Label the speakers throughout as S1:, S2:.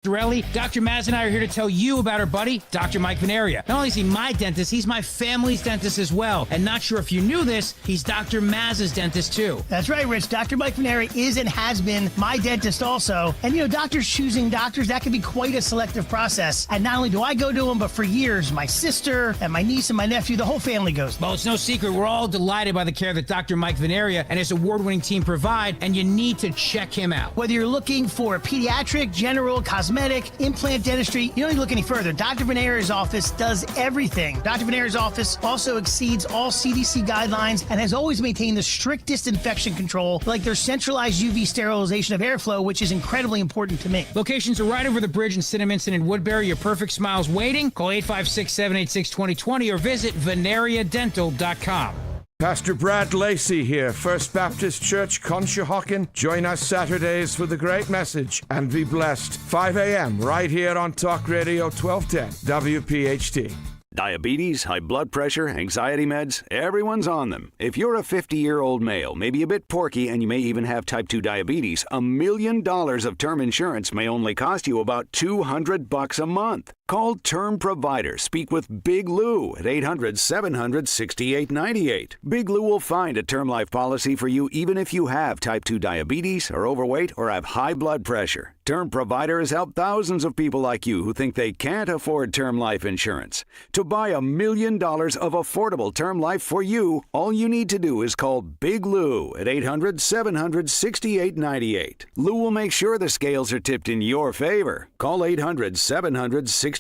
S1: Dr. Maz and I are here to tell you about our buddy, Dr. Mike Venaria. Not only is he my dentist, he's my family's dentist as well. And not sure if you knew this, he's Dr. Maz's dentist too.
S2: That's right, Rich. Dr. Mike Venaria is and has been my dentist also. And doctors choosing doctors, that can be quite a selective process. And not only do I go to him, but for years, my sister and my niece and my nephew, the whole family goes.
S1: Well, it's no secret. We're all delighted by the care that Dr. Mike Venaria and his award-winning team provide, and you need to check him out.
S2: Whether you're looking for pediatric, general, cosmetic, implant dentistry, you don't need to look any further. Dr. Venaria's office does everything. Dr. Venaria's office also exceeds all CDC guidelines and has always maintained the strictest infection control, like their centralized UV sterilization of airflow, which is incredibly important to me.
S1: Locations are right over the bridge in Cinnaminson and Woodbury. Your perfect smile's waiting. Call 856-786-2020 or visit venariadental.com.
S3: Pastor Brad Lacey here, First Baptist Church, Conshohocken. Join us Saturdays for the great message and be blessed. 5 a.m. right here on Talk Radio 1210 WPHT.
S4: Diabetes, high blood pressure, anxiety meds, everyone's on them. If you're a 50-year-old male, maybe a bit porky, and you may even have type 2 diabetes, $1 million of term insurance may only cost you about $200 a month. Call Term Provider. Speak with Big Lou at 800-700-6898. Big Lou will find a term life policy for you even if you have type 2 diabetes, are overweight, or have high blood pressure. Term Provider has helped thousands of people like you who think they can't afford term life insurance. To buy $1 million of affordable term life for you, all you need to do is call Big Lou at 800-700-6898. Lou will make sure the scales are tipped in your favor. Call 800-700-6898.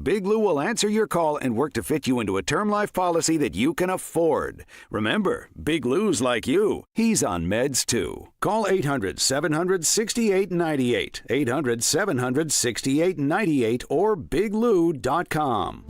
S4: Big Lou will answer your call and work to fit you into a term life policy that you can afford. Remember, Big Lou's like you. He's on meds too. Call 800-700-6898, 800-700-6898, or biglou.com.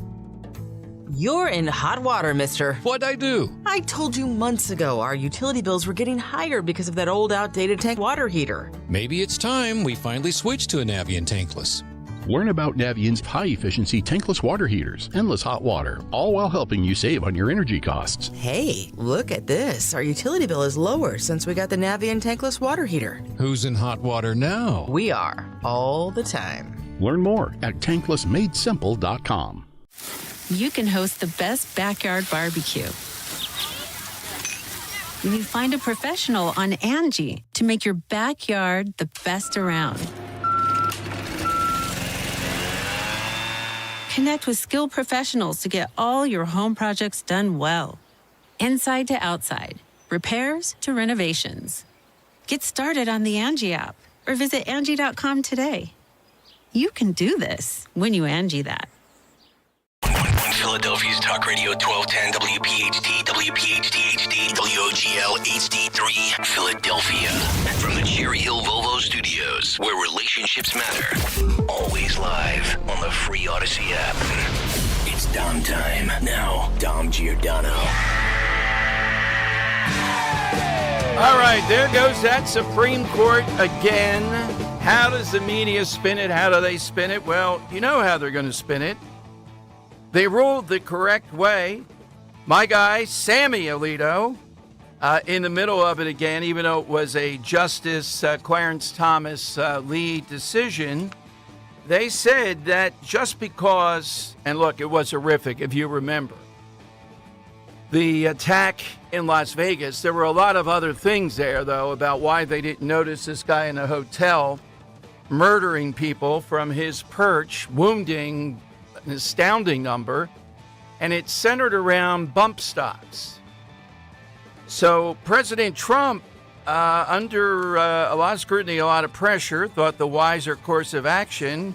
S5: You're in hot water, mister.
S6: What'd I do?
S5: I told you months ago our utility bills were getting higher because of that old outdated tank water heater.
S6: Maybe it's time we finally switch to a Navien tankless.
S7: Learn about Navient's high-efficiency tankless water heaters, endless hot water, all while helping you save on your energy costs.
S5: Hey, look at this. Our utility bill is lower since we got the Navien tankless water heater.
S6: Who's in hot water now?
S5: We are, all the time.
S7: Learn more at tanklessmadesimple.com.
S8: You can host the best backyard barbecue when you find a professional on Angie to make your backyard the best around. Connect with skilled professionals to get all your home projects done well. Inside to outside, repairs to renovations. Get started on the Angie app or visit Angie.com today. You can do this when you Angie that.
S9: Philadelphia's Talk Radio 1210 WPHT, WPHT HD, WOGL HD3, Philadelphia. From the Cherry Hill Volvo Studios, where relationships matter. Always live on the free Odyssey app. It's Dom time. Now, Dom Giordano.
S10: All right, there goes that Supreme Court again. How does the media spin it? How do they spin it? Well, you know how they're going to spin it. They ruled the correct way. My guy, Sammy Alito, in the middle of it again, even though it was a Justice Clarence Thomas lead decision, they said that just because, and look, it was horrific, if you remember, the attack in Las Vegas, there were a lot of other things there, though, about why they didn't notice this guy in a hotel murdering people from his perch, wounding an astounding number, and it's centered around bump stocks. So President Trump, under a lot of scrutiny, a lot of pressure, thought the wiser course of action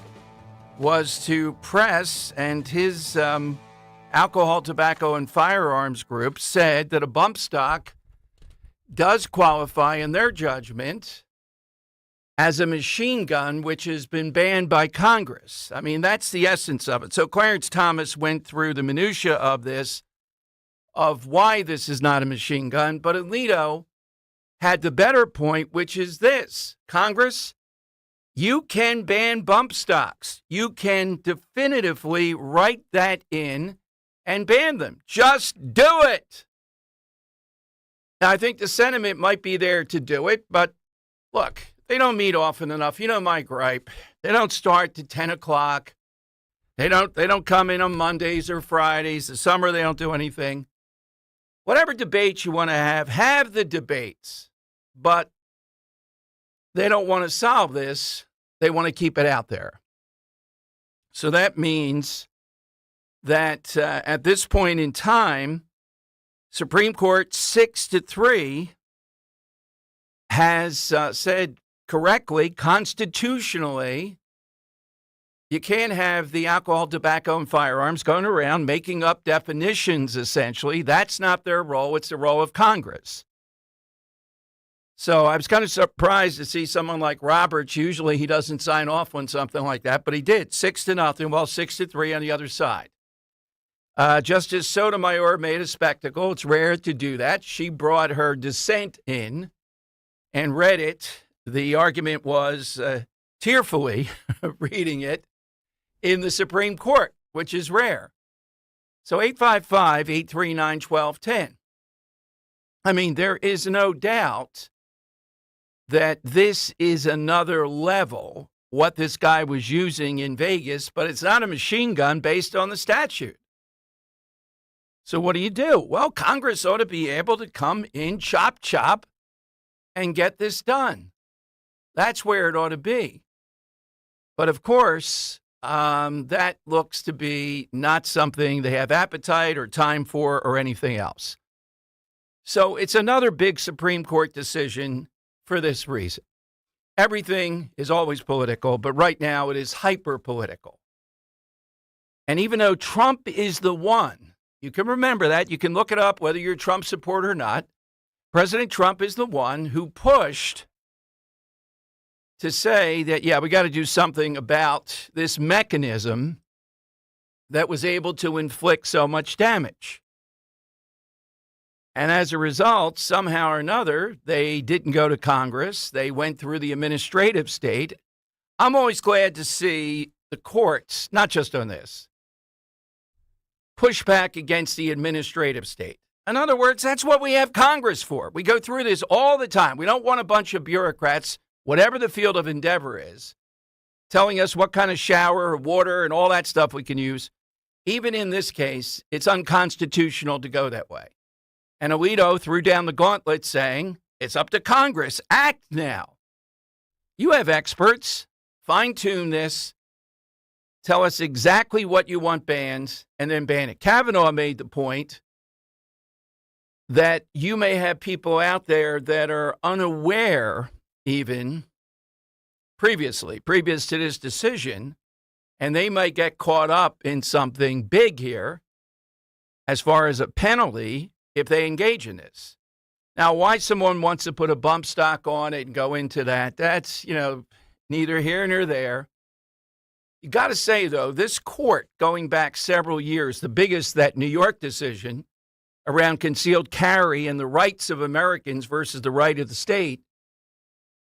S10: was to press, and his alcohol, tobacco, and firearms group said that a bump stock does qualify in their judgment as a machine gun, which has been banned by Congress. I mean, that's the essence of it. So Clarence Thomas went through the minutia of this, of why this is not a machine gun. But Alito had the better point, which is this. Congress, you can ban bump stocks. You can definitively write that in and ban them. Just do it. Now, I think the sentiment might be there to do it, but look, they don't meet often enough. You know my gripe. They don't start to 10 o'clock. They don't come in on Mondays or Fridays. The summer, they don't do anything. Whatever debates you want to have the debates. But they don't want to solve this. They want to keep it out there. So that means that at this point in time, Supreme Court 6-3 has said correctly, constitutionally, you can't have the alcohol, tobacco, and firearms going around making up definitions, essentially. That's not their role. It's the role of Congress. So I was kind of surprised to see someone like Roberts. Usually he doesn't sign off on something like that, but he did. 6-0, well, 6-3 on the other side. Justice Sotomayor made a spectacle. It's rare to do that. She brought her dissent in and read it. The argument was tearfully reading it in the Supreme Court, which is rare. So 855-839-1210. I mean, there is no doubt that this is another level, what this guy was using in Vegas, but it's not a machine gun based on the statute. So what do? Well, Congress ought to be able to come in, chop, and get this done. That's where it ought to be. But of course, that looks to be not something they have appetite or time for or anything else. So it's another big Supreme Court decision for this reason. Everything is always political, but right now it is hyper-political. And even though Trump is the one, you can remember that, you can look it up whether you're a Trump supporter or not, President Trump is the one who pushed to say that, yeah, we got to do something about this mechanism that was able to inflict so much damage. And as a result, somehow or another, they didn't go to Congress. They went through the administrative state. I'm always glad to see the courts, not just on this, push back against the administrative state. In other words, that's what we have Congress for. We go through this all the time. We don't want a bunch of bureaucrats, whatever the field of endeavor is, telling us what kind of shower or water and all that stuff we can use. Even in this case, it's unconstitutional to go that way. And Alito threw down the gauntlet saying, it's up to Congress. Act now. You have experts. Fine-tune this. Tell us exactly what you want banned, and then ban it. Kavanaugh made the point that you may have people out there that are unaware even previous to this decision, and they might get caught up in something big here as far as a penalty if they engage in this. Now, why someone wants to put a bump stock on it and go into that, that's, neither here nor there. You got to say, though, this court going back several years, the biggest, that New York decision around concealed carry and the rights of Americans versus the right of the state,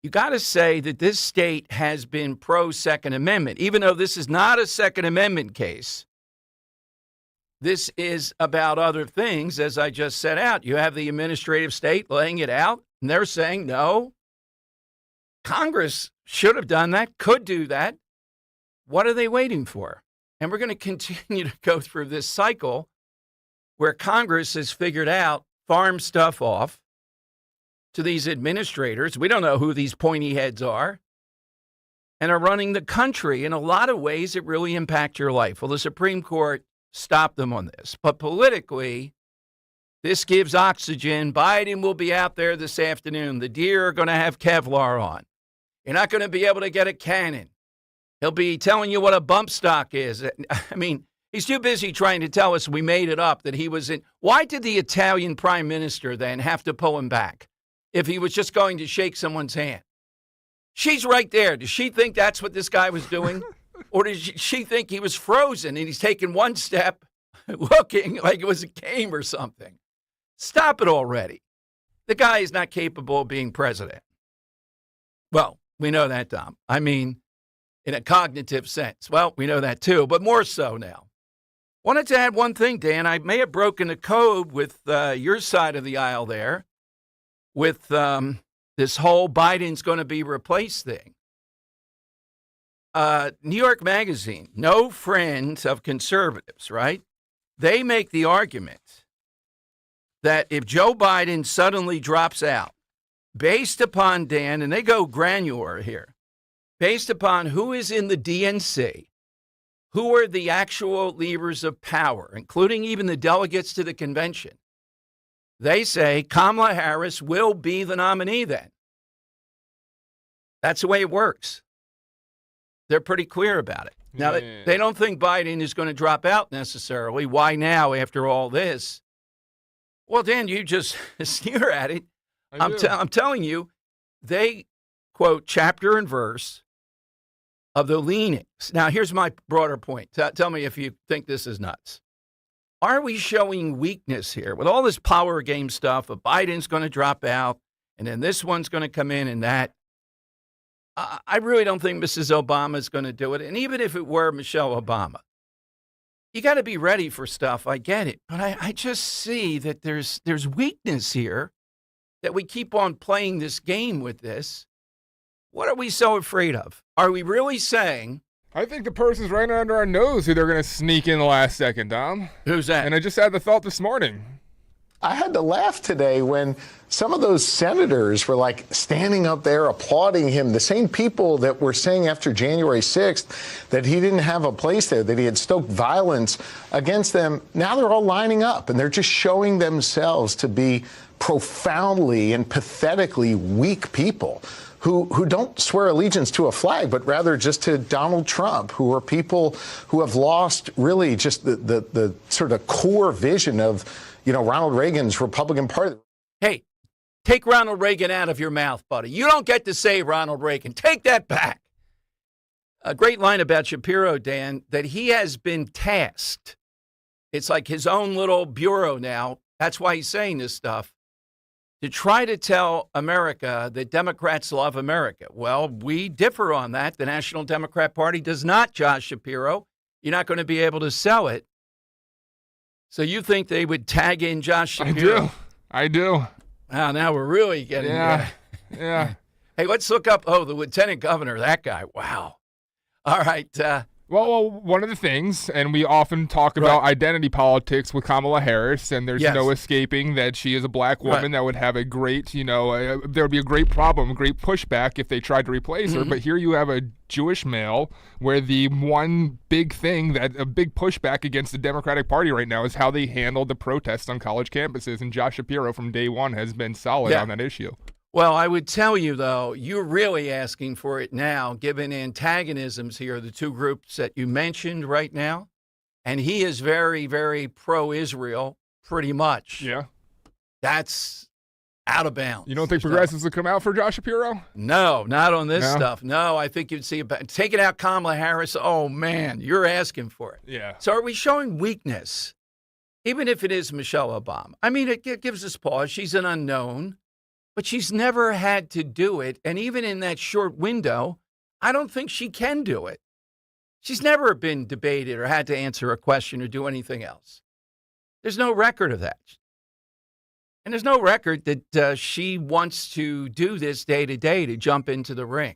S10: you got to say that this state has been pro-Second Amendment, even though this is not a Second Amendment case. This is about other things, as I just set out. You have the administrative state laying it out, and they're saying, no, Congress should have done that, could do that. What are they waiting for? And we're going to continue to go through this cycle where Congress has figured out, farm stuff off to these administrators. We don't know who these pointy heads are, and are running the country. In a lot of ways, it really impacts your life. Well, the Supreme Court stopped them on this. But politically, this gives oxygen. Biden will be out there this afternoon. The deer are going to have Kevlar on. You're not going to be able to get a cannon. He'll be telling you what a bump stock is. I mean, he's too busy trying to tell us we made it up, that he was in. Why did the Italian prime minister then have to pull him back if he was just going to shake someone's hand? She's right there. Does she think that's what this guy was doing? Or did she think he was frozen and he's taking one step, looking like it was a game or something? Stop it already. The guy is not capable of being president. Well, we know that, Tom. I mean, in a cognitive sense. Well, we know that too, but more so now. Wanted to add one thing, Dan. I may have broken the code with your side of the aisle there with this whole Biden's going to be replaced thing. New York Magazine, no friends of conservatives, right? They make the argument that if Joe Biden suddenly drops out, based upon, Dan, and they go granular here, based upon who is in the DNC, who are the actual levers of power, including even the delegates to the convention, they say Kamala Harris will be the nominee then. That's the way it works. They're pretty clear about it. Now, they don't think Biden is going to drop out necessarily. Why now after all this? Well, Dan, you just sneer at it. I'm telling you, they quote chapter and verse of the leanings. Now, here's my broader point. Tell me if you think this is nuts. Are we showing weakness here with all this power game stuff of Biden's going to drop out and then this one's going to come in and that? I really don't think Mrs. Obama is going to do it. And even if it were Michelle Obama, you got to be ready for stuff. I get it. But I just see that there's weakness here, that we keep on playing this game with this. What are we so afraid of? Are we really saying?
S11: I think the person's right under our nose who they're going to sneak in the last second, Dom.
S10: Who's that?
S11: And I just had the thought this morning.
S12: I had to laugh today when some of those senators were like standing up there applauding him. The same people that were saying after January 6th that he didn't have a place there, that he had stoked violence against them. Now they're all lining up and they're just showing themselves to be profoundly and pathetically weak people who don't swear allegiance to a flag, but rather just to Donald Trump, who are people who have lost really just the sort of core vision of, Ronald Reagan's Republican Party.
S10: Hey, take Ronald Reagan out of your mouth, buddy. You don't get to say Ronald Reagan. Take that back. A great line about Shapiro, Dan, that he has been tasked. It's like his own little bureau now. That's why he's saying this stuff. To try to tell America that Democrats love America. Well, we differ on that. The National Democrat Party does not, Josh Shapiro. You're not going to be able to sell it. So you think they would tag in Josh Shapiro?
S11: I do.
S10: Wow, now we're really getting
S11: Yeah.
S10: Hey, let's look up, the lieutenant governor, that guy. Wow. All right.
S11: Well, one of the things, and we often talk about identity politics with Kamala Harris, and there's no escaping that she is a black woman that would have a great, there would be a great problem, a great pushback if they tried to replace her. But here you have a Jewish male where the one big thing, that a big pushback against the Democratic Party right now is how they handled the protests on college campuses. And Josh Shapiro from day one has been solid on that issue.
S10: Well, I would tell you, though, you're really asking for it now, given antagonisms here, the two groups that you mentioned right now. And he is very, very pro-Israel, pretty much.
S11: Yeah.
S10: That's out of bounds.
S11: You don't think progressives will come out for Josh Shapiro?
S10: No, not on this stuff. No, I think you'd see about taking out Kamala Harris. Oh, man, you're asking for it.
S11: Yeah.
S10: So are we showing weakness, even if it is Michelle Obama? I mean, it gives us pause. She's an unknown. But she's never had to do it. And even in that short window, I don't think she can do it. She's never been debated or had to answer a question or do anything else. There's no record of that. And there's no record that she wants to do this day to day to jump into the ring.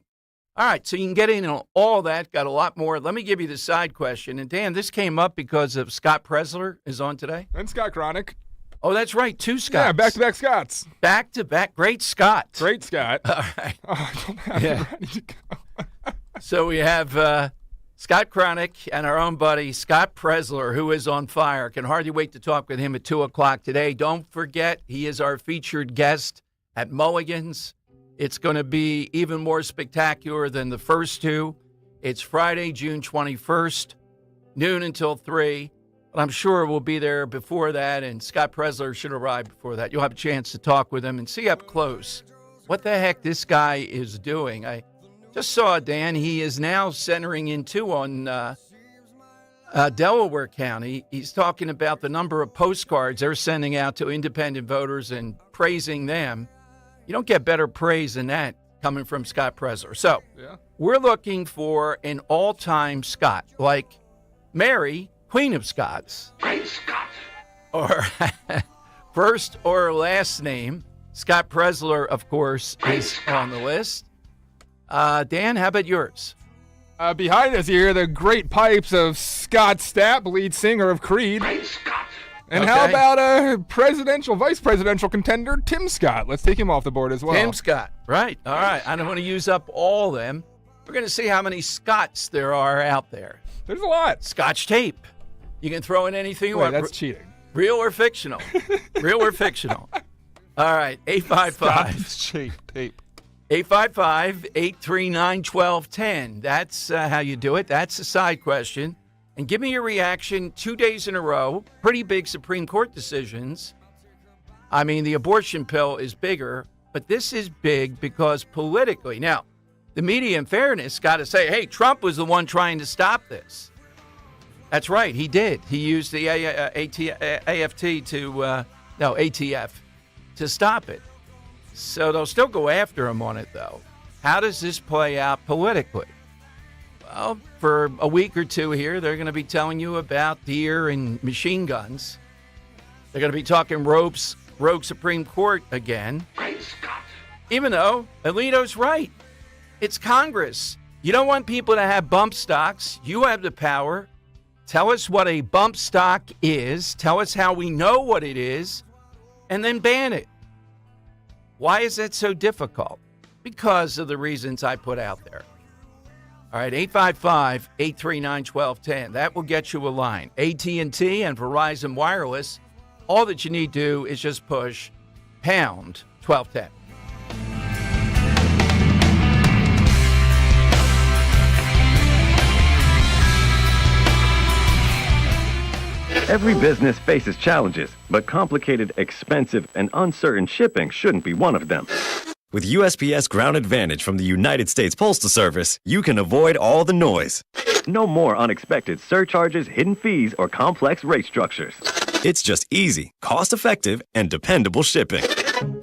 S10: All right, so you can get in on all that, got a lot more. Let me give you the side question. And Dan, this came up because of Scott Presler is on today.
S11: And Scott Cronick.
S10: Oh, that's right. Two Scotts.
S11: Yeah, back-to-back Scotts.
S10: Back-to-back. Great Scott.
S11: Great Scott.
S10: All right.
S11: Oh, I don't have it ready to go.
S10: So we have Scott Cronick and our own buddy Scott Presler, who is on fire. Can hardly wait to talk with him at 2 o'clock today. Don't forget, he is our featured guest at Mulligan's. It's going to be even more spectacular than the first two. It's Friday, June 21st, noon until 3. But I'm sure we'll be there before that, and Scott Presler should arrive before that. You'll have a chance to talk with him and see up close what the heck this guy is doing. I just saw, Dan, he is now centering in, too, on Delaware County. He's talking about the number of postcards they're sending out to independent voters and praising them. You don't get better praise than that coming from Scott Presler. So we're looking for an all-time Scott, like Mary, Queen of Scots.
S9: Great Scott.
S10: Or first or last name. Scott Presler, of course, is on the list. Dan, how about yours?
S11: Behind us here, the great pipes of Scott Stapp, lead singer of Creed.
S9: Hey, Scott.
S11: And how about vice presidential contender Tim Scott? Let's take him off the board as well.
S10: Tim Scott, right. All right. I don't want to use up all of them. We're going to see how many Scotts there are out there.
S11: There's a lot.
S10: Scotch tape. You can throw in anything you want.
S11: That's cheating.
S10: Real or fictional? Real or fictional? All right. 855.
S11: Scotch tape.
S10: 855-839-1210. That's how you do it. That's a side question. And give me your reaction 2 days in a row. Pretty big Supreme Court decisions. I mean, the abortion pill is bigger, but this is big because politically. Now, the media, in fairness, got to say, hey, Trump was the one trying to stop this. That's right. He did. He used the ATF to stop it. So they'll still go after him on it, though. How does this play out politically? Well, for a week or two here, they're going to be telling you about deer and machine guns. They're going to be talking rogue Supreme Court again. Even though Alito's right. It's Congress. You don't want people to have bump stocks. You have the power. Tell us what a bump stock is. Tell us how we know what it is. And then ban it. Why is that so difficult? Because of the reasons I put out there. All right, 855-839-1210. That will get you a line. AT&T and Verizon Wireless, all that you need to do is just push pound 1210.
S13: Every business faces challenges, but complicated, expensive, and uncertain shipping shouldn't be one of them.
S14: With USPS Ground Advantage from the United States Postal Service, you can avoid all the noise.
S13: No more unexpected surcharges, hidden fees, or complex rate structures.
S14: It's just easy, cost-effective, and dependable shipping.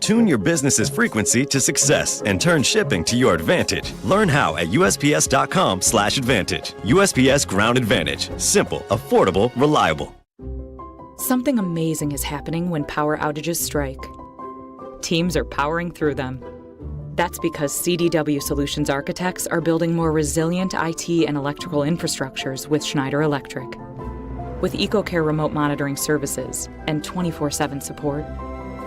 S14: Tune your business's frequency to success and turn shipping to your advantage. Learn how at USPS.com/advantage. USPS Ground Advantage. Simple, affordable, reliable.
S15: Something amazing is happening when power outages strike. Teams are powering through them. That's because CDW Solutions architects are building more resilient IT and electrical infrastructures with Schneider Electric. With EcoCare remote monitoring services and 24/7 support,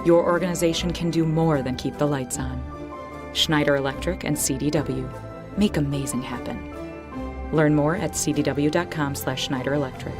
S15: your organization can do more than keep the lights on. Schneider Electric and CDW make amazing happen. Learn more at cdw.com/Schneider Electric.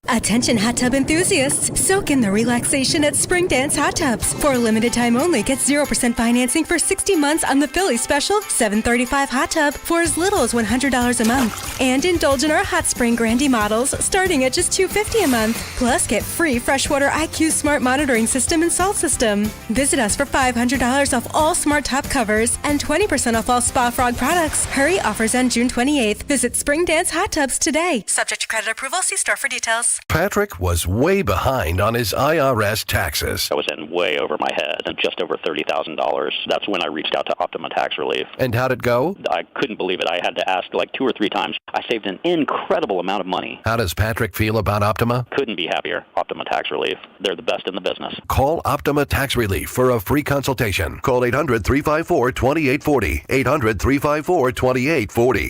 S16: Attention hot tub enthusiasts, soak in the relaxation at Spring Dance Hot Tubs. For a limited time only, get 0% financing for 60 months on the Philly Special 735 Hot Tub for as little as $100 a month. And indulge in our Hot Spring Grandie models starting at just $250 a month. Plus, get free Freshwater IQ Smart Monitoring System and Salt System. Visit us for $500 off all smart top covers and 20% off all Spa Frog products. Hurry, offers end June 28th. Visit Spring Dance Hot Tubs today. Subject to credit approval, see store for details.
S17: Patrick was way behind on his IRS taxes.
S18: I was in way over my head, and just over $30,000. That's when I reached out to Optima Tax Relief.
S17: And how'd it go?
S18: I couldn't believe it. I had to ask like 2 or 3 times. I saved an incredible amount of money.
S17: How does Patrick feel about Optima?
S18: Couldn't be happier. Optima Tax Relief. They're the best in the business.
S17: Call Optima Tax Relief for a free consultation. Call 800-354-2840. 800-354-2840.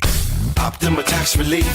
S9: Optima Tax Relief.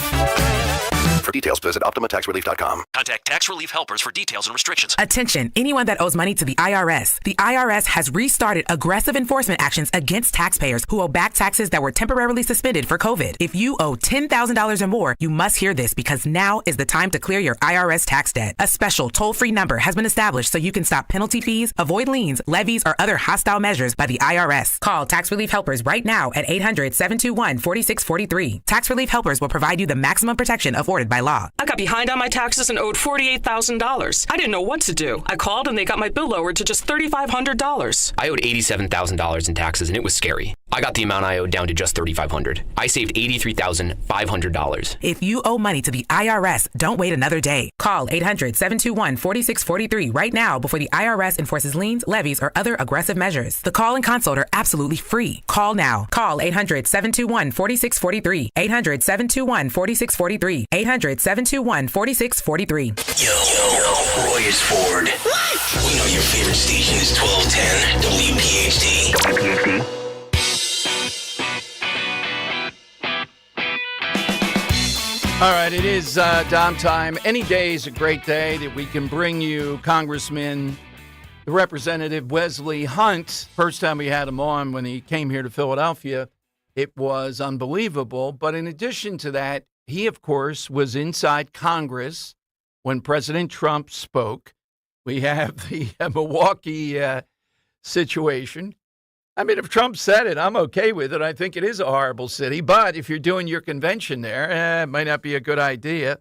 S17: For details, visit OptimaTaxRelief.com.
S9: Contact Tax Relief Helpers for details and restrictions.
S19: Attention, anyone that owes money to the IRS. The IRS has restarted aggressive enforcement actions against taxpayers who owe back taxes that were temporarily suspended for COVID. If you owe $10,000 or more, you must hear this because now is the time to clear your IRS tax debt. A special toll-free number has been established so you can stop penalty fees, avoid liens, levies, or other hostile measures by the IRS. Call Tax Relief Helpers right now at 800-721-4643. Tax Relief Helpers will provide you the maximum protection afforded by law.
S20: I got behind on my taxes and owed $48,000. I didn't know what to do. I called and they got my bill lowered to just $3,500.
S21: I owed $87,000 in taxes and it was scary. I got the amount I owed down to just $3,500. I saved $83,500.
S19: If you owe money to the IRS, don't wait another day. Call 800-721-4643 right now before the IRS enforces liens, levies, or other aggressive measures. The call and consult are absolutely free. Call now. Call 800-721-4643. 800-721-4643. 800-721-4643.
S9: Yo, Roy is Ford. We know your favorite station is 1210 WPHT. WPHT.
S10: All right, it is Dom time. Any day is a great day that we can bring you Congressman, the Representative Wesley Hunt. First time we had him on when he came here to Philadelphia, it was unbelievable. But in addition to that, he, of course, was inside Congress when President Trump spoke. We have the Milwaukee situation. I mean, if Trump said it, I'm okay with it. I think it is a horrible city. But if you're doing your convention there, it might not be a good idea.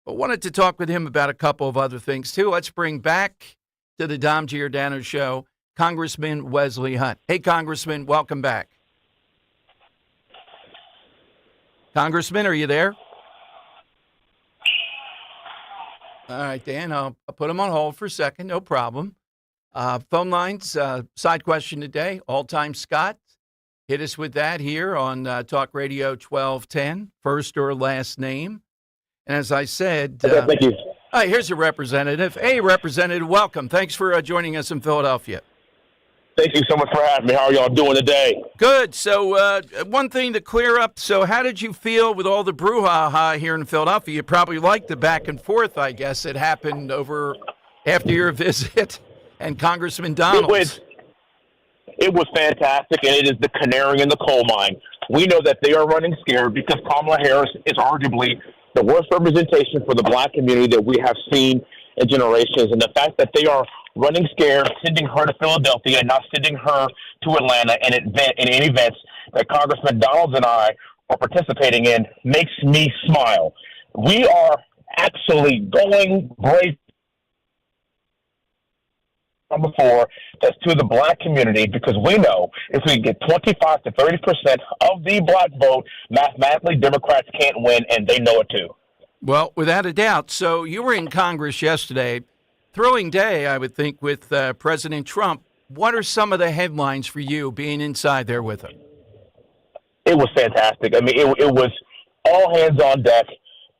S10: But wanted to talk with him about a couple of other things, too. Let's bring back to the Dom Giordano Show Congressman Wesley Hunt. Hey, Congressman, welcome back. Congressman, are you there? All right, Dan, I'll put him on hold for a second. No problem. Phone lines, side question today, all-time Scott. Hit us with that here on Talk Radio 1210, first or last name. And as I said,
S2: thank you.
S10: All right, here's a representative. Hey, Representative, welcome. Thanks for joining us in Philadelphia.
S2: Thank you so much for having me. How are y'all doing today?
S10: Good. So one thing to clear up. So how did you feel with all the brouhaha here in Philadelphia? You probably liked the back and forth, I guess, that happened over after your visit. And Congressman Donalds.
S2: It was fantastic, and it is the canary in the coal mine. We know that they are running scared because Kamala Harris is arguably the worst representation for the black community that we have seen in generations. And the fact that they are running scared, sending her to Philadelphia and not sending her to Atlanta in events that Congressman Donalds and I are participating in makes me smile. We are actually going great before that's to the black community, because we know if we get 25 to 30% of the black vote, mathematically Democrats can't win, and they know it too.
S10: Well, without a doubt. So you were in Congress yesterday. Thrilling day, I would think, with President Trump. What are some of the headlines for you being inside there with him?
S2: It was fantastic. I mean, it was all hands on deck.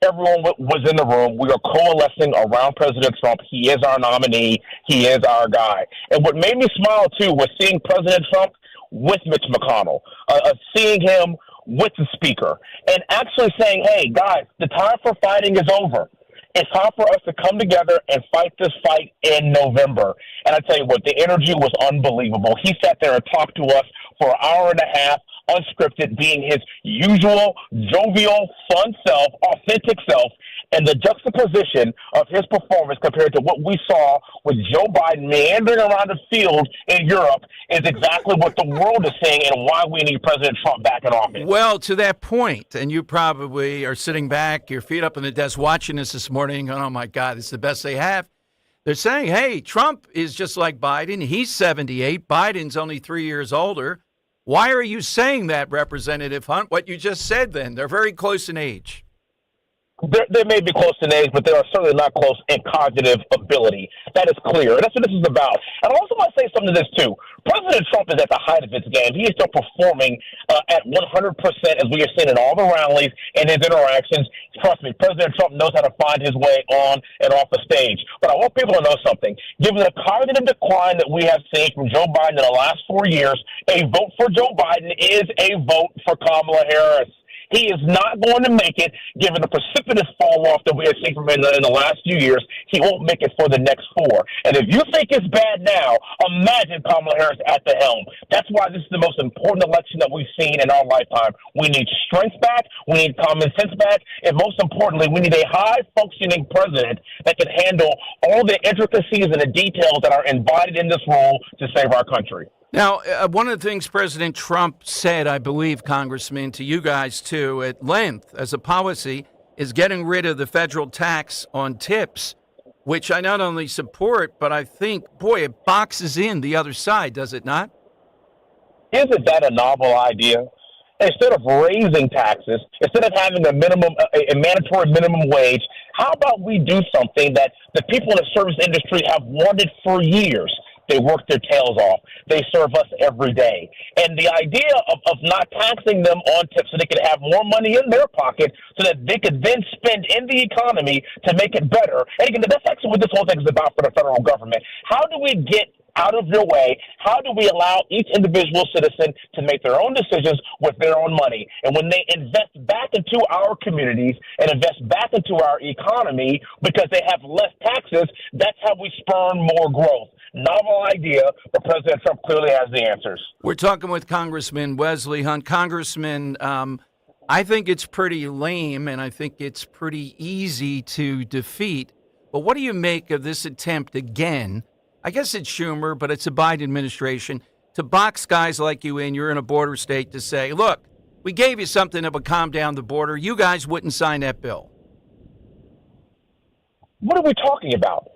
S2: Everyone was in the room. We are coalescing around President Trump. He is our nominee. He is our guy. And what made me smile, too, was seeing President Trump with Mitch McConnell, seeing him with the speaker, and actually saying, hey, guys, the time for fighting is over. It's time for us to come together and fight this fight in November. And I tell you what, the energy was unbelievable. He sat there and talked to us for an hour and a half, unscripted, being his usual jovial, fun self, authentic self, and the juxtaposition of his performance compared to what we saw with Joe Biden meandering around the field in Europe is exactly what the world is saying and why we need President Trump back in office.
S10: Well, to that point, and you probably are sitting back, your feet up on the desk watching this morning, oh my God, it's the best they have. They're saying, hey, Trump is just like Biden. He's 78. Biden's only 3 years older. Why are you saying that, Representative Hunt? What you just said then. They're very close in age.
S2: They may be close in age, but they are certainly not close in cognitive ability. That is clear. And that's what this is about. And I also want to say something to this, too. President Trump is at the height of his game. He is still performing at 100%, as we have seen in all the rallies and his interactions. Trust me, President Trump knows how to find his way on and off the stage. But I want people to know something. Given the cognitive decline that we have seen from Joe Biden in the last 4 years, a vote for Joe Biden is a vote for Kamala Harris. He is not going to make it, given the precipitous fall-off that we have seen from him in the last few years. He won't make it for the next 4. And if you think it's bad now, imagine Kamala Harris at the helm. That's why this is the most important election that we've seen in our lifetime. We need strength back, we need common sense back, and most importantly, we need a high-functioning president that can handle all the intricacies and the details that are embodied in this role to save our country.
S10: Now, one of the things President Trump said, I believe, Congressman, to you guys, too, at length as a policy, is getting rid of the federal tax on tips, which I not only support, but I think, boy, it boxes in the other side, does it not?
S2: Isn't that a novel idea? Instead of raising taxes, instead of having a mandatory minimum wage, how about we do something that the people in the service industry have wanted for years? They work their tails off. They serve us every day. And the idea of not taxing them on tips so they could have more money in their pocket so that they could then spend in the economy to make it better. And again, that's actually what this whole thing is about for the federal government. How do we get out of your way? How do we allow each individual citizen to make their own decisions with their own money? And when they invest back into our communities and invest back into our economy because they have less taxes, that's how we spurn more growth. Novel idea, but President Trump clearly has the answers.
S10: We're talking with Congressman Wesley Hunt. Congressman, I think it's pretty lame, and I think it's pretty easy to defeat. But what do you make of this attempt again? I guess it's Schumer, but it's a Biden administration, to box guys like you in. You're in a border state to say, look, we gave you something that would calm down the border. You guys wouldn't sign that bill.
S2: What are we talking about?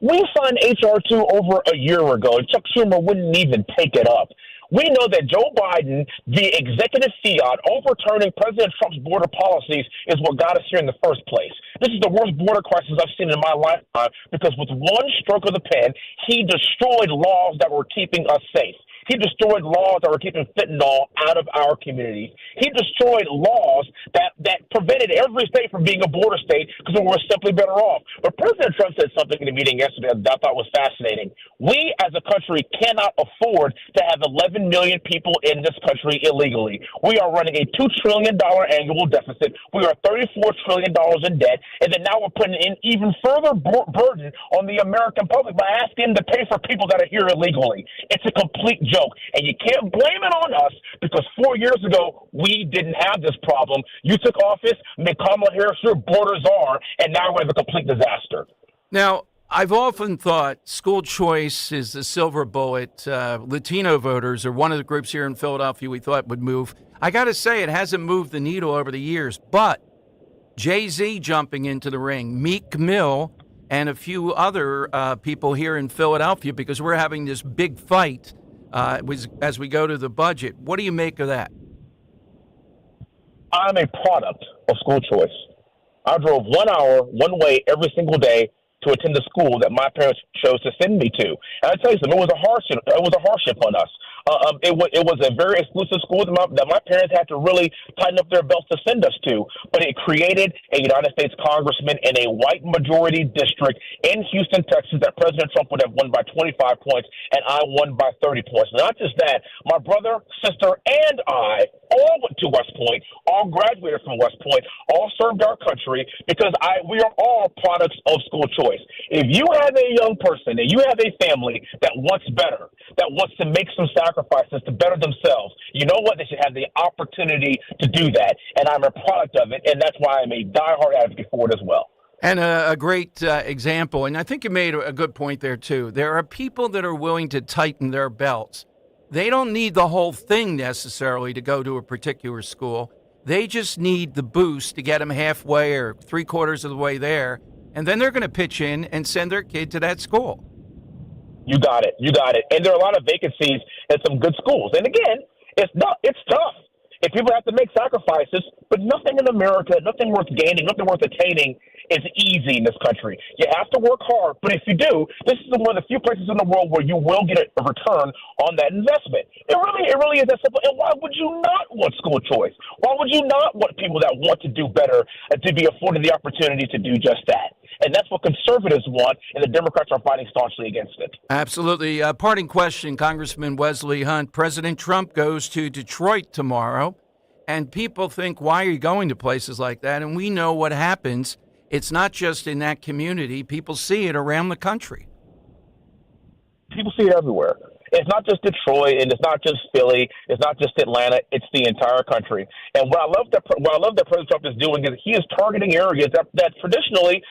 S2: We signed H.R. 2 over a year ago, and Chuck Schumer wouldn't even take it up. We know that Joe Biden, the executive fiat, overturning President Trump's border policies is what got us here in the first place. This is the worst border crisis I've seen in my lifetime because with one stroke of the pen, he destroyed laws that were keeping us safe. He destroyed laws that were keeping fentanyl out of our communities. He destroyed laws that prevented every state from being a border state because we were simply better off. But President Trump said something in a meeting yesterday that I thought was fascinating. We as a country cannot afford to have 11 million people in this country illegally. We are running a $2 trillion annual deficit. We are $34 trillion in debt. And then now we're putting in even further burden on the American public by asking them to pay for people that are here illegally. It's a complete joke. And you can't blame it on us because 4 years ago, we didn't have this problem. You took office, made Kamala Harris your border czar, and now we have a complete disaster.
S10: Now, I've often thought school choice is the silver bullet. Latino voters are one of the groups here in Philadelphia we thought would move. I got to say, it hasn't moved the needle over the years, but Jay-Z jumping into the ring, Meek Mill, and a few other people here in Philadelphia because we're having this big fight as we go to the budget. What do you make of that?
S2: I'm a product of school choice. I drove 1 hour one way every single day to attend the school that my parents chose to send me to. And I tell you something, it was a hardship on us. It was a very exclusive school that my parents had to really tighten up their belts to send us to. But it created a United States congressman in a white majority district in Houston, Texas, that President Trump would have won by 25 points, and I won by 30 points. Not just that, my brother, sister, and I all went to West Point, all graduated from West Point, all served our country because we are all products of school choice. If you have a young person and you have a family that wants better, that wants to make some sacrifices to better themselves, you know what? They should have the opportunity to do that. And I'm a product of it, and that's why I'm a diehard advocate for it as well.
S10: And a great example, and I think you made a good point there, too. There are people that are willing to tighten their belts. They don't need the whole thing necessarily to go to a particular school. They just need the boost to get them halfway or three-quarters of the way there, and then they're going to pitch in and send their kid to that school.
S2: You got it. And there are a lot of vacancies at some good schools. And again, it's tough. If people have to make sacrifices, but nothing in America, nothing worth gaining, nothing worth attaining is easy in this country. You have to work hard, but if you do, this is one of the few places in the world where you will get a return on that investment. It really is that simple. And why would you not want school choice? Why would you not want people that want to do better to be afforded the opportunity to do just that? And that's what conservatives want, and the Democrats are fighting staunchly against it.
S10: Absolutely. Parting question, Congressman Wesley Hunt. President Trump goes to Detroit tomorrow, and people think, why are you going to places like that? And we know what happens. It's not just in that community. People see it around the country.
S2: People see it everywhere. It's not just Detroit, and it's not just Philly. It's not just Atlanta. It's the entire country. And what I love that President Trump is doing is he is targeting areas that traditionally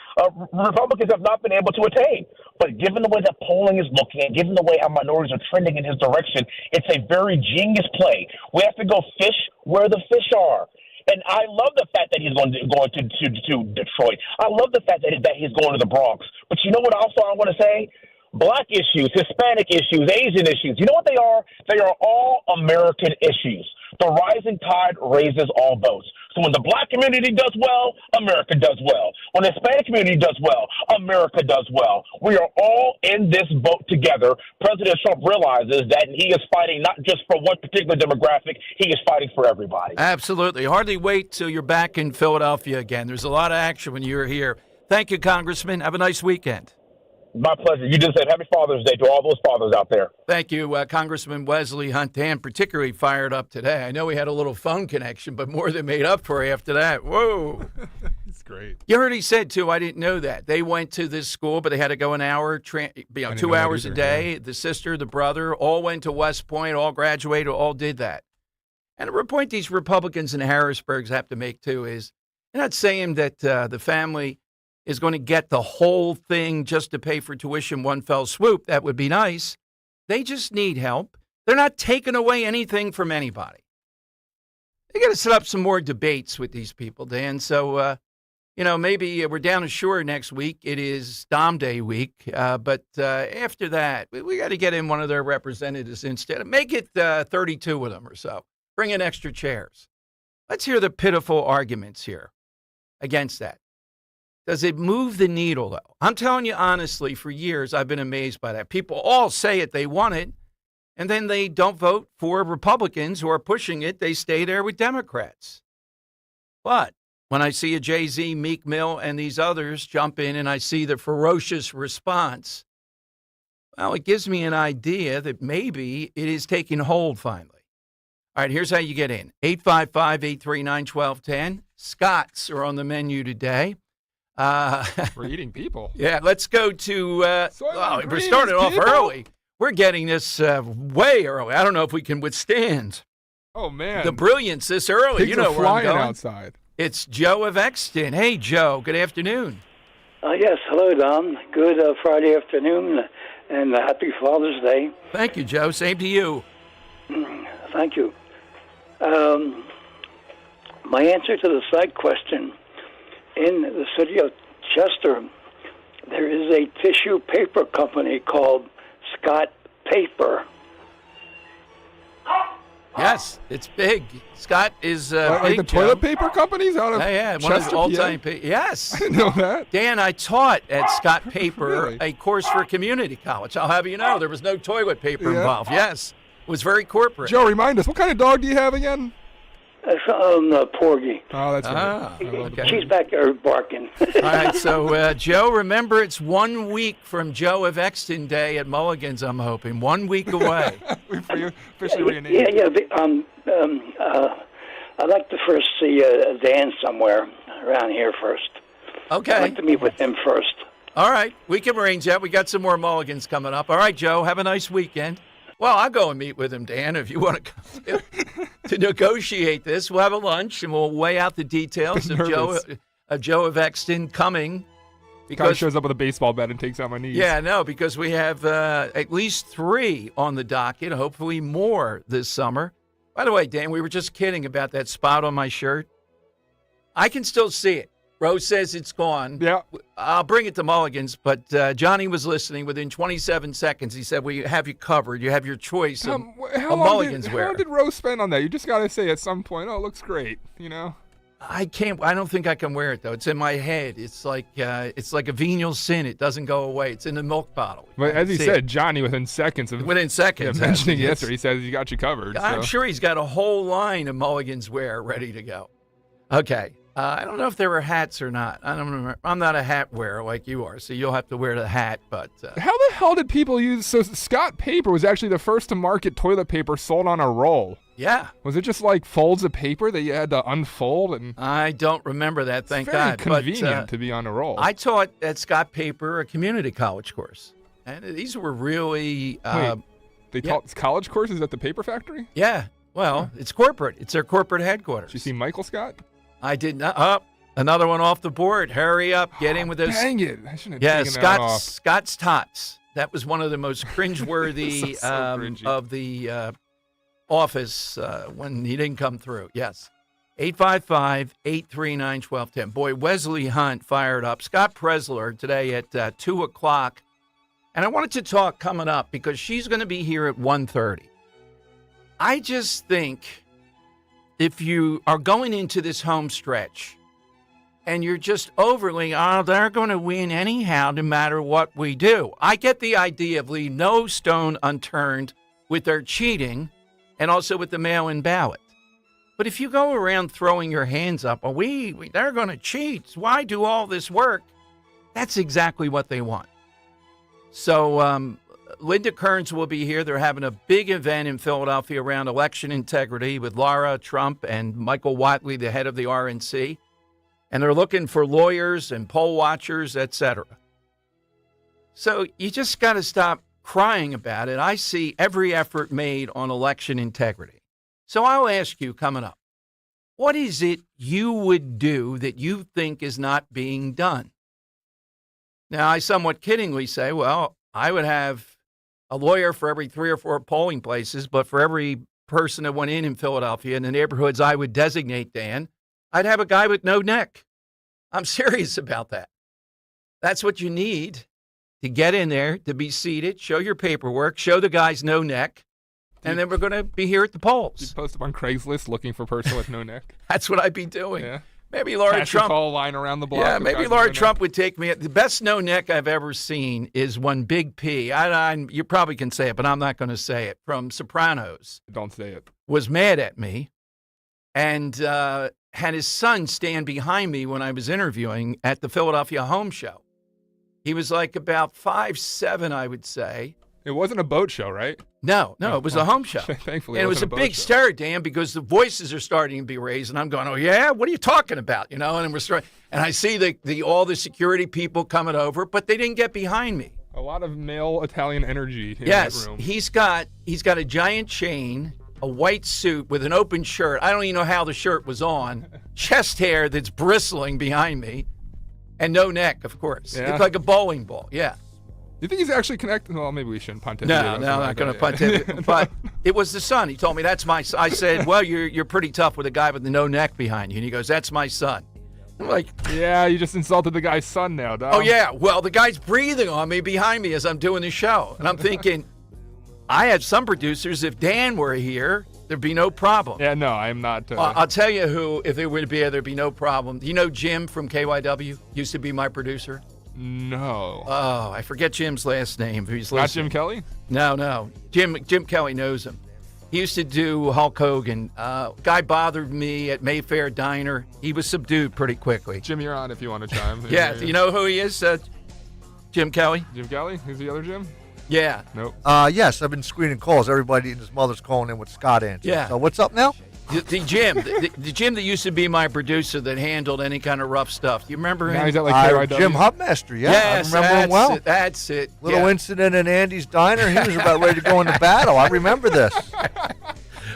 S2: Republicans have not been able to attain. But given the way that polling is looking, and given the way our minorities are trending in his direction, it's a very genius play. We have to go fish where the fish are. And I love the fact that he's going to Detroit. I love the fact that he's going to the Bronx. But you know what also I want to say? Black issues, Hispanic issues, Asian issues. You know what they are? They are all American issues. The rising tide raises all boats. So when the black community does well, America does well. When the Hispanic community does well, America does well. We are all in this boat together. President Trump realizes that he is fighting not just for one particular demographic, he is fighting for everybody.
S10: Absolutely. Hardly wait till you're back in Philadelphia again. There's a lot of action when you're here. Thank you, Congressman. Have a nice weekend.
S2: My pleasure. You just said Happy Father's Day to all those fathers out there.
S10: Thank you, Congressman Wesley Hunt. Dan, particularly fired up today. I know we had a little phone connection, but more than made up for after that. Whoa.
S11: It's great.
S10: You heard he said, too, I didn't know that. They went to this school, but they had to go an hour, 2 hours a day. Yeah. The sister, the brother, all went to West Point, all graduated, all did that. And a point these Republicans in Harrisburg have to make, too, is they're not saying that the family is going to get the whole thing just to pay for tuition one fell swoop. That would be nice. They just need help. They're not taking away anything from anybody. They got to set up some more debates with these people, Dan. So, maybe we're down ashore next week. It is Dom Day week. But after that, we got to get in one of their representatives instead. Make it 32 of them or so. Bring in extra chairs. Let's hear the pitiful arguments here against that. Does it move the needle, though? I'm telling you honestly, for years, I've been amazed by that. People all say it, they want it, and then they don't vote for Republicans who are pushing it. They stay there with Democrats. But when I see a Jay-Z, Meek Mill, and these others jump in and I see the ferocious response, well, it gives me an idea that maybe it is taking hold finally. All right, here's how you get in. 855-839-1210. Scots are on the menu today.
S11: We're eating people.
S10: Yeah, let's go to, we're starting off early. We're getting this way early. I don't know if we can withstand.
S11: Oh, man.
S10: The brilliance this early.
S11: Pigs
S10: you know
S11: are
S10: where I'm
S11: flying
S10: going.
S11: Outside.
S10: It's Joe of Exton. Hey, Joe, good afternoon.
S1: Yes, hello, Dom. Good Friday afternoon, and happy Father's Day.
S10: Thank you, Joe. Same to you.
S1: Thank you. My answer to the side question, in the city of Chester, there is a tissue paper company called Scott Paper.
S10: Yes, it's big. Scott is
S11: like
S10: big,
S11: the
S10: Joe.
S11: toilet paper companies out of
S10: one of the all-time. Yes,
S11: I didn't know that.
S10: Dan, I taught at Scott Paper a course for community college. I'll have you know, there was no toilet paper involved. Yes, it was very corporate.
S11: Joe, remind us, what kind of dog do you have again?
S1: Porgy.
S11: Oh, that's right.
S10: Okay.
S1: She's back there barking.
S10: All right, so Joe, remember it's 1 week from Joe of Exton Day at Mulligan's, I'm hoping. 1 week away.
S1: Yeah. I'd like to first see Dan somewhere around here first.
S10: Okay.
S1: I'd like to meet with him first.
S10: All right, we can arrange that. We got some more Mulligans coming up. All right, Joe, have a nice weekend. Well, I'll go and meet with him, Dan, if you want to come to negotiate this. We'll have a lunch, and we'll weigh out the details of Joe of Exton coming.
S11: Because shows up with a baseball bat and takes out my knees.
S10: Yeah, no, because we have at least 3 on the docket, hopefully more this summer. By the way, Dan, we were just kidding about that spot on my shirt. I can still see it. Rose says it's gone.
S11: Yeah.
S10: I'll bring it to Mulligan's, but Johnny was listening. Within 27 seconds, he said, we have you covered. You have your choice of Mulligan's wear.
S11: How long did Rose spend on that? You just got to say at some point, oh, it looks great,
S10: I don't think I can wear it, though. It's in my head. It's like a venial sin. It doesn't go away. It's in the milk bottle.
S11: But as he said, Johnny, within seconds. Mentioning yesterday, he says he got you covered.
S10: I'm sure he's got a whole line of Mulligan's wear ready to go. Okay. I don't know if there were hats or not. I don't remember. I'm not a hat wearer like you are, so you'll have to wear the hat. But
S11: how the hell did people use? So Scott Paper was actually the first to market toilet paper sold on a roll.
S10: Yeah.
S11: Was it just like folds of paper that you had to unfold? And
S10: I don't remember that. Thank
S11: God.
S10: It's
S11: very convenient to be on a roll.
S10: I taught at Scott Paper a community college course, and these were really.
S11: They taught college courses at the paper factory?
S10: Yeah. Well, it's corporate. It's their corporate headquarters.
S11: Did you see Michael Scott?
S10: I did not. Another one off the board. Hurry up. Get in with those.
S11: Dang it. I shouldn't have taken that off.
S10: Scott's Tots. That was one of the most cringeworthy of the office when he didn't come through. Yes. 855-839-1210. Boy, Wesley Hunt fired up. Scott Presler today at 2 o'clock. And I wanted to talk coming up because she's going to be here at 1:30. I just think if you are going into this home stretch and you're just overly, they're going to win anyhow no matter what we do. I get the idea of leave no stone unturned with their cheating and also with the mail-in ballot. But if you go around throwing your hands up, they're going to cheat. Why do all this work? That's exactly what they want. So Linda Kearns will be here. They're having a big event in Philadelphia around election integrity with Lara Trump and Michael Watley, the head of the RNC. And they're looking for lawyers and poll watchers, etc. So you just got to stop crying about it. I see every effort made on election integrity. So I'll ask you coming up, what is it you would do that you think is not being done? Now, I somewhat kiddingly say, well, I would have a lawyer for every 3 or 4 polling places, but for every person that went in Philadelphia in the neighborhoods I would designate, Dan, I'd have a guy with no neck. I'm serious about that. That's what you need to get in there, to be seated, show your paperwork, show the guy's no neck, and then we're going to be here at the polls.
S11: You post up on Craigslist looking for a person with no neck?
S10: That's what I'd be doing.
S11: Yeah.
S10: Maybe Laura Trump.
S11: Call line around the block.
S10: Yeah, maybe Laura Trump would take me. The best no neck I've ever seen is when Big P, you probably can say it, but I'm not going to say it, from Sopranos.
S11: Don't say it.
S10: Was mad at me and had his son stand behind me when I was interviewing at the Philadelphia Home Show. He was like about 5'7", I would say.
S11: It wasn't a boat show, right?
S10: No, it was a home show.
S11: Thankfully,
S10: and it was a big stare, Dan, because the voices are starting to be raised, and I'm going, "Oh yeah, what are you talking about?" And we're starting, and I see all the security people coming over, but they didn't get behind me.
S11: A lot of male Italian energy in
S10: that
S11: room.
S10: He's got a giant chain, a white suit with an open shirt. I don't even know how the shirt was on. Chest hair that's bristling behind me, and no neck, of course.
S11: Yeah.
S10: It's like a bowling ball. Yeah.
S11: You think he's actually connected? Well, maybe we shouldn't pontificate.
S10: No, I'm not going to pontificate. But it was the son. He told me, that's my son. I said, well, you're pretty tough with a guy with the no neck behind you. And he goes, that's my son. I'm like,
S11: yeah, you just insulted the guy's son now, dog.
S10: Oh, yeah. Well, the guy's breathing on me behind me as I'm doing the show. And I'm thinking, I had some producers, if Dan were here, there'd be no problem.
S11: Yeah, no, I'm not.
S10: I'll tell you who, if it were to be here, there'd be no problem. You know Jim from KYW? Used to be my producer.
S11: No.
S10: Oh, I forget Jim's last name. He's
S11: not Jim Kelly?
S10: No. Jim Kelly knows him. He used to do Hulk Hogan. Guy bothered me at Mayfair Diner. He was subdued pretty quickly.
S11: Jim, you're on if you want to chime.
S10: Yeah, you know who he is? Jim Kelly.
S11: Jim Kelly? Who's the other Jim?
S10: Yeah.
S11: Nope.
S3: Yes, I've been screening calls. Everybody and his mother's calling in with Scott answers.
S10: Yeah.
S3: So what's up now?
S10: The Jim that used to be my producer that handled any kind of rough stuff. Do you remember him?
S11: Now he's at like KYW.
S3: Jim Hubmaster, yeah.
S10: Yes,
S3: I remember him well.
S10: That's it.
S3: Little incident in Andy's Diner. He was about ready to go into battle. I remember this.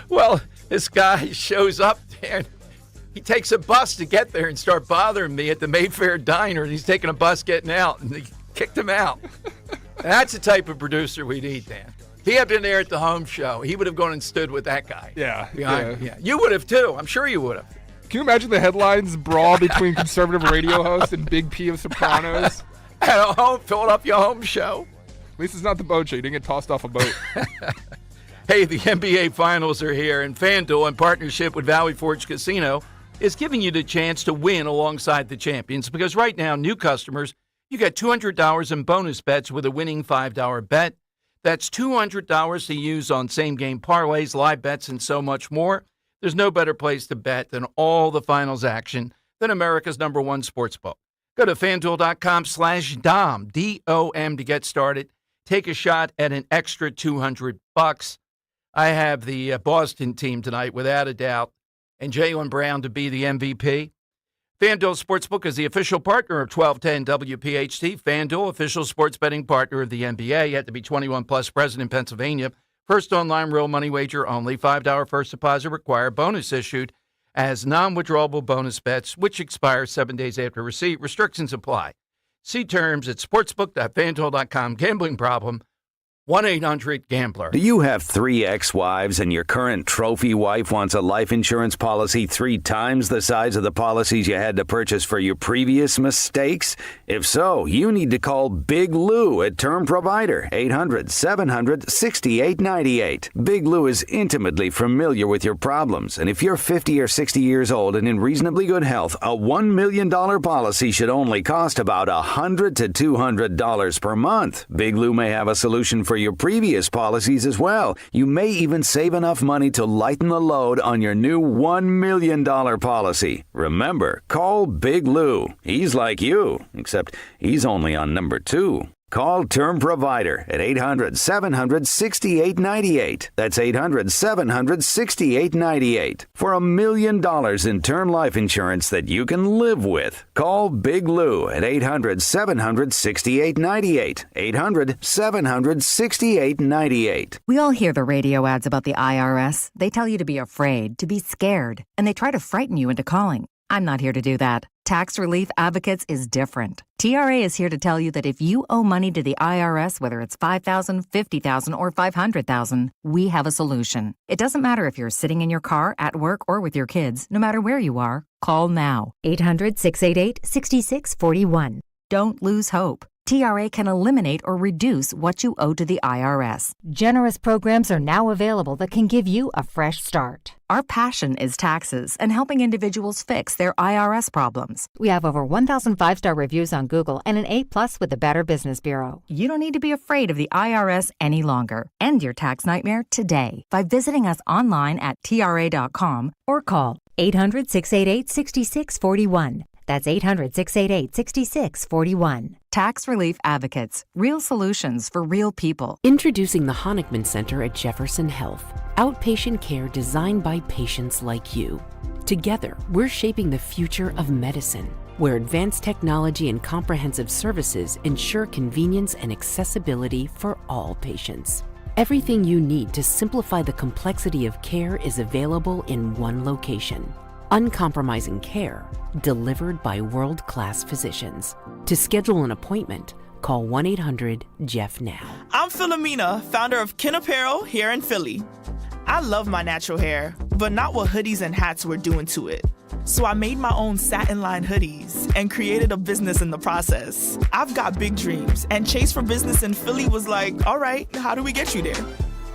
S10: Well, this guy shows up there. He takes a bus to get there and start bothering me at the Mayfair Diner. And he's taking a bus getting out, and they kicked him out. That's the type of producer we need, Dan. If he had been there at the home show, he would have gone and stood with that guy.
S11: Yeah.
S10: You would have, too. I'm sure you would have.
S11: Can you imagine the headlines? Brawl between conservative radio host and Big P of Sopranos?
S10: At a Philadelphia home show.
S11: At least it's not the boat show. You didn't get tossed off a boat.
S10: Hey, the NBA Finals are here, and FanDuel, in partnership with Valley Forge Casino, is giving you the chance to win alongside the champions, because right now, new customers, you get $200 in bonus bets with a winning $5 bet. That's $200 to use on same-game parlays, live bets, and so much more. There's no better place to bet than all the finals action than America's #1 sportsbook. Go to FanDuel.com/DOM, D-O-M, to get started. Take a shot at an extra $200. I have the Boston team tonight, without a doubt, and Jaylen Brown to be the MVP. FanDuel Sportsbook is the official partner of 1210 WPHT. FanDuel, official sports betting partner of the NBA. You have to be 21 plus, present in Pennsylvania. First online real money wager only. $5 first deposit required. Bonus issued as non-withdrawable bonus bets, which expire 7 days after receipt. Restrictions apply. See terms at sportsbook.fanduel.com. Gambling problem? 1-800-GAMBLER.
S4: Do you have 3 ex-wives and your current trophy wife wants a life insurance policy 3 times the size of the policies you had to purchase for your previous mistakes? If so, you need to call Big Lou at Term Provider, 800-700-6898. Big Lou is intimately familiar with your problems, and if you're 50 or 60 years old and in reasonably good health, a $1 million policy should only cost about $100 to $200 per month. Big Lou may have a solution for your previous policies as well. You may even save enough money to lighten the load on your new $1 million policy. Remember, call Big Lou. He's like you, except he's only on number 2. Call Term Provider at 800-700-6898. That's 800-700-6898. For $1 million in term life insurance that you can live with. Call Big Lou at 800-700-6898. 800-700-6898.
S6: We all hear the radio ads about the IRS. They tell you to be afraid, to be scared, and they try to frighten you into calling. I'm not here to do that. Tax Relief Advocates is different. TRA is here to tell you that if you owe money to the IRS, whether it's $5,000, $50,000, or $500,000, we have a solution. It doesn't matter if you're sitting in your car, at work, or with your kids. No matter where you are, call now. 800-688-6641. Don't lose hope. TRA can eliminate or reduce what you owe to the IRS.
S22: Generous programs are now available that can give you a fresh start.
S6: Our passion is taxes and helping individuals fix their IRS problems.
S22: We have over 1,000 5-star reviews on Google and an A+ with the Better Business Bureau.
S6: You don't need to be afraid of the IRS any longer. End your tax nightmare today by visiting us online at TRA.com or call
S22: 800-688-6641. That's 800-688-6641.
S6: Tax Relief Advocates. Real solutions for real people.
S23: Introducing the Honickman Center at Jefferson Health. Outpatient care designed by patients like you. Together, we're shaping the future of medicine, where advanced technology and comprehensive services ensure convenience and accessibility for all patients. Everything you need to simplify the complexity of care is available in one location. Uncompromising care delivered by world-class physicians. To schedule an appointment, call 1-800-JEFF-NOW.
S24: I'm Philomena, founder of Kin Apparel here in Philly. I love my natural hair, but not what hoodies and hats were doing to it. So I made my own satin-lined hoodies and created a business in the process. I've got big dreams, and Chase for Business in Philly was like, all right, how do we get you there?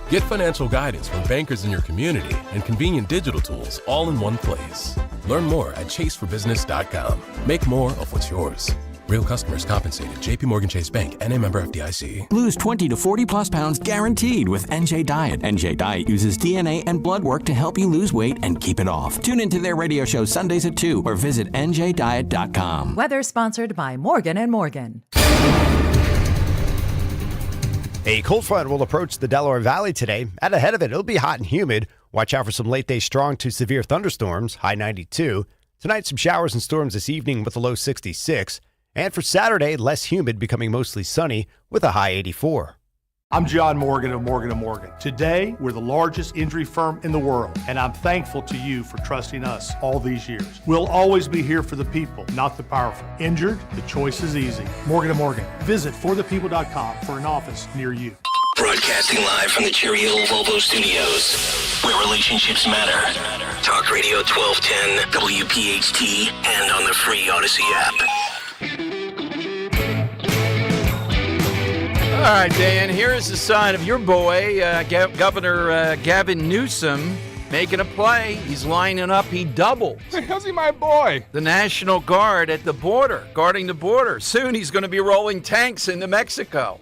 S25: Get financial guidance from bankers in your community and convenient digital tools all in one place. Learn more at chaseforbusiness.com. Make more of what's yours. Real customers compensated. JP Morgan Chase Bank, N.A. member FDIC.
S26: Lose 20 to 40 plus pounds guaranteed with NJ Diet. NJ Diet uses DNA and blood work to help you lose weight and keep it off. Tune into their radio show Sundays at 2 or visit njdiet.com.
S27: Weather sponsored by Morgan & Morgan.
S28: A cold front will approach the Delaware Valley today. And ahead of it, it'll be hot and humid. Watch out for some late-day strong to severe thunderstorms, high 92. Tonight, some showers and storms this evening with a low 66. And for Saturday, less humid, becoming mostly sunny with a high 84.
S29: I'm John Morgan of Morgan & Morgan. Today, we're the largest injury firm in the world, and I'm thankful to you for trusting us all these years. We'll always be here for the people, not the powerful. Injured? The choice is easy. Morgan & Morgan. Visit forthepeople.com for an office near you.
S9: Broadcasting live from the Cherry Hill Volvo Studios, where relationships matter. Talk Radio 1210, WPHT, and on the free Odyssey app.
S10: All right, Dan, here is the sign of your boy, Governor Gavin Newsom, making a play. He's lining up. He doubled.
S11: How's he my boy?
S10: The National Guard at the border, guarding the border. Soon he's going to be rolling tanks into Mexico.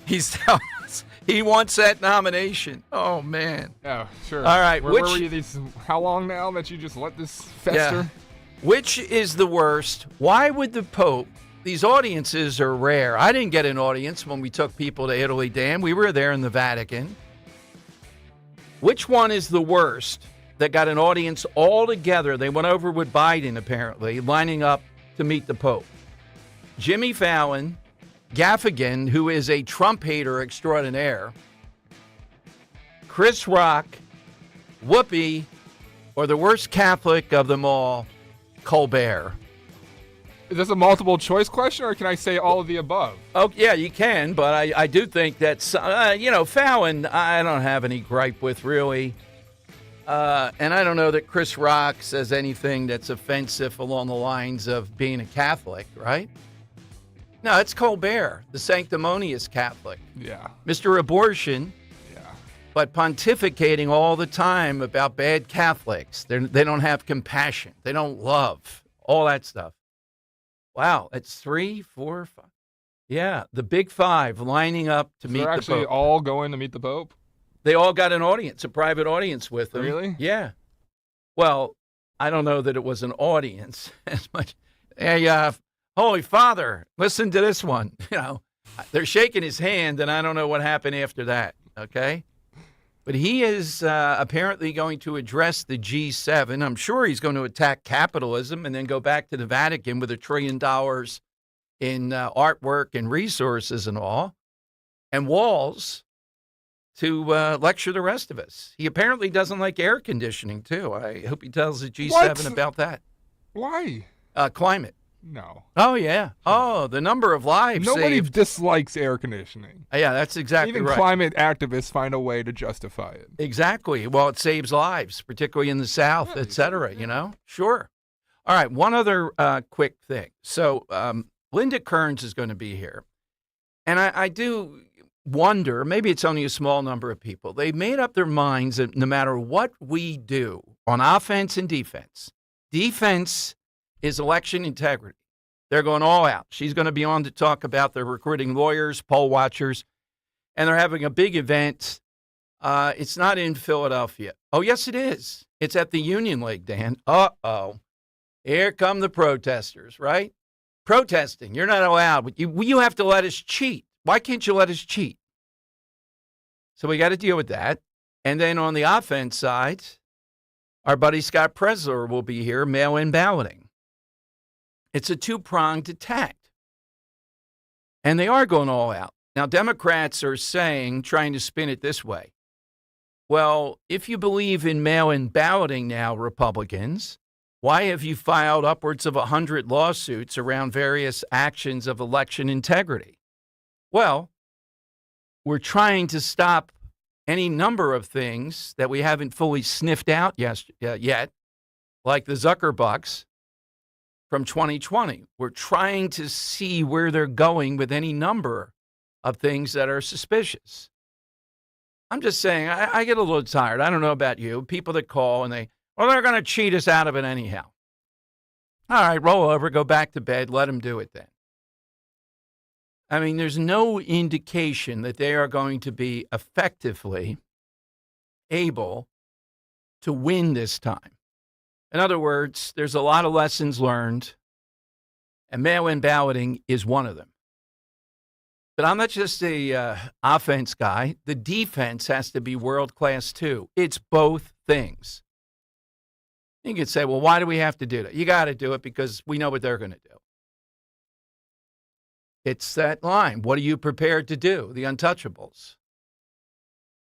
S10: He's telling us he wants that nomination. Oh, man.
S11: Oh, sure.
S10: All right.
S11: Where were you how long now that you just let this fester?
S10: Yeah. Which is the worst? Why would the Pope... These audiences are rare. I didn't get an audience when we took people to Italy, Dan. We were there in the Vatican. Which one is the worst that got an audience all together? They went over with Biden, apparently, lining up to meet the Pope. Jimmy Fallon, Gaffigan, who is a Trump hater extraordinaire, Chris Rock, Whoopi, or the worst Catholic of them all, Colbert.
S11: Is this a multiple choice question, or can I say all of the above?
S10: Oh, yeah, you can, but I do think that's, Fallon, I don't have any gripe with, really. And I don't know that Chris Rock says anything that's offensive along the lines of being a Catholic, right? No, it's Colbert, the sanctimonious Catholic.
S11: Yeah.
S10: Mr. Abortion.
S11: Yeah.
S10: But pontificating all the time about bad Catholics. They don't have compassion. They don't love. All that stuff. Wow, it's 3, 4, 5. Yeah, the big five lining up to meet the Pope.
S11: They're actually all going to meet the Pope?
S10: They all got an audience, a private audience with them.
S11: Really?
S10: Yeah. Well, I don't know that it was an audience as much. Hey, Holy Father, listen to this one. They're shaking his hand, and I don't know what happened after that, okay? But he is apparently going to address the G7. I'm sure he's going to attack capitalism and then go back to the Vatican with $1 trillion in artwork and resources and all, and walls to lecture the rest of us. He apparently doesn't like air conditioning, too. I hope he tells the G7 about that.
S11: Why?
S10: Climate.
S11: No.
S10: Oh, yeah. Oh, the number of lives
S11: Nobody
S10: saved.
S11: dislikes air conditioning.
S10: Yeah, that's exactly
S11: Even
S10: right.
S11: climate activists find a way to justify it.
S10: Exactly. Well, it saves lives, particularly in the South, et cetera, you know? Sure. All right, one other quick thing. So Linda Kearns is going to be here. And I do wonder, maybe it's only a small number of people, they've made up their minds that no matter what we do on offense and defense is election integrity. They're going all out. She's going to be on to talk about their recruiting lawyers, poll watchers, and they're having a big event. It's not in Philadelphia. Oh, yes, it is. It's at the Union League, Dan. Uh-oh. Here come the protesters, right? Protesting. You're not allowed. You have to let us cheat. Why can't you let us cheat? So we got to deal with that. And then on the offense side, our buddy Scott Presler will be here, mail-in balloting. It's a two-pronged attack. And they are going all out. Now, Democrats are saying, trying to spin it this way. Well, if you believe in mail-in balloting now, Republicans, why have you filed upwards of 100 lawsuits around various actions of election integrity? Well, we're trying to stop any number of things that we haven't fully sniffed out yet, like the Zuckerbucks from 2020. We're trying to see where they're going with any number of things that are suspicious. I'm just saying, I get a little tired. I don't know about you. People that call and they're going to cheat us out of it anyhow. All right, roll over, go back to bed, let them do it then. I mean, there's no indication that they are going to be effectively able to win this time. In other words, there's a lot of lessons learned, and mail-in balloting is one of them. But I'm not just a offense guy. The defense has to be world-class, too. It's both things. You could say, well, why do we have to do that? You got to do it because we know what they're going to do. It's that line. What are you prepared to do? The untouchables.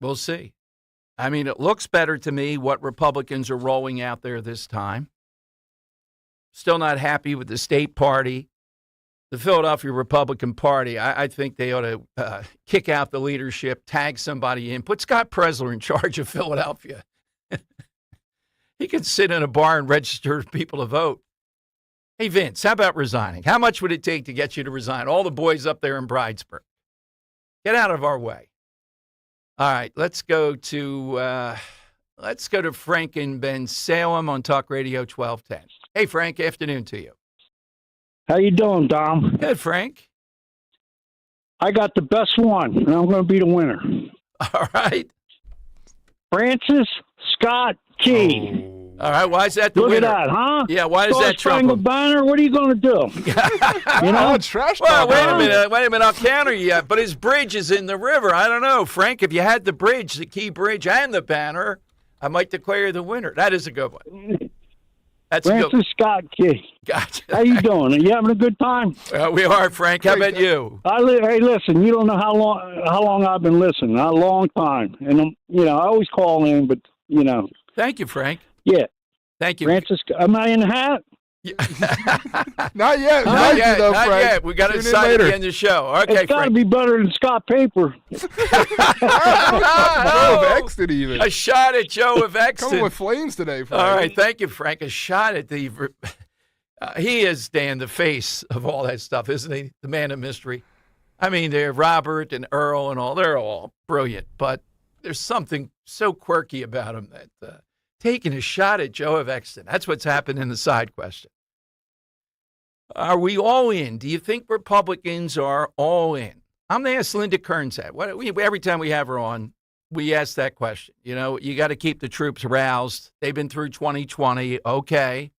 S10: We'll see. I mean, it looks better to me what Republicans are rolling out there this time. Still not happy with the state party. The Philadelphia Republican Party, I think they ought to kick out the leadership, tag somebody in, put Scott Presler in charge of Philadelphia. He could sit in a bar and register people to vote. Hey, Vince, how about resigning? How much would it take to get you to resign? All the boys up there in Bridesburg. Get out of our way. All right, let's go to Frank in Ben Salem on Talk Radio 1210. Hey, Frank, afternoon to you.
S5: How you doing, Dom?
S10: Good, Frank.
S5: I got the best one, and I'm going to be the winner.
S10: All right.
S5: Francis Scott Key.
S10: Oh. All right, why is that the
S5: Look
S10: winner?
S5: at that, huh?
S10: Yeah, why is that Trump?
S5: Banner, what are you going to do? You know?
S11: Trash
S10: well, wait a minute, I'll counter you. But his bridge is in the river. I don't know, Frank, if you had the bridge, the Key Bridge and the banner, I might declare you the winner. That is a good one. That's
S5: Francis Scott Key.
S10: Gotcha.
S5: How you doing? Are you having a good time?
S10: We are, Frank. How about you?
S5: Hey, listen, you don't know how long I've been listening. A long time. And, I always call in, but,
S10: Thank you, Frank.
S5: Yeah.
S10: Thank you.
S5: Francis, am I in the hat?
S11: Not yet.
S10: Not yet. We got to decide at the end of the show. Okay,
S5: it's got to be better than Scott Paper.
S11: Joe of Exton, even.
S10: A shot at Joe of Exton.
S11: Coming with flames today, Frank.
S10: All right, thank you, Frank. A shot at the. He is, Dan, the face of all that stuff, isn't he? The man of mystery. I mean, they're Robert and Earl and all. They're all brilliant, but there's something so quirky about him that taking a shot at Joe of Exton. That's what's happened in the side question. Are we all in? Do you think Republicans are all in? I'm going to ask Linda Kearns that. Every time we have her on, we ask that question. You got to keep the troops roused. They've been through 2020. Okay.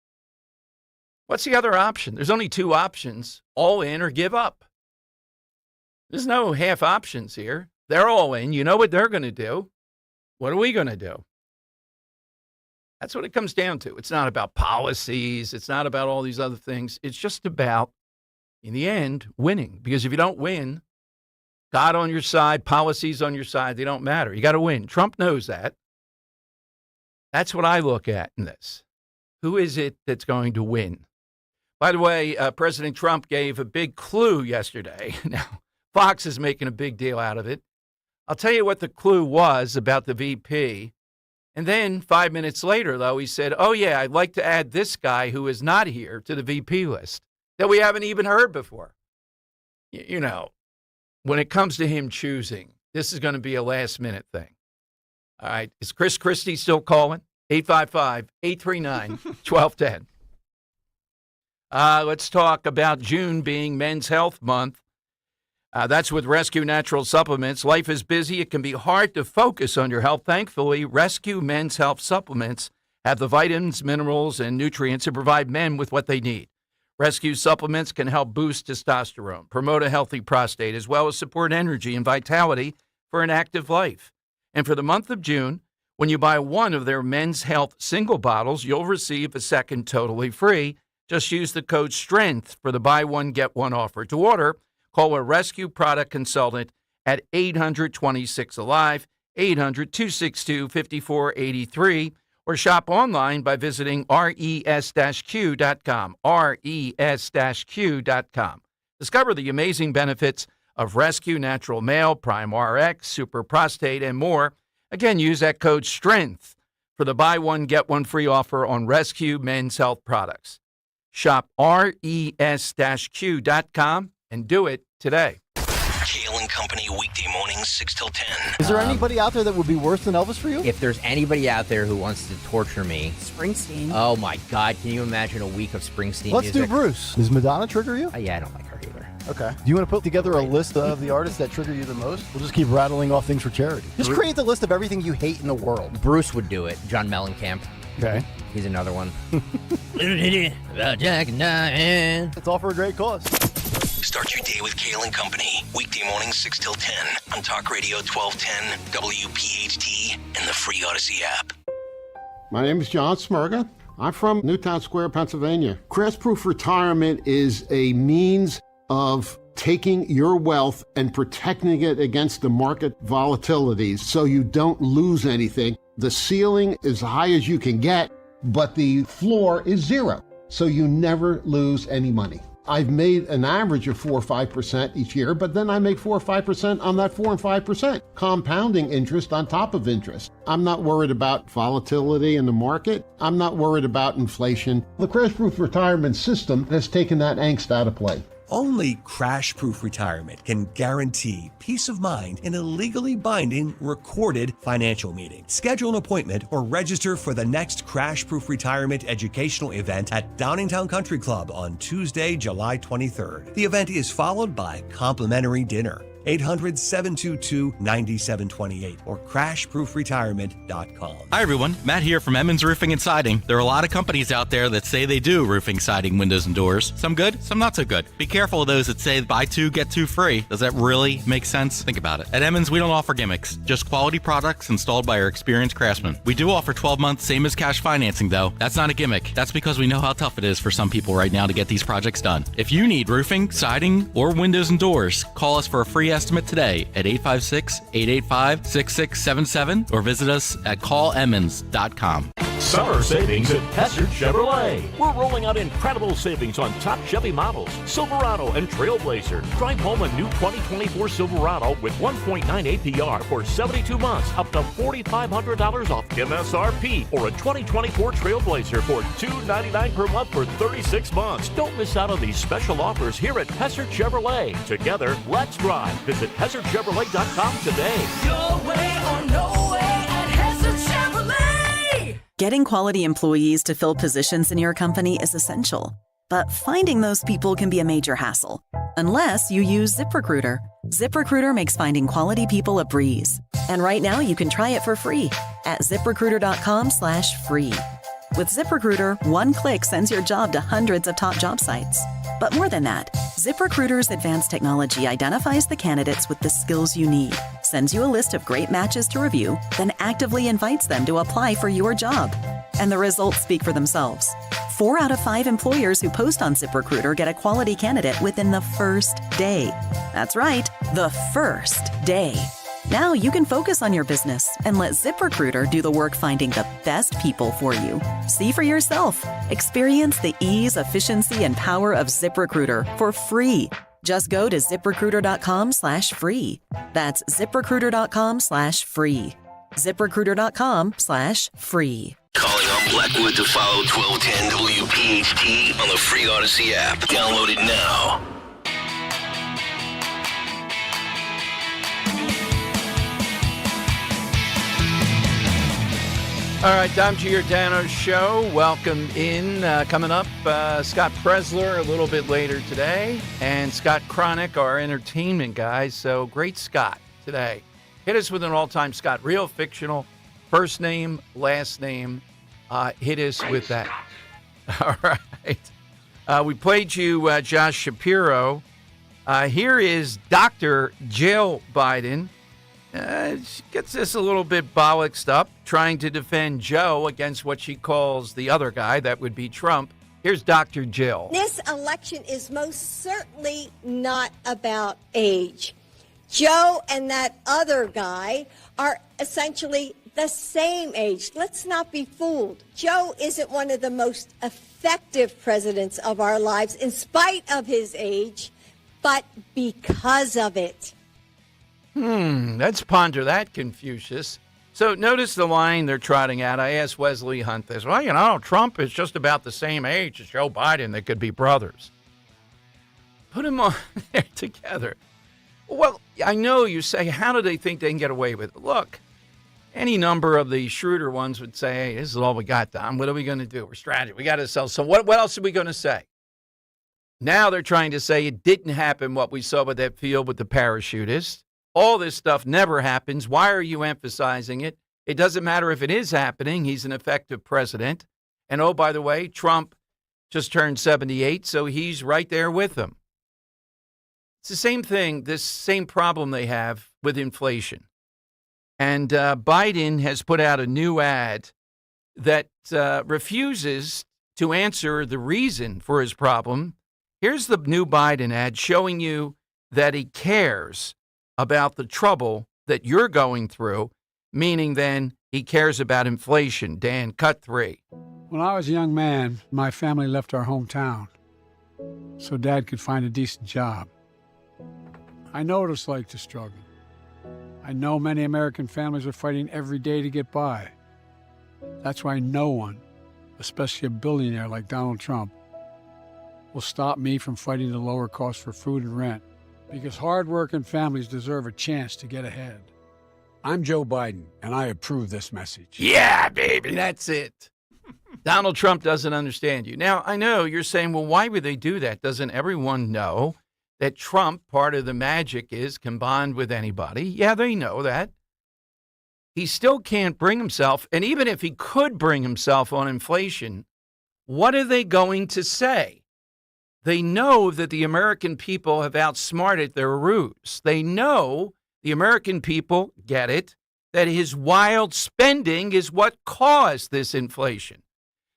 S10: What's the other option? There's only two options, all in or give up. There's no half options here. They're all in. You know what they're going to do. What are we going to do? That's what it comes down to. It's not about policies. It's not about all these other things. It's just about, in the end, winning. Because if you don't win, God on your side, policies on your side, they don't matter. You got to win. Trump knows that. That's what I look at in this. Who is it that's going to win? By the way, President Trump gave a big clue yesterday. Now, Fox is making a big deal out of it. I'll tell you what the clue was about the VP. And then 5 minutes later, though, he said, oh, yeah, I'd like to add this guy who is not here to the VP list that we haven't even heard before. You know, when it comes to him choosing, this is going to be a last-minute thing. All right. Is Chris Christie still calling? 855-839-1210. Let's talk about June being Men's Health Month. That's with Rescue Natural Supplements. Life is busy. It can be hard to focus on your health. Thankfully, Rescue Men's Health Supplements have the vitamins, minerals, and nutrients to provide men with what they need. Rescue supplements can help boost testosterone, promote a healthy prostate, as well as support energy and vitality for an active life. And for the month of June, when you buy one of their Men's Health single bottles, you'll receive a second totally free. Just use the code STRENGTH for the buy one, get one offer. To order, call a Rescue Product Consultant at 800-26-ALIVE, 800-262-5483, or shop online by visiting res-q.com, res-q.com. Discover the amazing benefits of Rescue Natural Male, Prime RX, Super Prostate, and more. Again, use that code STRENGTH for the buy one, get one free offer on Rescue Men's Health products. Shop res-q.com and do it today.
S9: Kale and Company, weekday mornings, 6 till 10.
S7: Is there anybody out there that would be worse than Elvis for you?
S8: If there's anybody out there who wants to torture me.
S12: Springsteen.
S8: Oh, my God. Can you imagine a week of Springsteen
S7: Let's
S8: music?
S7: do Bruce. Does Madonna trigger you?
S8: Yeah, I don't like her either.
S7: Okay. Do you want to put together a list of the artists that trigger you the most? We'll just keep rattling off things for charity. Just create the list of everything you hate in the world.
S8: Bruce would do it. John Mellencamp.
S7: Okay.
S8: He's another one. About Jack and Diane.
S7: It's all for a great cause.
S9: Start your day with Kale and Company, weekday mornings 6 till 10 on Talk Radio 1210, WPHT, and the free Odyssey app.
S13: My name is John Smirga. I'm from Newtown Square, Pennsylvania. Crash-proof retirement is a means of taking your wealth and protecting it against the market volatilities so you don't lose anything. The ceiling is high as you can get, but the floor is zero, so you never lose any money. I've made an average of 4 or 5% each year, but then I make 4 or 5% on that 4 and 5%, compounding interest on top of interest. I'm not worried about volatility in the market. I'm not worried about inflation. The crash-proof retirement system has taken that angst out of play.
S14: Only Crash-Proof Retirement can guarantee peace of mind in a legally binding, recorded financial meeting. Schedule an appointment or register for the next Crash-Proof Retirement educational event at Downingtown Country Club on Tuesday, July 23rd. The event is followed by complimentary dinner. 800-722-9728 or crashproofretirement.com.
S15: Hi everyone, Matt here from Emmons Roofing and Siding. There are a lot of companies out there that say they do roofing, siding, windows, and doors. Some good, some not so good. Be careful of those that say buy two, get two free. Does that really make sense? Think about it. At Emmons, we don't offer gimmicks, just quality products installed by our experienced craftsmen. We do offer 12-month same as cash financing though. That's not a gimmick. That's because we know how tough it is for some people right now to get these projects done. If you need roofing, siding, or windows and doors, call us for a free estimate today at 856-885-6677 or visit us at callemmons.com.
S16: Summer savings at Hessert Chevrolet. We're rolling out incredible savings on top Chevy models, Silverado and Trailblazer. Drive home a new 2024 Silverado with 1.9 APR for 72 months, up to $4,500 off MSRP, or a 2024 Trailblazer for $299 per month for 36 months. Don't miss out on these special offers here at Hessert Chevrolet. Together, let's drive. Visit HessertChevrolet.com today.
S17: Your way or no way at Hessert Chevrolet.
S18: Getting quality employees to fill positions in your company is essential, but finding those people can be a major hassle, unless you use ZipRecruiter. ZipRecruiter makes finding quality people a breeze. And right now you can try it for free at ZipRecruiter.com/free. With ZipRecruiter, one click sends your job to hundreds of top job sites. But more than that, ZipRecruiter's advanced technology identifies the candidates with the skills you need, sends you a list of great matches to review, then actively invites them to apply for your job. And the results speak for themselves. 4 out of 5 employers who post on ZipRecruiter get a quality candidate within the first day. That's right, the first day. Now you can focus on your business and let ZipRecruiter do the work finding the best people for you. See for yourself. Experience the ease, efficiency, and power of ZipRecruiter for free. Just go to ZipRecruiter.com/free. That's ZipRecruiter.com/free. ZipRecruiter.com/free.
S9: Calling on Blackwood to follow 1210 WPHT on the free Odyssey app. Download it now.
S10: All right, Dom Giordano Show. Welcome in. Coming up, Scott Presler a little bit later today, and Scott Cronick, our entertainment guys. So great Scott today. Hit us with an all-time Scott, real fictional, first name, last name. Hit us with that. All right. We played you Josh Shapiro. Here is Dr. Jill Biden. She gets this a little bit bollocksed up, trying to defend Joe against what she calls the other guy, that would be Trump. Here's Dr. Jill.
S1: This election is most certainly not about age. Joe and that other guy are essentially the same age. Let's not be fooled. Joe isn't one of the most effective presidents of our lives in spite of his age, but because of it.
S10: Let's ponder that, Confucius. So notice the line they're trotting out. I asked Wesley Hunt this. Well, you know, Trump is just about the same age as Joe Biden. They could be brothers. Put them on there together. Well, I know you say, how do they think they can get away with it? Look, any number of the shrewder ones would say, hey, this is all we got, Don. What are we going to do? We're strategy. We got to sell some. What else are we going to say? Now they're trying to say it didn't happen, what we saw with that field with the parachutist. All this stuff never happens. Why are you emphasizing it? It doesn't matter if it is happening. He's an effective president. And oh, by the way, Trump just turned 78, so he's right there with them. It's the same thing, this same problem they have with inflation. And Biden has put out a new ad that refuses to answer the reason for his problem. Here's the new Biden ad showing you that he cares about the trouble that you're going through, meaning then he cares about inflation. Dan, cut 3.
S2: When I was a young man, my family left our hometown so Dad could find a decent job. I know what it's like to struggle. I know many American families are fighting every day to get by. That's why no one, especially a billionaire like Donald Trump, will stop me from fighting the lower costs for food and rent. Because hard-working families deserve a chance to get ahead. I'm Joe Biden, and I approve this message.
S10: Yeah, baby, that's it. Donald Trump doesn't understand you. Now, I know you're saying, well, why would they do that? Doesn't everyone know that Trump, part of the magic is combined with anybody? Yeah, they know that. He still can't bring himself, and even if he could bring himself on inflation, what are they going to say? They know that the American people have outsmarted their ruse. They know the American people get it, that his wild spending is what caused this inflation.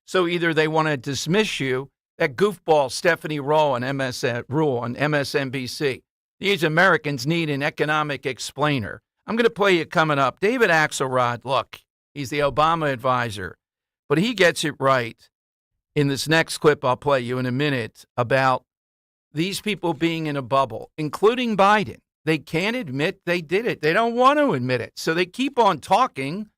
S10: So either they want to dismiss you, that goofball Stephanie Ruhle on MSNBC. These Americans need an economic explainer. I'm going to play you coming up. David Axelrod, look, he's the Obama advisor, but he gets it right. In this next clip I'll play you in a minute about these people being in a bubble, including Biden. They can't admit they did it. They don't want to admit it. So they keep on talking,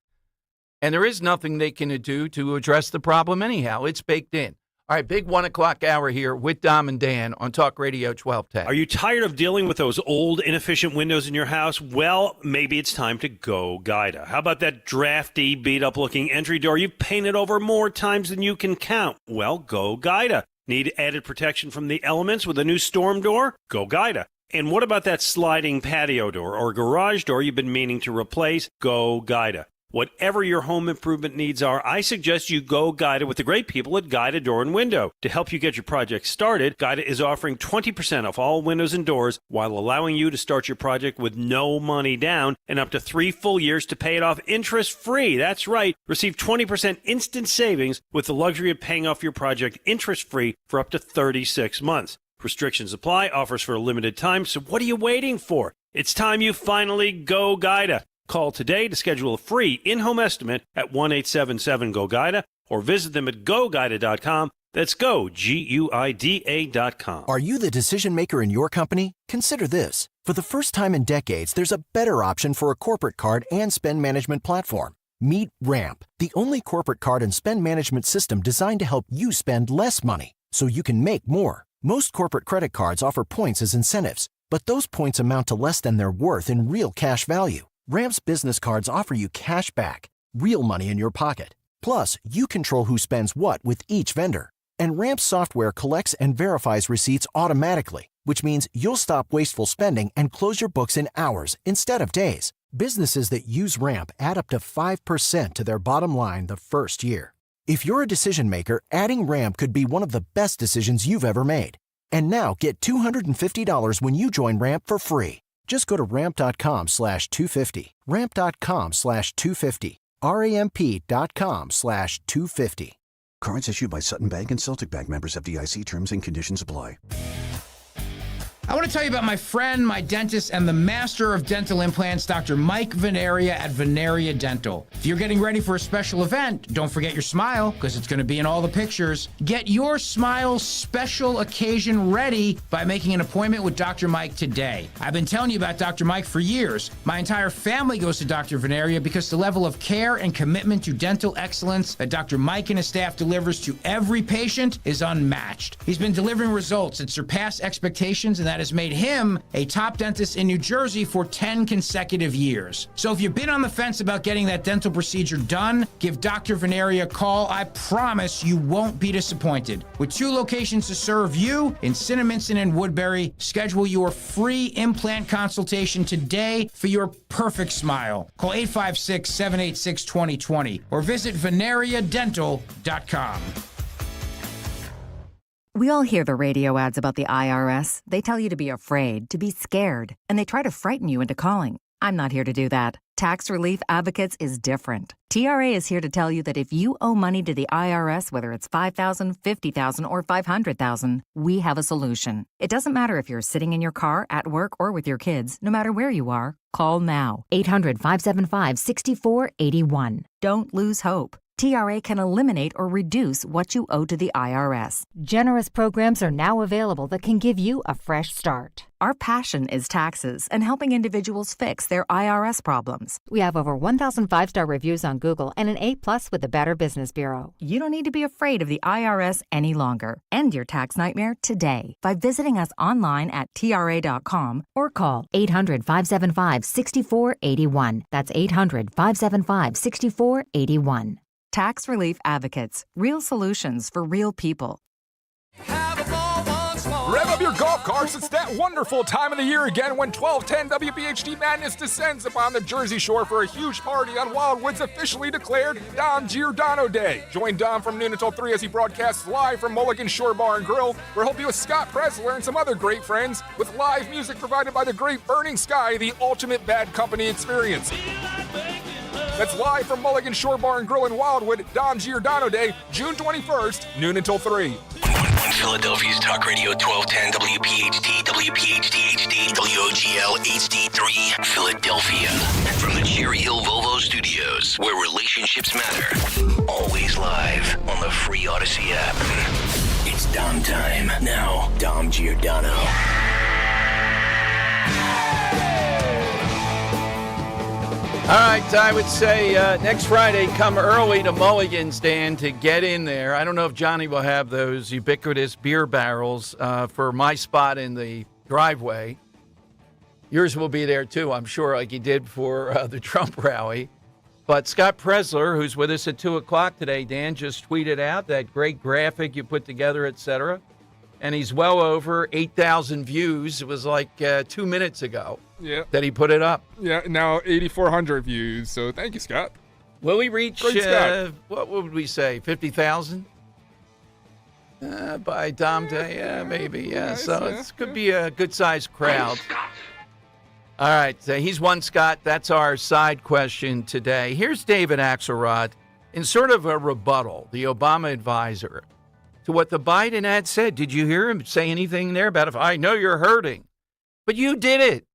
S10: and there is nothing they can do to address the problem anyhow. It's baked in. All right, big 1 o'clock hour here with Dom and Dan on Talk Radio 1210.
S3: Are you tired of dealing with those old, inefficient windows in your house? Well, maybe it's time to go Guida. How about that drafty, beat-up-looking entry door you've painted over more times than you can count? Well, go Guida. Need added protection from the elements with a new storm door? Go Guida. And what about that sliding patio door or garage door you've been meaning to replace? Go Guida. Whatever your home improvement needs are, I suggest you go Guida with the great people at Guida Door and Window. To help you get your project started, Guida is offering 20% off all windows and doors while allowing you to start your project with no money down and up to 3 full years to pay it off interest-free. That's right. Receive 20% instant savings with the luxury of paying off your project interest-free for up to 36 months. Restrictions apply, offers for a limited time, so what are you waiting for? It's time you finally go Guida. Call today to schedule a free in-home estimate at 1-877-GO-GUIDA or visit them at GoGuida.com. That's go, GUIDA.com.
S4: Are you the decision maker in your company? Consider this. For the first time in decades, there's a better option for a corporate card and spend management platform. Meet Ramp, the only corporate card and spend management system designed to help you spend less money so you can make more. Most corporate credit cards offer points as incentives, but those points amount to less than their worth in real cash value. Ramp's business cards offer you cash back, real money in your pocket. Plus, you control who spends what with each vendor. And Ramp's software collects and verifies receipts automatically, which means you'll stop wasteful spending and close your books in hours instead of days. Businesses that use Ramp add up to 5% to their bottom line the first year. If you're a decision maker, adding Ramp could be one of the best decisions you've ever made. And now get $250 when you join Ramp for free. Just go to ramp.com/250. Ramp.com/250. RAMP.com/250.
S6: Cards issued by Sutton Bank and Celtic Bank, members FDIC. Terms and conditions apply.
S12: I want to tell you about my friend, my dentist, and the master of dental implants, Dr. Mike Veneria at Veneria Dental. If you're getting ready for a special event, don't forget your smile, because it's going to be in all the pictures. Get your smile special occasion ready by making an appointment with Dr. Mike today. I've been telling you about Dr. Mike for years. My entire family goes to Dr. Veneria because the level of care and commitment to dental excellence that Dr. Mike and his staff delivers to every patient is unmatched. He's been delivering results that surpass expectations, and that has made him a top dentist in New Jersey for 10 consecutive years. So if you've been on the fence about getting that dental procedure done, give Dr. Veneria a call. I promise you won't be disappointed. With 2 locations to serve you in Cinnaminson and Woodbury, schedule your free implant consultation today for your perfect smile. Call 856-786-2020 or visit veneriadental.com.
S27: We all hear the radio ads about the IRS. They tell you to be afraid, to be scared, and they try to frighten you into calling. I'm not here to do that. Tax Relief Advocates is different. TRA is here to tell you that if you owe money to the IRS, whether it's $5,000, $50,000, or $500,000, we have a solution. It doesn't matter if you're sitting in your car, at work, or with your kids. No matter where you are, call now. 800-575-6481. Don't lose hope. TRA can eliminate or reduce what you owe to the IRS. Generous programs are now available that can give you a fresh start. Our passion is taxes and helping individuals fix their IRS problems. We have over 1,000 5-star reviews on Google and an A+ with the Better Business Bureau. You don't need to be afraid of the IRS any longer. End your tax nightmare today by visiting us online at TRA.com or call 800-575-6481. That's 800-575-6481. Tax Relief Advocates. Real solutions for real people.
S11: Rev up your golf carts. It's that wonderful time of the year again when 1210 WPHT Madness descends upon the Jersey Shore for a huge party on Wildwood's officially declared Dom Giordano Day. Join Dom from noon until 3 as he broadcasts live from Mulligan Shore Bar and Grill, where he'll be with Scott Presler and some other great friends, with live music provided by the great Burning Sky, the ultimate Bad Company experience. That's live from Mulligan Shore Bar and Grill in Wildwood, Dom Giordano Day, June 21st, noon until 3.
S9: Philadelphia's Talk Radio 1210 WPHT, WPHT HD, WOGL HD3, Philadelphia. From the Cherry Hill Volvo Studios, where relationships matter. Always live on the free Odyssey app. It's Dom time. Now, Dom Giordano.
S10: All right, I would say next Friday, come early to Mulligan's, Dan, to get in there. I don't know if Johnny will have those ubiquitous beer barrels for my spot in the driveway. Yours will be there, too, I'm sure, like he did for the Trump rally. But Scott Presler, who's with us at 2 o'clock today, Dan, just tweeted out that great graphic you put together, etc. And he's well over 8,000 views. It was like 2 minutes ago.
S11: Yeah.
S10: That he put it up.
S11: Yeah, now 8,400 views. So thank you, Scott.
S10: Will we reach, what would we say, 50,000? By Dom Day? Yeah, maybe. Yeah, so it could be a good-sized crowd. All right, so he's one, Scott. That's our side question today. Here's David Axelrod in sort of a rebuttal, the Obama advisor, to what the Biden ad said. Did you hear him say anything there about if I know you're hurting? But you did it.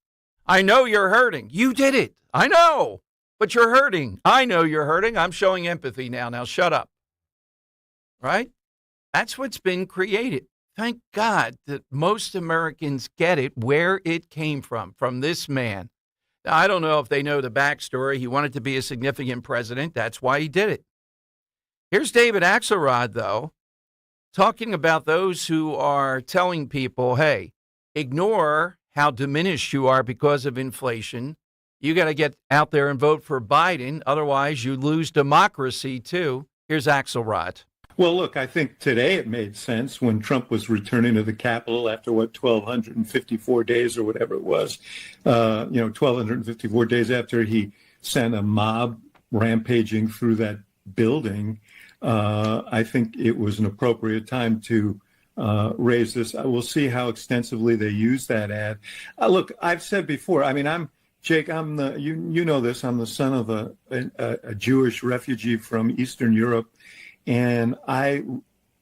S10: I know you're hurting. You did it. I know. But you're hurting. I know you're hurting. I'm showing empathy now. Now shut up. Right? That's what's been created. Thank God that most Americans get it where it came from this man. Now, I don't know if they know the backstory. He wanted to be a significant president. That's why he did it. Here's David Axelrod, though, talking about those who are telling people, hey, ignore how diminished you are because of inflation. You got to get out there and vote for Biden. Otherwise, you lose democracy, too. Here's Axelrod.
S19: Well, look, I think today it made sense when Trump was returning to the Capitol after, 1,254 days or whatever it was, 1,254 days after he sent a mob rampaging through that building. I think it was an appropriate time to raise this. We'll see how extensively they use that ad. Look, I've said before, Jake, you know this, I'm the son of a Jewish refugee from Eastern Europe, and I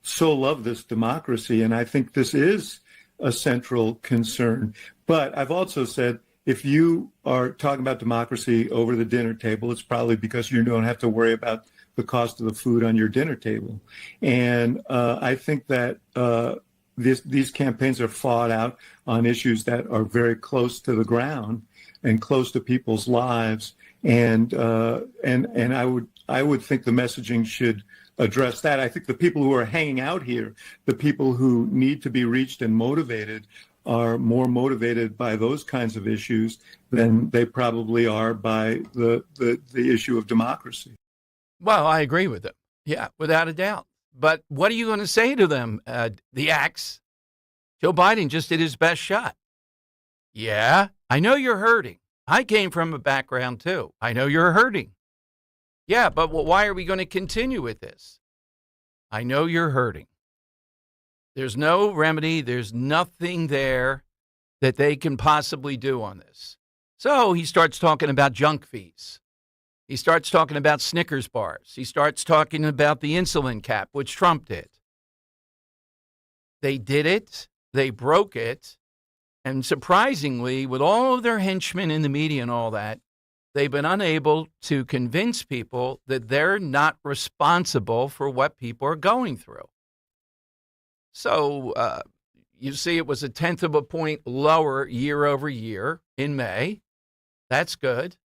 S19: so love this democracy, and I think this is a central concern. But I've also said, if you are talking about democracy over the dinner table, it's probably because you don't have to worry about the cost of the food on your dinner table. And I think that these campaigns are fought out on issues that are very close to the ground and close to people's lives. And I would think the messaging should address that. I think the people who are hanging out here, the people who need to be reached and motivated, are more motivated by those kinds of issues than they probably are by the issue of democracy.
S10: Well, I agree with them. Yeah, without a doubt. But what are you going to say to them, the axe? Joe Biden just did his best shot. Yeah, I know you're hurting. I came from a background, too. I know you're hurting. Yeah, but why are we going to continue with this? I know you're hurting. There's no remedy. There's nothing there that they can possibly do on this. So he starts talking about junk fees. He starts talking about Snickers bars. He starts talking about the insulin cap, which Trump did. They did it. They broke it. And surprisingly, with all of their henchmen in the media and all that, they've been unable to convince people that they're not responsible for what people are going through. So you see it was 1/10 of a point lower year over year in May. That's good.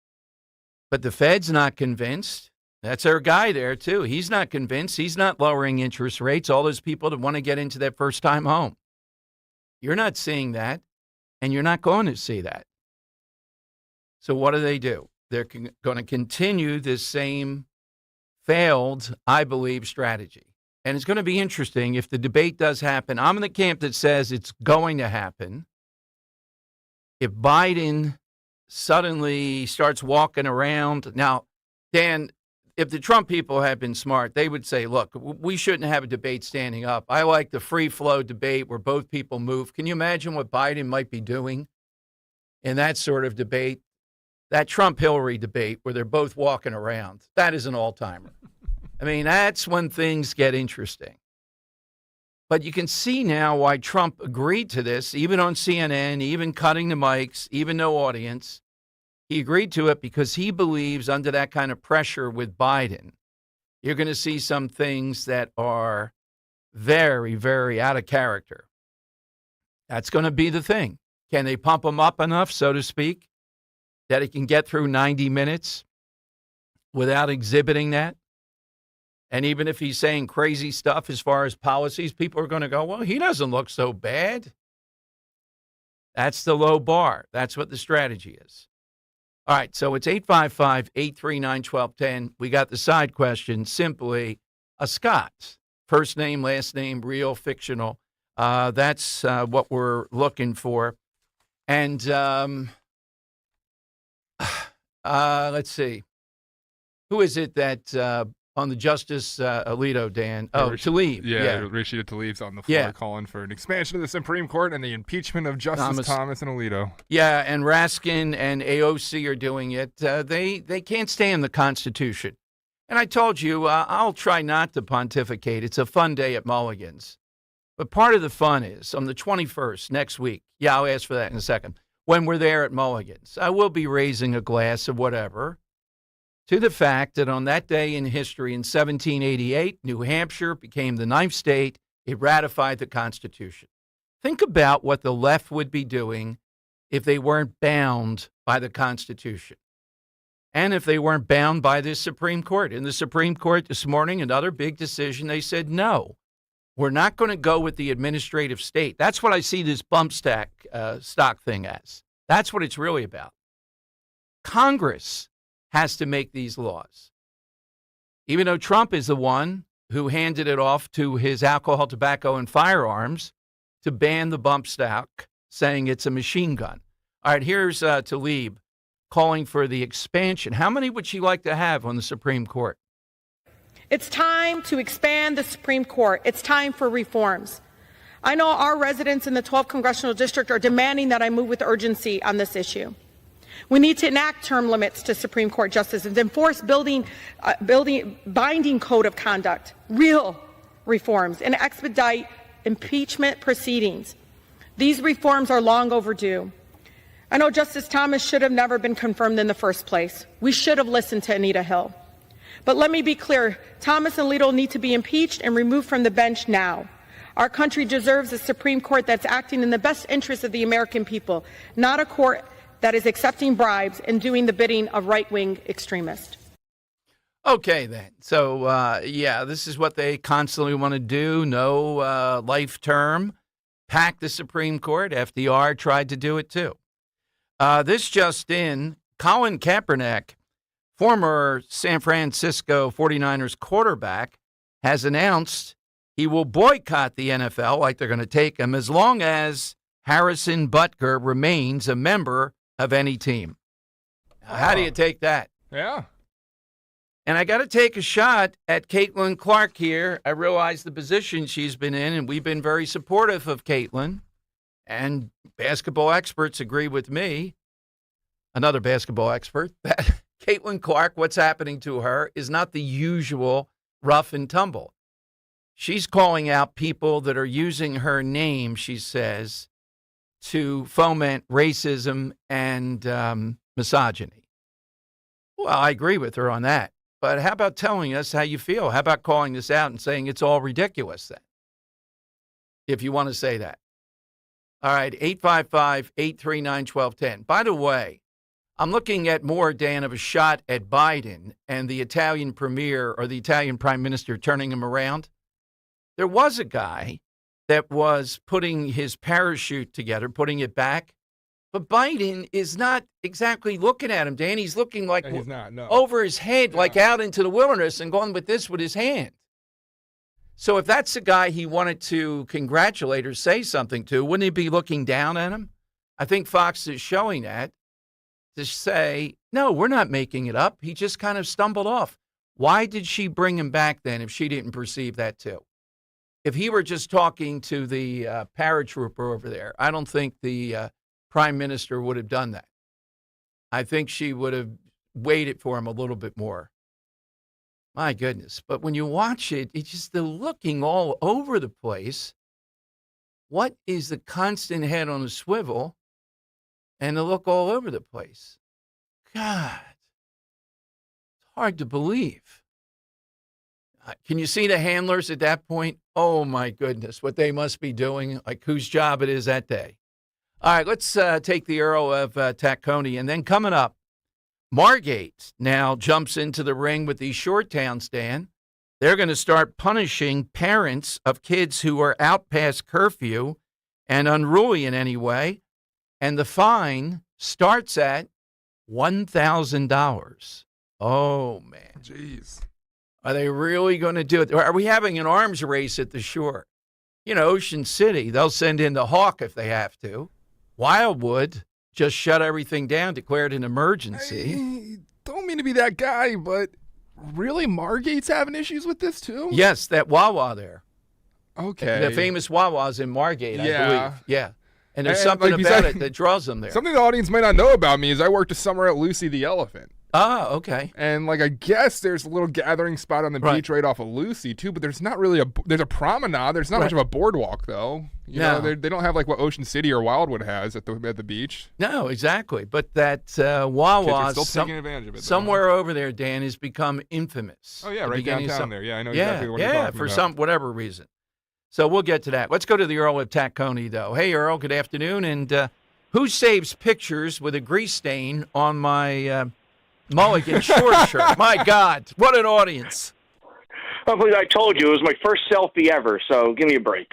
S10: But the Fed's not convinced. That's our guy there, too. He's not convinced. He's not lowering interest rates. All those people that want to get into that first-time home. You're not seeing that, and you're not going to see that. So what do? They're going to continue this same failed, I believe, strategy. And it's going to be interesting if the debate does happen. I'm in the camp that says it's going to happen. If Biden suddenly starts walking around. Now, Dan, if the Trump people had been smart, they would say, look, we shouldn't have a debate standing up. I like the free flow debate where both people move. Can you imagine what Biden might be doing in that sort of debate? That Trump-Hillary debate where they're both walking around, that is an all-timer. I mean, that's when things get interesting. But you can see now why Trump agreed to this, even on CNN, even cutting the mics, even no audience. He agreed to it because he believes under that kind of pressure with Biden, you're going to see some things that are very, very out of character. That's going to be the thing. Can they pump him up enough, so to speak, that he can get through 90 minutes without exhibiting that? And even if he's saying crazy stuff as far as policies, people are going to go, well, he doesn't look so bad. That's the low bar. That's what the strategy is. All right, so it's 855-839-1210. We got the side question, simply a Scott. First name, last name, real, fictional. That's what we're looking for. And let's see. Who is it that on the Justice Alito, Dan? Oh, Tlaib.
S11: Yeah, Rashida Tlaib's on the floor calling for an expansion of the Supreme Court and the impeachment of Justice Thomas and Alito.
S10: Yeah, and Raskin and AOC are doing it. They can't stand the Constitution. And I told you, I'll try not to pontificate. It's a fun day at Mulligan's. But part of the fun is on the 21st, next week. Yeah, I'll ask for that in a second. When we're there at Mulligan's, I will be raising a glass of whatever to the fact that on that day in history in 1788, New Hampshire became the 9th state. It ratified the Constitution. Think about what the left would be doing if they weren't bound by the Constitution. And if they weren't bound by the Supreme Court. In the Supreme Court this morning, another big decision, they said, no, we're not going to go with the administrative state. That's what I see this bump stock thing as. That's what it's really about. Congress has to make these laws. Even though Trump is the one who handed it off to his alcohol, tobacco, and firearms to ban the bump stock, saying it's a machine gun. All right, here's Tlaib calling for the expansion. How many would she like to have on the Supreme Court?
S20: It's time to expand the Supreme Court. It's time for reforms. I know our residents in the 12th Congressional District are demanding that I move with urgency on this issue. We need to enact term limits to Supreme Court justices, enforce binding code of conduct, real reforms, and expedite impeachment proceedings. These reforms are long overdue. I know Justice Thomas should have never been confirmed in the first place. We should have listened to Anita Hill. But let me be clear, Thomas and Alito need to be impeached and removed from the bench now. Our country deserves a Supreme Court that's acting in the best interest of the American people, not a court that is accepting bribes and doing the bidding of right-wing extremists.
S10: Okay, then. So, this is what they constantly want to do. No life term. Pack the Supreme Court. FDR tried to do it, too. This just in, Colin Kaepernick, former San Francisco 49ers quarterback, has announced he will boycott the NFL like they're going to take him as long as Harrison Butker remains a member of any team. How do you take that?
S11: Yeah.
S10: And I got to take a shot at Caitlin Clark here. I realize the position she's been in, and we've been very supportive of Caitlin. And basketball experts agree with me, another basketball expert, that Caitlin Clark, what's happening to her is not the usual rough and tumble. She's calling out people that are using her name, she says, to foment racism and misogyny. Well, I agree with her on that. But how about telling us how you feel? How about calling this out and saying it's all ridiculous then, if you want to say that? All right, 855-839-1210. By the way, I'm looking at more, Dan, of a shot at Biden and the Italian premier or the Italian prime minister turning him around. There was a guy that was putting his parachute together, putting it back. But Biden is not exactly looking at him, Dan. He's looking like
S11: he's not, no.
S10: over his head, like out into the wilderness and going with this with his hand. So if that's the guy he wanted to congratulate or say something to, wouldn't he be looking down at him? I think Fox is showing that to say, no, we're not making it up. He just kind of stumbled off. Why did she bring him back then if she didn't perceive that too? If he were just talking to the paratrooper over there, I don't think the prime minister would have done that. I think she would have waited for him a little bit more. My goodness. But when you watch it, it's just the looking all over the place. What is the constant head on a swivel and the look all over the place? God, it's hard to believe. Can you see the handlers at that point? Oh, my goodness, what they must be doing, like whose job it is that day. All right, let's take the Earl of Tacony. And then coming up, Margate now jumps into the ring with these short towns, Dan. They're going to start punishing parents of kids who are out past curfew and unruly in any way. And the fine starts at $1,000. Oh, man.
S11: Jeez.
S10: Are they really going to do it? Are we having an arms race at the shore? You know, Ocean City, they'll send in the Hawk if they have to. Wildwood just shut everything down, declared an emergency.
S11: I don't mean to be that guy, but Really? Margate's having issues with this too?
S10: Yes, that Wawa there.
S11: Okay.
S10: The famous Wawa's in Margate, I believe. Yeah. And there's
S11: And,
S10: something
S11: like,
S10: about it that draws them there.
S11: Something the audience might not know about me is I worked a summer at Lucy the Elephant.
S10: Ah, okay.
S11: And, like, I guess there's a little gathering spot on the beach right off of Lucy, too, but there's not really there's a promenade. There's not much of a boardwalk, though. You know, they don't have, like, what Ocean City or Wildwood has at the beach.
S10: No, exactly. But that Wawa,
S11: Kids are still taking advantage of it, though.
S10: somewhere over there, Dan, has become infamous.
S11: Oh, yeah, right downtown there. Yeah, I know exactly what you're talking about.
S10: Yeah, for whatever reason. So we'll get to that. Let's go to the Earl of Tacony, though. Hey, Earl, good afternoon. And who saves pictures with a grease stain on my Mulligan short shirt? My God, what an audience.
S5: I believe I told you, it was my first selfie ever, so give me a break.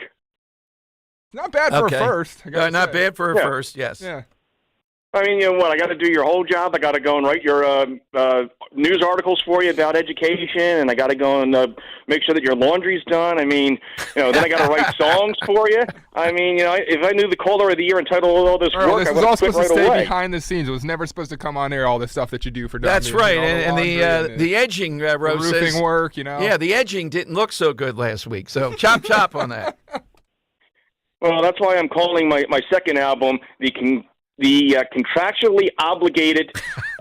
S11: Not bad for a first.
S10: Not bad for a first, yes.
S11: Yeah.
S5: I mean, you know what? I got to do your whole job. I got to go and write your news articles for you about education, and I got to go and make sure that your laundry's done. I mean, you know, then I got to write songs for you. I mean, you know, if I knew the caller of the year and title of all this
S11: Earl,
S5: work,
S11: this
S5: I
S11: was
S5: would
S11: all
S5: have quit
S11: supposed to
S5: right
S11: stay
S5: away.
S11: behind the scenes. It was never supposed to come on air, all the stuff that you do for
S10: That's
S11: Dundee,
S10: right.
S11: you know,
S10: And the edging, Rose
S11: the roofing
S10: says,
S11: work, you know.
S10: Yeah, the edging didn't look so good last week. So chop on that.
S5: Well, that's why I'm calling my second album the contractually obligated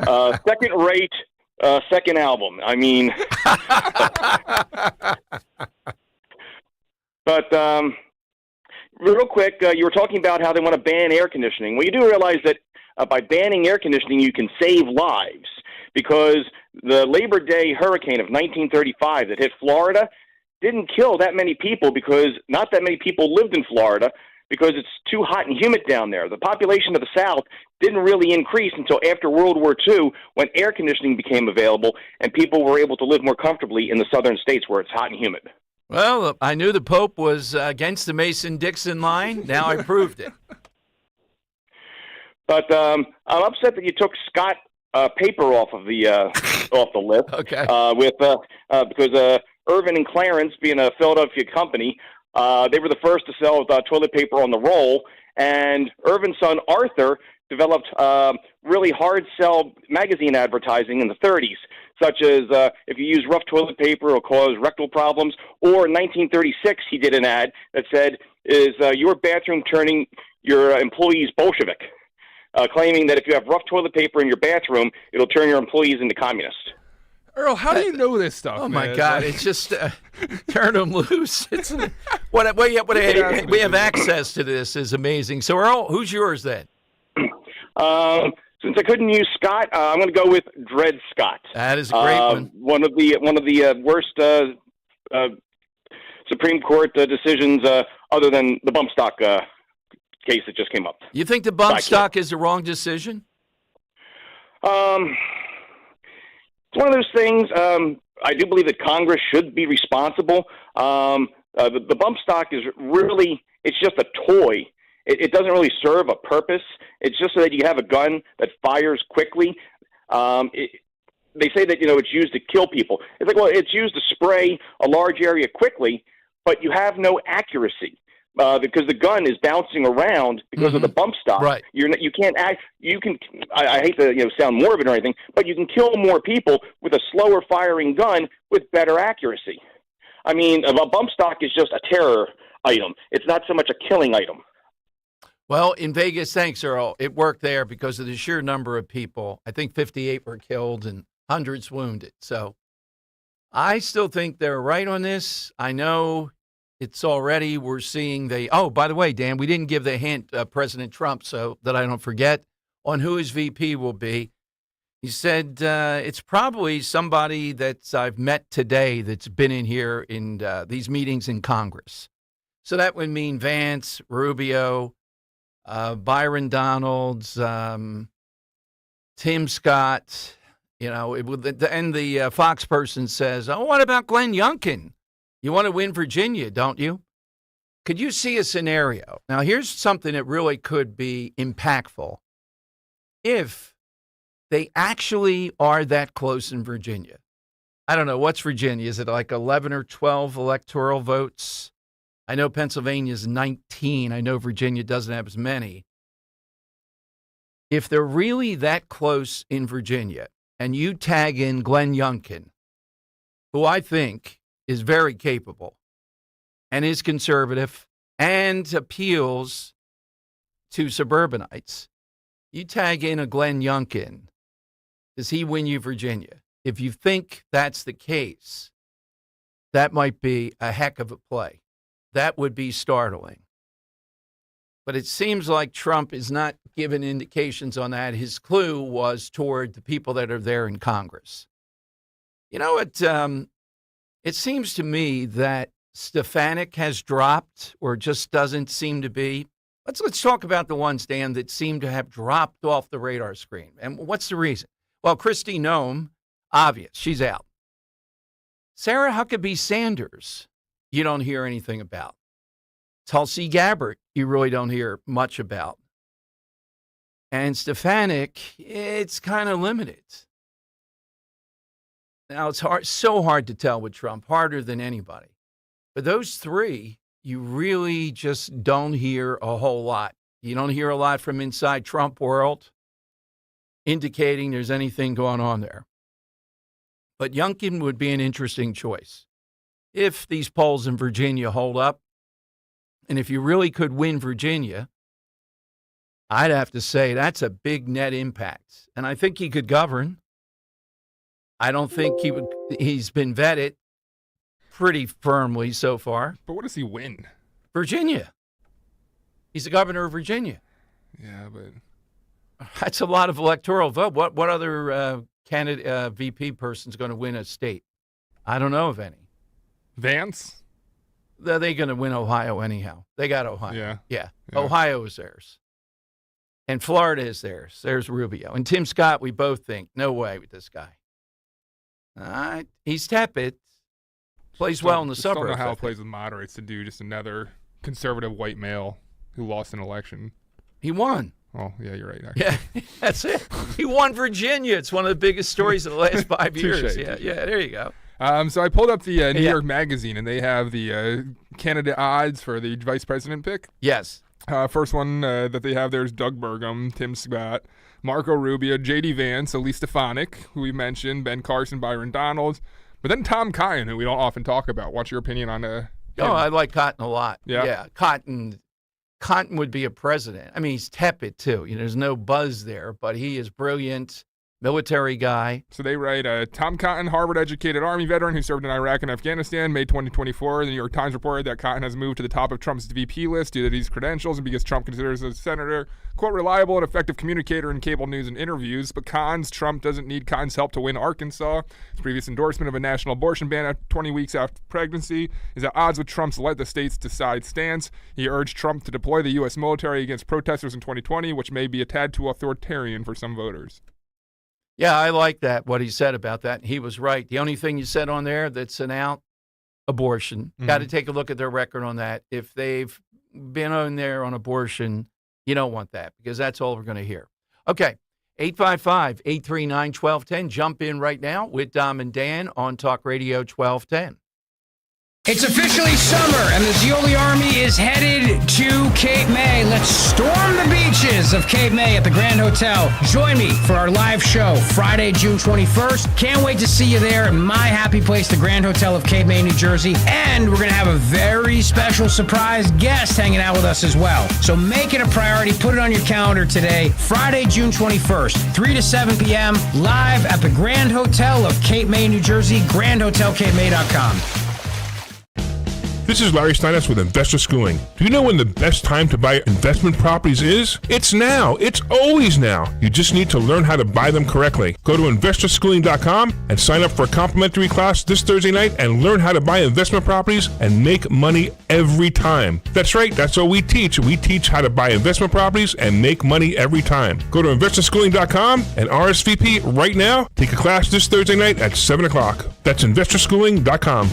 S5: second-rate second album. I mean, but real quick, you were talking about how they want to ban air conditioning. Well, you do realize that by banning air conditioning, you can save lives, because the Labor Day hurricane of 1935 that hit Florida didn't kill that many people, because not that many people lived in Florida, because it's too hot and humid down there. The population of the South didn't really increase until after World War II, when air conditioning became available and people were able to live more comfortably in the southern states where it's hot and humid.
S10: Well, I knew the Pope was against the Mason-Dixon line. Now I proved it.
S5: But I'm upset that you took Scott Paper off of the off the list.
S10: Okay.
S5: Because Irvin and Clarence, being a Philadelphia company, they were the first to sell toilet paper on the roll, and Irvin's son Arthur developed really hard sell magazine advertising in the 30s, such as if you use rough toilet paper, it'll cause rectal problems. Or in 1936, he did an ad that said, "Is your bathroom turning your employees Bolshevik?" Claiming that if you have rough toilet paper in your bathroom, it'll turn your employees into communists.
S11: Earl, how do you know this stuff?
S10: Oh,
S11: man?
S10: my God. It's just turn them loose. It's what we have access to this is amazing. So, Earl, who's yours then?
S5: Since I couldn't use Scott, I'm going to go with Dred Scott.
S10: That is a great one.
S5: One of the worst Supreme Court decisions, other than the bump stock case that just came up.
S10: You think the bump stock is the wrong decision?
S5: It's one of those things. I do believe that Congress should be responsible. The bump stock is really, it's just a toy. It doesn't really serve a purpose. It's just so that you have a gun that fires quickly. They say that, it's used to kill people. It's like, well, it's used to spray a large area quickly, but you have no accuracy. Because the gun is bouncing around because of the bump stock.
S10: Right.
S5: You can't act. You can. I hate to sound morbid or anything, but you can kill more people with a slower firing gun with better accuracy. I mean, a bump stock is just a terror item. It's not so much a killing item.
S10: Well, in Vegas, thanks, Earl. It worked there because of the sheer number of people. I think 58 were killed and hundreds wounded. So I still think they're right on this. I know. It's already, we're seeing oh, by the way, Dan, we didn't give the hint, President Trump, so that I don't forget, on who his VP will be. He said it's probably somebody that I've met today that's been in here in these meetings in Congress. So that would mean Vance, Rubio, Byron Donalds, Tim Scott, and the Fox person says, oh, what about Glenn Youngkin? You want to win Virginia, don't you? Could you see a scenario? Now, here's something that really could be impactful. If they actually are that close in Virginia. I don't know. What's Virginia? Is it like 11 or 12 electoral votes? I know Pennsylvania's 19. I know Virginia doesn't have as many. If they're really that close in Virginia and you tag in Glenn Youngkin, who I think is very capable and is conservative and appeals to suburbanites, you tag in a Glenn Youngkin. Does he win you Virginia? If you think that's the case, that might be a heck of a play. That would be startling. But it seems like Trump is not giving indications on that. His clue was toward the people that are there in Congress. You know, it seems to me that Stefanik has dropped or just doesn't seem to be. Let's talk about the ones, Dan, that seem to have dropped off the radar screen. And what's the reason? Well, Kristi Noem, obvious, she's out. Sarah Huckabee Sanders, you don't hear anything about. Tulsi Gabbard, you really don't hear much about. And Stefanik, it's kind of limited. Now, it's so hard to tell with Trump, harder than anybody. But those three, you really just don't hear a whole lot. You don't hear a lot from inside Trump world indicating there's anything going on there. But Youngkin would be an interesting choice if these polls in Virginia hold up. And if you really could win Virginia, I'd have to say that's a big net impact. And I think he could govern. I don't think he would. He's been vetted pretty firmly so far.
S11: But what does he win?
S10: Virginia. He's the governor of Virginia.
S11: Yeah, but
S10: that's a lot of electoral vote. What other candidate VP person's going to win a state? I don't know of any.
S11: Vance?
S10: They're going to win Ohio anyhow. They got Ohio. Yeah. Ohio is theirs. And Florida is theirs. There's Rubio. And Tim Scott, we both think, no way with this guy. He's tepid. Plays well in the suburbs.
S11: I don't know how it plays with moderates to do just another conservative white male who lost an election.
S10: He won.
S11: Oh, yeah, you're right. Actually.
S10: Yeah, that's it. He won Virginia. It's one of the biggest stories of the last 5 years. Yeah, there you go.
S11: So I pulled up the New York Magazine, and they have the candidate odds for the vice president pick.
S10: Yes.
S11: First one that they have there is Doug Burgum, Tim Scott, Marco Rubio, J.D. Vance, Elise Stefanik, who we mentioned, Ben Carson, Byron Donalds, but then Tom Cotton, who we don't often talk about. What's your opinion on him?
S10: Oh, I like Cotton a lot.
S11: Yeah.
S10: Cotton would be a president. I mean, he's tepid, too. There's no buzz there, but he is brilliant. Military guy.
S11: So they write, Tom Cotton, Harvard-educated Army veteran who served in Iraq and Afghanistan, May 2024. The New York Times reported that Cotton has moved to the top of Trump's VP list due to these credentials and because Trump considers the senator, quote, reliable and effective communicator in cable news and interviews. But cons, Trump doesn't need Cotton's help to win Arkansas. His previous endorsement of a national abortion ban at 20 weeks after pregnancy is at odds with Trump's let the states decide stance. He urged Trump to deploy the U.S. military against protesters in 2020, which may be a tad too authoritarian for some voters.
S10: Yeah, I like that, what he said about that. He was right. The only thing you said on there that's an out, abortion. Mm-hmm. Got to take a look at their record on that. If they've been on there on abortion, you don't want that because that's all we're going to hear. Okay, 855-839-1210. Jump in right now with Dom and Dan on Talk Radio 1210.
S12: It's officially summer, and the Zioli Army is headed to Cape May. Let's storm the beaches of Cape May at the Grand Hotel. Join me for our live show Friday, June 21st. Can't wait to see you there at my happy place, the Grand Hotel of Cape May, New Jersey. And we're going to have a very special surprise guest hanging out with us as well. So make it a priority. Put it on your calendar today, Friday, June 21st, 3 to 7 p.m., live at the Grand Hotel of Cape May, New Jersey, grandhotelcapemay.com.
S8: This is Larry Steinitz with Investor Schooling. Do you know when the best time to buy investment properties is? It's now. It's always now. You just need to learn how to buy them correctly. Go to investorschooling.com and sign up for a complimentary class this Thursday night and learn how to buy investment properties and make money every time. That's right. That's what we teach. We teach how to buy investment properties and make money every time. Go to investorschooling.com and RSVP right now. Take a class this Thursday night at 7 o'clock. That's investorschooling.com.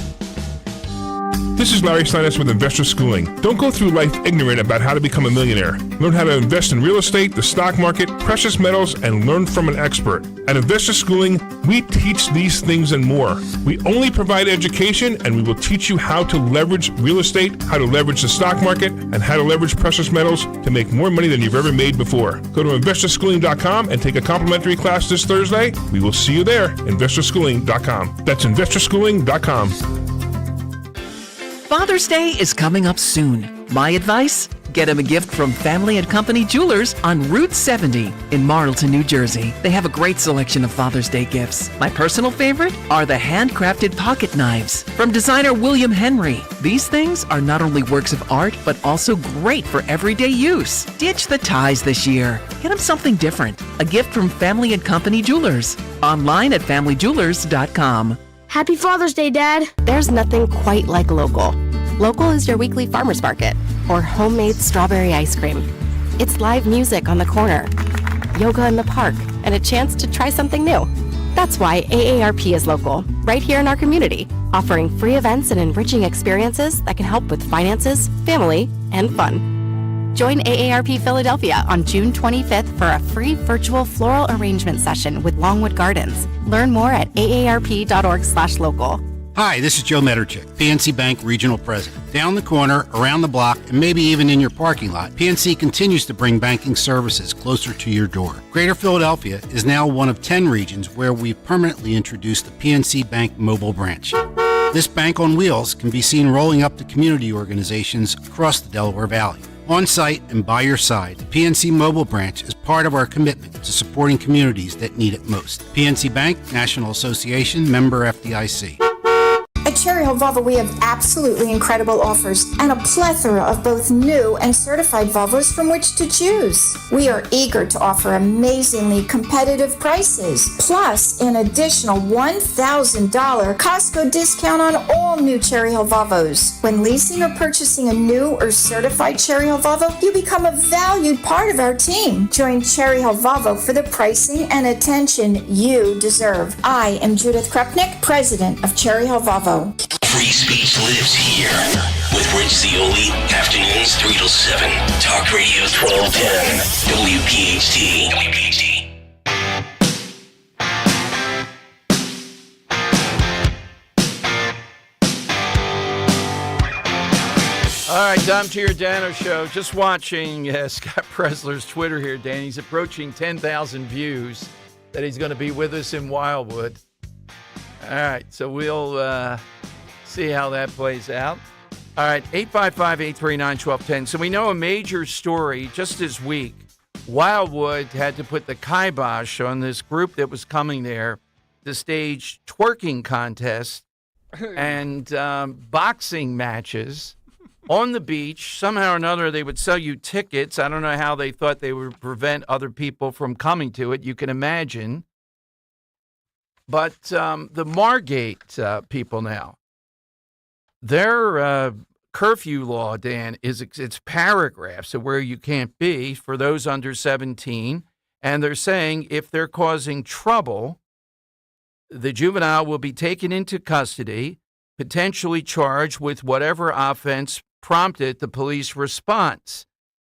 S8: This is Larry Steinitz with Investor Schooling. Don't go through life ignorant about how to become a millionaire. Learn how to invest in real estate, the stock market, precious metals, and learn from an expert. At Investor Schooling, we teach these things and more. We only provide education, and we will teach you how to leverage real estate, how to leverage the stock market, and how to leverage precious metals to make more money than you've ever made before. Go to investorschooling.com and take a complimentary class this Thursday. We will see you there. investorschooling.com. That's investorschooling.com.
S7: Father's Day is coming up soon. My advice? Get him a gift from Family & Company Jewelers on Route 70 in Marlton, New Jersey. They have a great selection of Father's Day gifts. My personal favorite are the handcrafted pocket knives from designer William Henry. These things are not only works of art, but also great for everyday use. Ditch the ties this year. Get him something different. A gift from Family & Company Jewelers. Online at familyjewelers.com. Happy Father's Day, Dad.
S21: There's nothing quite like local. Local is your weekly farmer's market or homemade strawberry ice cream. It's live music on the corner, yoga in the park, and a chance to try something new. That's why AARP is local, right here in our community, offering free events and enriching experiences that can help with finances, family, and fun. Join AARP Philadelphia on June 25th for a free virtual floral arrangement session with Longwood Gardens. Learn more at aarp.org/local.
S22: Hi, this is Joe Meterchick, PNC Bank Regional President. Down the corner, around the block, and maybe even in your parking lot, PNC continues to bring banking services closer to your door. Greater Philadelphia is now one of 10 regions where we've permanently introduced the PNC Bank mobile branch. This bank on wheels can be seen rolling up to community organizations across the Delaware Valley. On site and by your side, the PNC Mobile Branch is part of our commitment to supporting communities that need it most. PNC Bank, National Association, member FDIC.
S23: At Cherry Hill Volvo, we have absolutely incredible offers and a plethora of both new and certified Volvos from which to choose. We are eager to offer amazingly competitive prices, plus an additional $1,000 Costco discount on all new Cherry Hill Volvos. When leasing or purchasing a new or certified Cherry Hill Volvo, you become a valued part of our team. Join Cherry Hill Volvo for the pricing and attention you deserve. I am Judith Krupnick, president of Cherry Hill Volvo.
S9: Free speech lives here with Rich Zioli, afternoons 3 till 7. Talk Radio 1210, WPHT.
S10: All right, Dom Giordano Show. Just watching Scott Presler's Twitter here, Dan. He's approaching 10,000 views that he's going to be with us in Wildwood. All right, so we'll see how that plays out. All right, 855-839-1210. So we know a major story just this week. Wildwood had to put the kibosh on this group that was coming there to stage twerking contests and boxing matches on the beach. Somehow or another, they would sell you tickets. I don't know how they thought they would prevent other people from coming to it. You can imagine. But the Margate people now, their curfew law, Dan, it's paragraphs of where you can't be for those under 17. And they're saying if they're causing trouble, the juvenile will be taken into custody, potentially charged with whatever offense prompted the police response.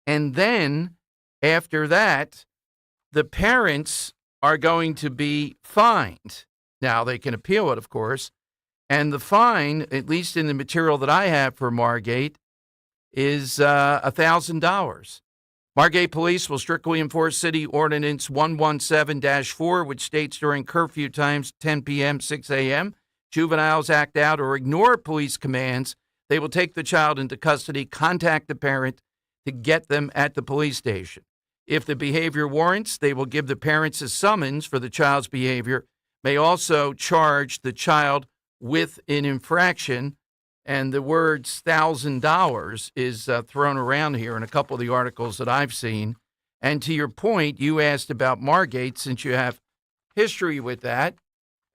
S10: And then after that, the parents are going to be fined. Now, they can appeal it, of course. And the fine, at least in the material that I have for Margate, is $1,000. Margate Police will strictly enforce City Ordinance 117-4, which states during curfew times 10 p.m., 6 a.m., juveniles act out or ignore police commands. They will take the child into custody, contact the parent to get them at the police station. If the behavior warrants, they will give the parents a summons for the child's behavior, may also charge the child with an infraction. And the words $1,000 is thrown around here in a couple of the articles that I've seen. And to your point, you asked about Margate, since you have history with that.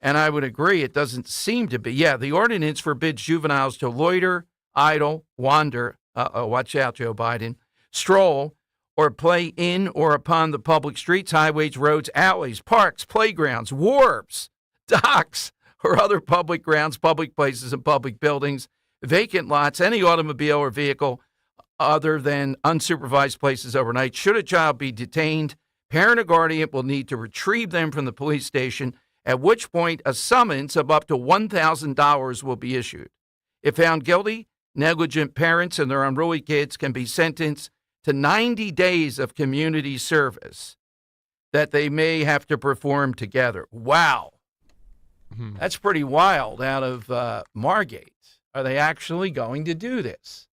S10: And I would agree, it doesn't seem to be. Yeah, the ordinance forbids juveniles to loiter, idle, wander, watch out, Joe Biden, stroll, or play in or upon the public streets, highways, roads, alleys, parks, playgrounds, wharves, docks, or other public grounds, public places, and public buildings, vacant lots, any automobile or vehicle other than unsupervised places overnight. Should a child be detained, parent or guardian will need to retrieve them from the police station, at which point a summons of up to $1,000 will be issued. If found guilty, negligent parents and their unruly kids can be sentenced to 90 days of community service that they may have to perform together. Wow. That's pretty wild out of Margate. Are they actually going to do this?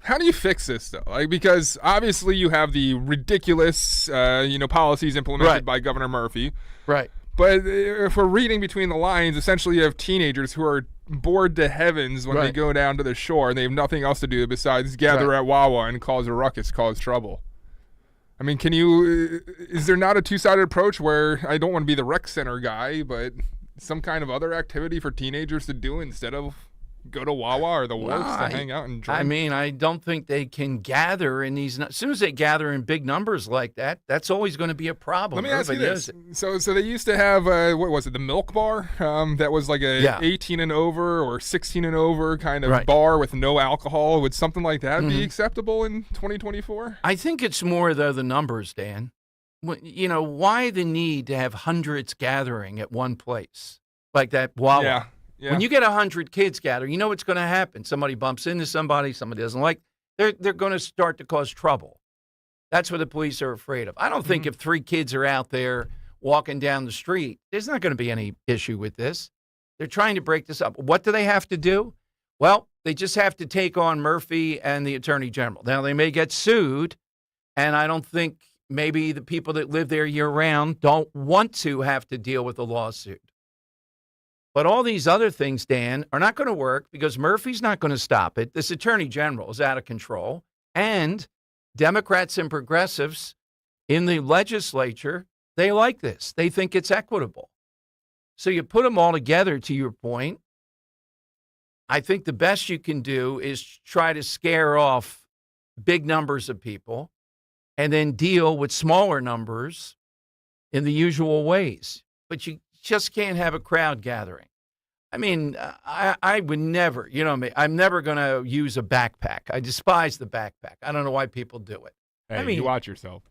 S11: How do you fix this, though? Like, because obviously you have the ridiculous, policies implemented by Governor Murphy.
S10: Right.
S11: But if we're reading between the lines, essentially you have teenagers who are bored to heavens when they go down to the shore and they have nothing else to do besides gather at Wawa and cause a ruckus, cause trouble. I mean, is there not a two-sided approach where I don't want to be the rec center guy, but some kind of other activity for teenagers to do instead of go to Wawa or the Wharfs to hang out and drink?
S10: I mean, I don't think they can gather in these. As soon as they gather in big numbers like that, that's always going to be a problem.
S11: Let me ask you this. So they used to have, what was it, the Milk Bar? That was like a 18 and over or 16 and over kind of bar with no alcohol. Would something like that be acceptable in 2024?
S10: I think it's more, though, the numbers, Dan. Why the need to have hundreds gathering at one place like that Wawa?
S11: Yeah.
S10: When you get 100 kids gather, you know what's going to happen. Somebody bumps into somebody doesn't like. They're going to start to cause trouble. That's what the police are afraid of. I don't think if 3 kids are out there walking down the street, there's not going to be any issue with this. They're trying to break this up. What do they have to do? Well, they just have to take on Murphy and the Attorney General. Now, they may get sued, and I don't think maybe the people that live there year-round don't want to have to deal with a lawsuit. But all these other things, Dan, are not going to work because Murphy's not going to stop it. This Attorney General is out of control. And Democrats and progressives in the legislature, they like this. They think it's equitable. So you put them all together, to your point. I think the best you can do is try to scare off big numbers of people and then deal with smaller numbers in the usual ways. But you just can't have a crowd gathering. I mean, I would never, I'm never going to use a backpack. I despise the backpack. I don't know why people do it.
S11: Hey,
S10: I mean,
S11: you watch yourself.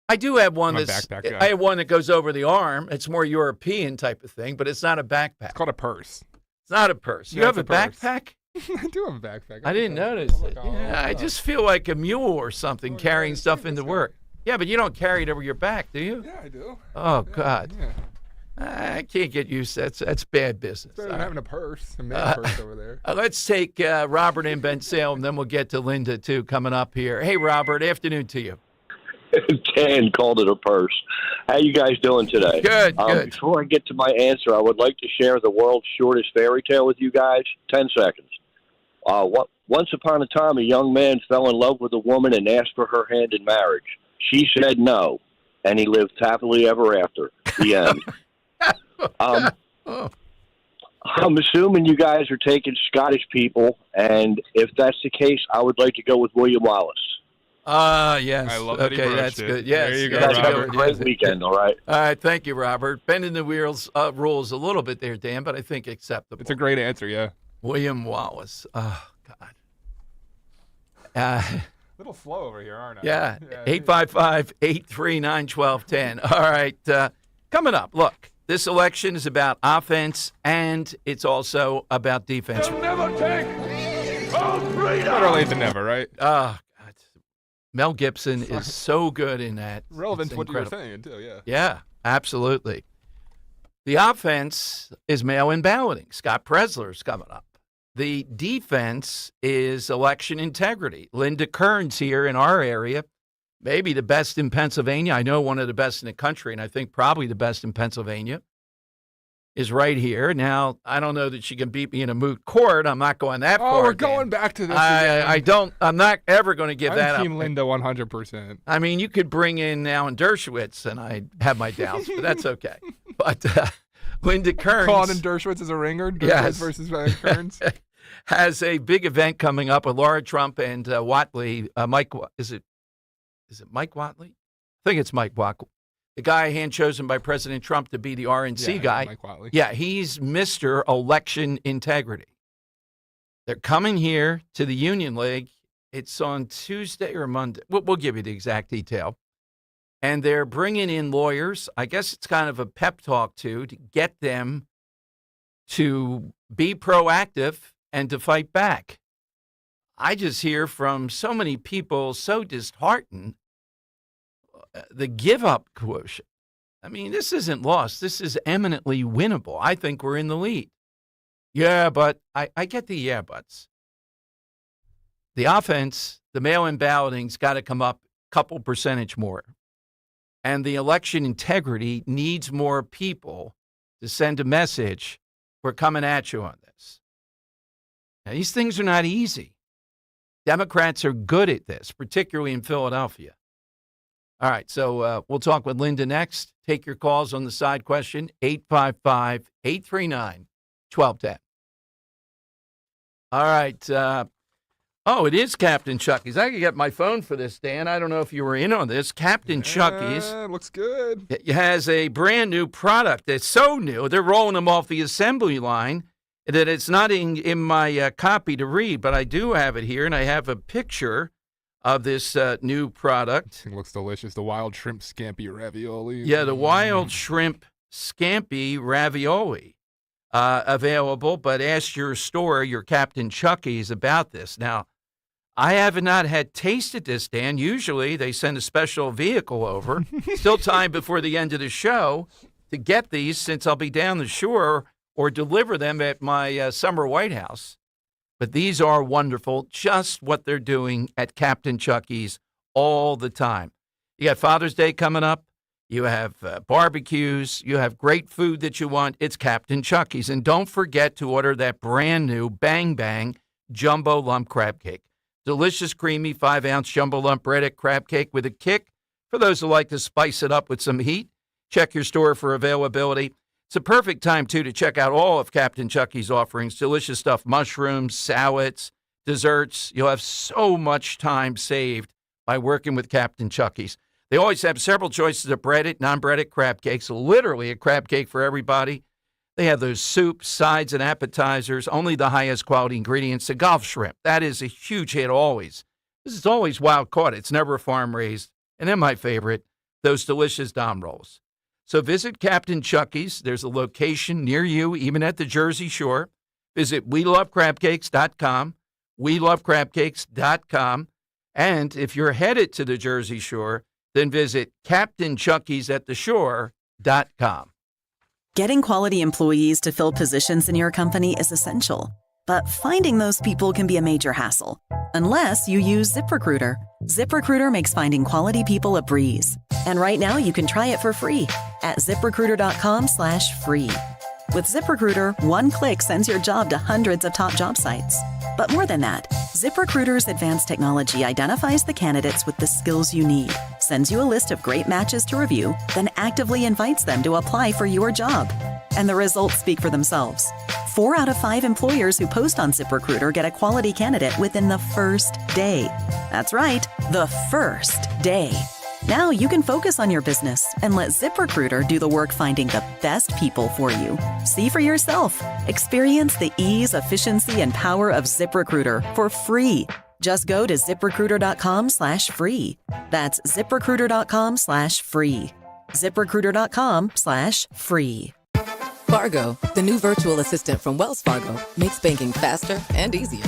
S10: I do have one
S11: I'm
S10: that's,
S11: a backpack guy.
S10: I have one that goes over the arm. It's more European type of thing, but it's not a backpack. It's
S11: called a purse.
S10: It's not a purse. You
S11: Yeah,
S10: have a
S11: it's a purse.
S10: backpack?
S11: I do have a backpack.
S10: I didn't notice it. Yeah, I just feel like a mule or something carrying stuff into work. Yeah, but you don't carry it over your back, do you?
S11: Yeah, I do.
S10: Oh, God.
S11: Yeah.
S10: I can't get used to that. That's bad business.
S11: Better than having a purse, a man purse over there.
S10: Let's take Robert in Ben Salem, then we'll get to Linda, too, coming up here. Hey, Robert, afternoon to you.
S13: Dan called it a purse. How you guys doing today?
S10: Good, good.
S13: Before I get to my answer, I would like to share the world's shortest fairy tale with you guys. 10 seconds. Once upon a time, a young man fell in love with a woman and asked for her hand in marriage. She said no, and he lived happily ever after. The end. I'm assuming you guys are taking Scottish people, and if that's the case, I would like to go with William Wallace.
S10: Yes.
S11: I love that he
S10: Okay,
S11: broached
S10: that's
S11: it.
S10: good. Yes.
S11: There you go,
S10: yes,
S13: You guys have a
S10: Robert.
S13: great
S10: Yes.
S13: weekend, all right?
S10: All right, thank you, Robert. Bending the wheels rules a little bit there, Dan, but I think acceptable.
S11: It's a great answer, yeah.
S10: William Wallace. Oh, God.
S11: A little slow over here, aren't I?
S10: Yeah, 855-839-1210. All right, coming up, look, this election is about offense, and it's also about defense.
S17: Never take our freedom.
S11: Better late than never, right?
S10: Oh, God. Mel Gibson is so good in that.
S11: Relevant
S10: It's
S11: to what you were
S10: incredible.
S11: saying, too, yeah.
S10: Yeah, absolutely. The offense is mail-in balloting. Scott Presler's coming up. The defense is election integrity. Linda Kern's here in our area, maybe the best in Pennsylvania. I know one of the best in the country, and I think probably the best in Pennsylvania is right here. Now, I don't know that she can beat me in a moot court. I'm not going that far.
S11: Oh, we're
S10: Dan.
S11: going back to this again.
S10: I'm not ever going to give that
S11: I'm
S10: up.
S11: Team Linda 100%.
S10: I mean, you could bring in Alan Dershowitz, and I'd have my doubts, but that's okay. But Linda Kearns.
S11: Colin and Dershowitz as a ringer? Dershowitz versus Kearns?
S10: Has a big event coming up with Laura Trump and Watley. Mike, is it Mike Watley? I think it's Mike Watley. The guy hand chosen by President Trump to be the RNC guy.
S11: Mike Watley.
S10: Yeah, he's Mr. Election Integrity. They're coming here to the Union League. It's on Tuesday or Monday. We'll give you the exact detail. And they're bringing in lawyers. I guess it's kind of a pep talk, to get them to be proactive and to fight back. I just hear from so many people so disheartened, the give-up quotient. I mean, this isn't lost. This is eminently winnable. I think we're in the lead. Yeah, but I get the yeah buts. The offense, the mail-in balloting's got to come up a couple percentage more. And the election integrity needs more people to send a message, we're coming at you on this. Now, these things are not easy. Democrats are good at this, particularly in Philadelphia. All right, so we'll talk with Linda next. Take your calls on the side question, 855-839-1210. All right. It is Captain Chucky's. I could get my phone for this, Dan. I don't know if you were in on this. Captain Chucky's.
S11: Looks good.
S10: It has a brand new product that's so new, they're rolling them off the assembly line, that it's not in my copy to read, but I do have it here, and I have a picture of this new product.
S11: It looks delicious. The wild shrimp scampi ravioli.
S10: Yeah, the wild shrimp scampi ravioli. Available, but ask your store, your Captain Chucky's, about this. Now, I have not had tasted this, Dan. Usually they send a special vehicle over. Still time before the end of the show to get these, since I'll be down the shore, or deliver them at my summer White House. But these are wonderful, just what they're doing at Captain Chucky's all the time. You got Father's Day coming up. You have barbecues. You have great food that you want. It's Captain Chucky's. And don't forget to order that brand new Bang Bang Jumbo Lump Crab Cake. Delicious, creamy, 5-ounce jumbo lump breaded crab cake with a kick. For those who like to spice it up with some heat, check your store for availability. It's a perfect time, too, to check out all of Captain Chucky's offerings. Delicious stuff, mushrooms, salads, desserts. You'll have so much time saved by working with Captain Chucky's. They always have several choices of breaded, non-breaded crab cakes, literally a crab cake for everybody. They have those soups, sides, and appetizers, only the highest quality ingredients. The Gulf shrimp, that is a huge hit always. This is always wild caught. It's never farm raised. And then my favorite, those delicious Dom rolls. So visit Captain Chucky's. There's a location near you, even at the Jersey Shore. Visit WeLoveCrabCakes.com, WeLoveCrabCakes.com. And if you're headed to the Jersey Shore, then visit CaptainChucky'sAtTheShore.com.
S14: Getting quality employees to fill positions in your company is essential, but finding those people can be a major hassle, unless you use ZipRecruiter. ZipRecruiter makes finding quality people a breeze. And right now you can try it for free at ZipRecruiter.com/free. With ZipRecruiter, one click sends your job to hundreds of top job sites. But more than that, ZipRecruiter's advanced technology identifies the candidates with the skills you need, sends you a list of great matches to review, then actively invites them to apply for your job. And the results speak for themselves. 4 out of 5 employers who post on ZipRecruiter get a quality candidate within the first day. That's right, the first day. Now you can focus on your business and let ZipRecruiter do the work finding the best people for you. See for yourself. Experience the ease, efficiency, and power of ZipRecruiter for free. Just go to ZipRecruiter.com/free. That's ZipRecruiter.com/free. ZipRecruiter.com/free.
S15: Fargo, the new virtual assistant from Wells Fargo, makes banking faster and easier.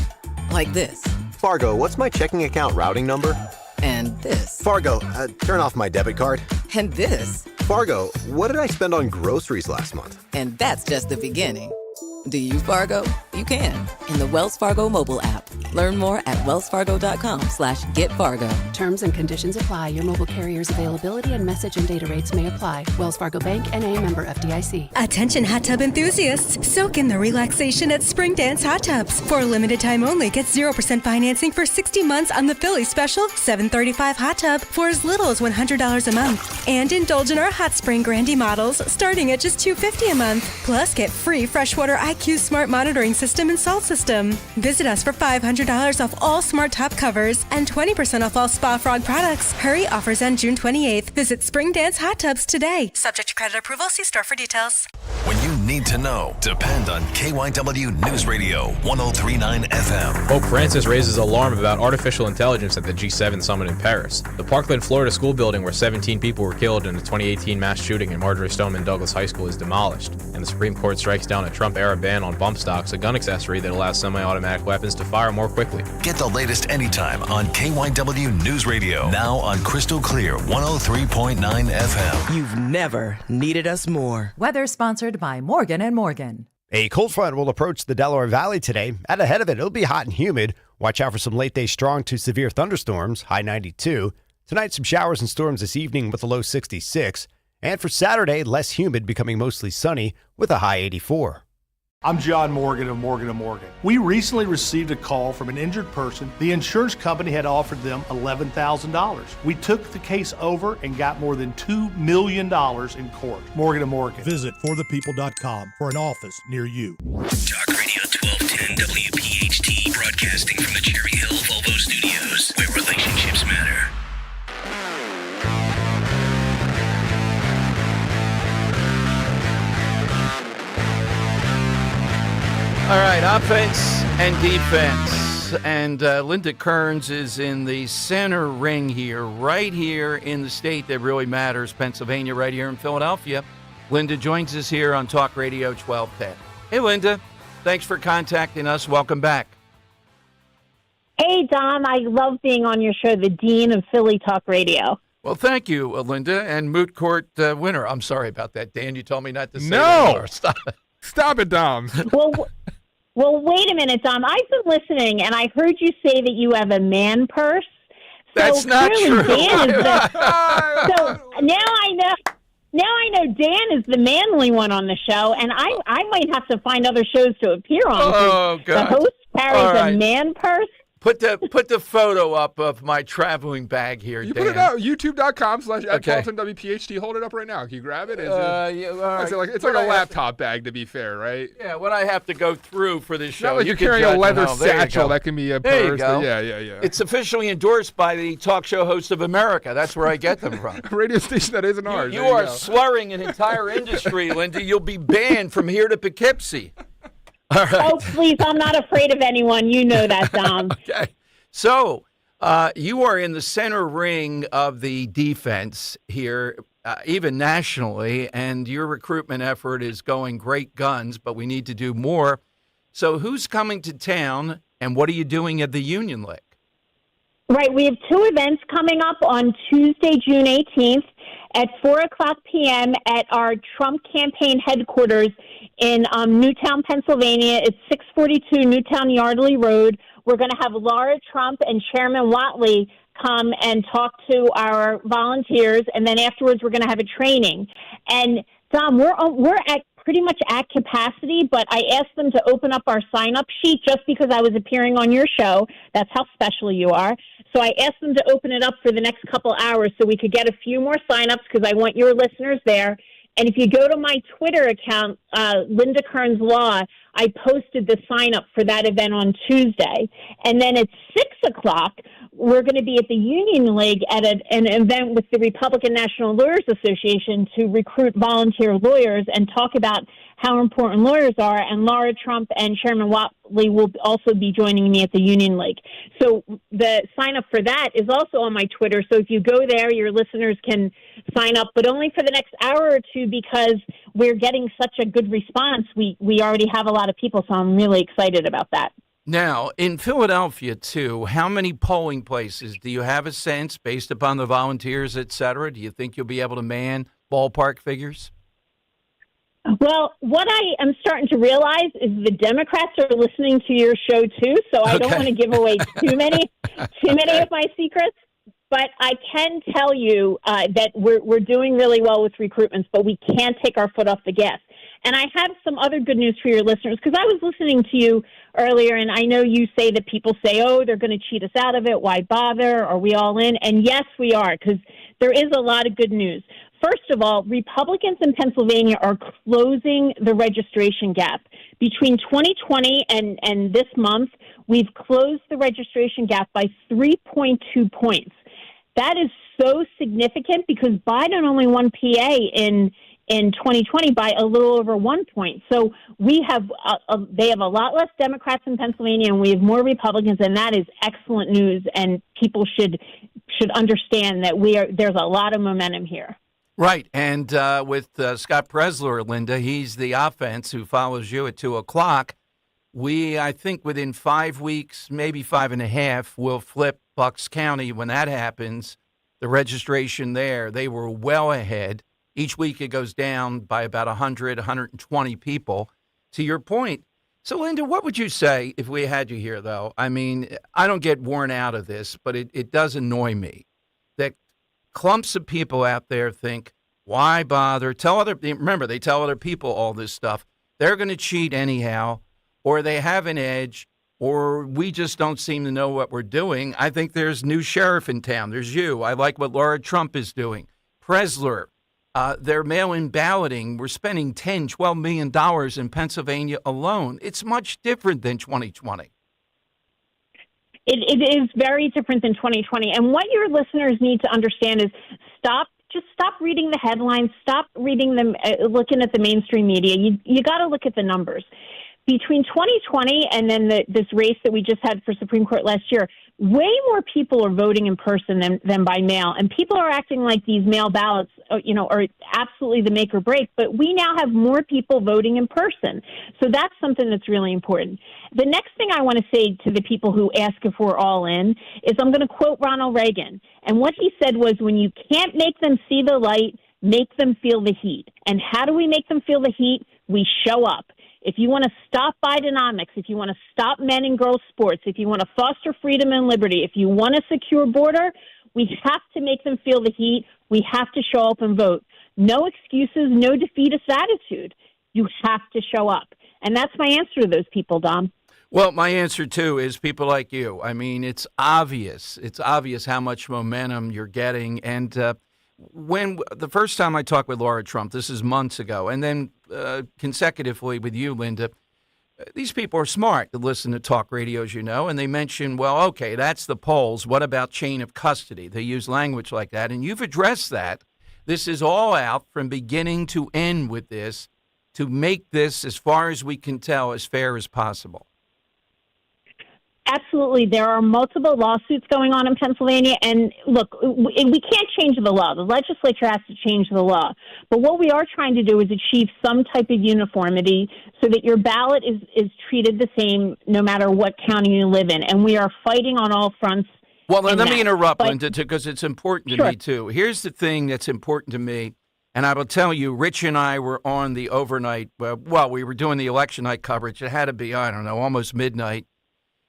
S15: Like this.
S16: Fargo, what's my checking account routing number?
S15: And this.
S16: Fargo, turn off my debit card.
S15: And this.
S16: Fargo, what did I spend on groceries last month?
S15: And that's just the beginning. Do you, Fargo? You can in the Wells Fargo mobile app. Learn more at wellsfargo.com/getfargo.
S18: Terms and conditions apply. Your mobile carrier's availability and message and data rates may apply. Wells Fargo Bank, N.A., member FDIC.
S24: Attention hot tub enthusiasts. Soak in the relaxation at Spring Dance Hot Tubs. For a limited time only, get 0% financing for 60 months on the Philly Special $735 hot tub for as little as $100 a month. And indulge in our Hot Spring Grandie models starting at just $250 a month. Plus, get free freshwater IQ smart monitoring system and salt system. Visit us for $500 $100 off all smart top covers and 20% off all Spa Frog products. Hurry, offers end June 28th. Visit Spring Dance Hot Tubs today. Subject to credit approval. See store for details.
S1: When you need to know, depend on KYW News Radio 103.9 FM.
S2: Pope Francis raises alarm about artificial intelligence at the G7 summit in Paris. The Parkland, Florida school building where 17 people were killed in the 2018 mass shooting in Marjorie Stoneman Douglas High School is demolished, and the Supreme Court strikes down a Trump-era ban on bump stocks, a gun accessory that allows semi-automatic weapons to fire more quickly.
S1: Get the latest anytime on KYW News Radio. Now on Crystal Clear 103.9 FM.
S3: You've never needed us more.
S4: Weather sponsored by Morgan & Morgan.
S6: A cold front will approach the Delaware Valley today. And ahead of it, it'll be hot and humid. Watch out for some late-day strong to severe thunderstorms, high 92. Tonight, some showers and storms this evening with a low 66. And for Saturday, less humid, becoming mostly sunny with a high 84.
S25: I'm John Morgan of Morgan & Morgan. We recently received a call from an injured person. The insurance company had offered them $11,000. We took the case over and got more than $2 million in court. Morgan & Morgan.
S26: Visit forthepeople.com for an office near you.
S9: Talk Radio 1210 WPHT, broadcasting from the Cherry Hill Volvo Studios, where relationships matter.
S10: All right, offense and defense. And Linda Kearns is in the center ring here, right here in the state that really matters, Pennsylvania, right here in Philadelphia. Linda joins us here on Talk Radio 1210. Hey, Linda, thanks for contacting us. Welcome back.
S28: Hey, Dom, I love being on your show, the Dean of Philly Talk Radio.
S10: Well, thank you, Linda, and moot court winner. I'm sorry about that, Dan. You told me not to say
S11: No!
S10: that anymore. Stop it.
S11: Stop it, Dom.
S28: Well, wait a minute, Dom. I've been listening, and I heard you say that you have a man purse.
S10: That's not true.
S28: Dan is so now I know. Now I know Dan is the manly one on the show, and I might have to find other shows to appear on.
S10: Oh, God.
S28: The host carries
S10: All right.
S28: a man purse.
S10: Put the photo up of my traveling bag here,
S11: You
S10: Dan.
S11: put it out, youtube.com/@CarltonWPHT.
S10: Okay.
S11: Hold it up right now. Can you grab it?
S10: Yeah, all right.
S11: It's like a laptop bag, to be fair, right?
S10: Yeah, what I have to go through for this show.
S11: Not like
S10: you
S11: you're
S10: can
S11: carrying a
S10: judge
S11: leather
S10: at home. There you
S11: satchel.
S10: go.
S11: That can be a
S10: There you
S11: purse.
S10: go.
S11: Yeah.
S10: It's officially endorsed by the talk show host of America. That's where I get them from.
S11: Radio station that isn't ours.
S10: You
S11: There
S10: are
S11: go.
S10: slurring an entire industry, Linda. You'll be banned from here to Poughkeepsie. All right.
S28: Oh, please, I'm not afraid of anyone. You know that, Dom.
S10: Okay. So you are in the center ring of the defense here, even nationally, and your recruitment effort is going great guns, but we need to do more. So who's coming to town, and what are you doing at the Union League?
S28: Right. We have two events coming up on Tuesday, June 18th at 4 o'clock p.m. at our Trump campaign headquarters in Newtown, Pennsylvania. It's 642 Newtown Yardley Road. We're going to have Laura Trump and Chairman Whatley come and talk to our volunteers, and then afterwards we're going to have a training. And, Dom, we're at pretty much at capacity, but I asked them to open up our sign-up sheet just because I was appearing on your show. That's how special you are. So I asked them to open it up for the next couple hours so we could get a few more sign-ups because I want your listeners there. And if you go to my Twitter account, Linda Kearns Law, I posted the sign-up for that event on Tuesday. And then at 6 o'clock, we're going to be at the Union League at an event with the Republican National Lawyers Association to recruit volunteer lawyers and talk about how important lawyers are. And Laura Trump and Chairman Whatley will also be joining me at the Union League. So the sign up for that is also on my Twitter. So if you go there, your listeners can sign up, but only for the next hour or two because we're getting such a good response. We already have a lot of people, so I'm really excited about that.
S10: Now, in Philadelphia, too, how many polling places? Do you have a sense, based upon the volunteers, et cetera? Do you think you'll be able to man ballpark figures?
S28: Well, what I am starting to realize is the Democrats are listening to your show, too, so I don't want to give away too many of my secrets. But I can tell you that we're doing really well with recruitments, but we can't take our foot off the gas. And I have some other good news for your listeners, because I was listening to you earlier, and I know you say that people say, oh, they're going to cheat us out of it. Why bother? Are we all in? And yes, we are, because there is a lot of good news. First of all, Republicans in Pennsylvania are closing the registration gap. Between 2020 and this month, we've closed the registration gap by 3.2 points. That is so significant because Biden only won PA in 2020 by a little over 1 point. So they have a lot less Democrats in Pennsylvania, and we have more Republicans, and that is excellent news. And people should understand that there's a lot of momentum here.
S10: Right, and with Scott Presler, Linda, he's the offense who follows you at 2:00. I think within 5 weeks, maybe 5.5, we'll flip Bucks County. When that happens, the registration there, they were well ahead. Each week it goes down by about 100, 120 people. To your point. So, Linda, what would you say if we had you here, though? I mean, I don't get worn out of this, but it does annoy me that clumps of people out there think, why bother? Remember, they tell other people all this stuff. They're going to cheat anyhow, or they have an edge, or we just don't seem to know what we're doing. I think there's new sheriff in town. There's you. I like what Laura Trump is doing. Presler, their mail-in balloting. We're spending $10, $12 million in Pennsylvania alone. It's much different than 2020.
S28: It is very different than 2020. And what your listeners need to understand is stop reading the headlines, stop reading them, looking at the mainstream media. You got to look at the numbers. Between 2020 and then this race that we just had for Supreme Court last year, way more people are voting in person than by mail. And people are acting like these mail ballots, are absolutely the make or break. But we now have more people voting in person. So that's something that's really important. The next thing I want to say to the people who ask if we're all in is I'm going to quote Ronald Reagan. And what he said was, when you can't make them see the light, make them feel the heat. And how do we make them feel the heat? We show up. If you want to stop Bidenomics, if you want to stop men and girls sports, if you want to foster freedom and liberty, if you want a secure border, we have to make them feel the heat. We have to show up and vote. No excuses, no defeatist attitude. You have to show up. And that's my answer to those people, Dom.
S10: Well, my answer, too, is people like you. I mean, it's obvious. It's obvious how much momentum you're getting. And when the first time I talked with Laura Trump, this is months ago, and then consecutively with you, Linda, these people are smart to listen to talk radio, as you know, and they mention, well, okay, that's the polls. What about chain of custody? They use language like that, and you've addressed that. This is all out from beginning to end with this to make this, as far as we can tell, as fair as possible.
S28: Absolutely. There are multiple lawsuits going on in Pennsylvania. And look, we can't change the law. The legislature has to change the law. But what we are trying to do is achieve some type of uniformity so that your ballot is treated the same no matter what county you live in. And we are fighting on all fronts.
S10: Well, let me interrupt, Linda, because it's important to me, too. Here's the thing that's important to me. And I will tell you, Rich and I were on the overnight. We were doing the election night coverage. It had to be, I don't know, almost midnight.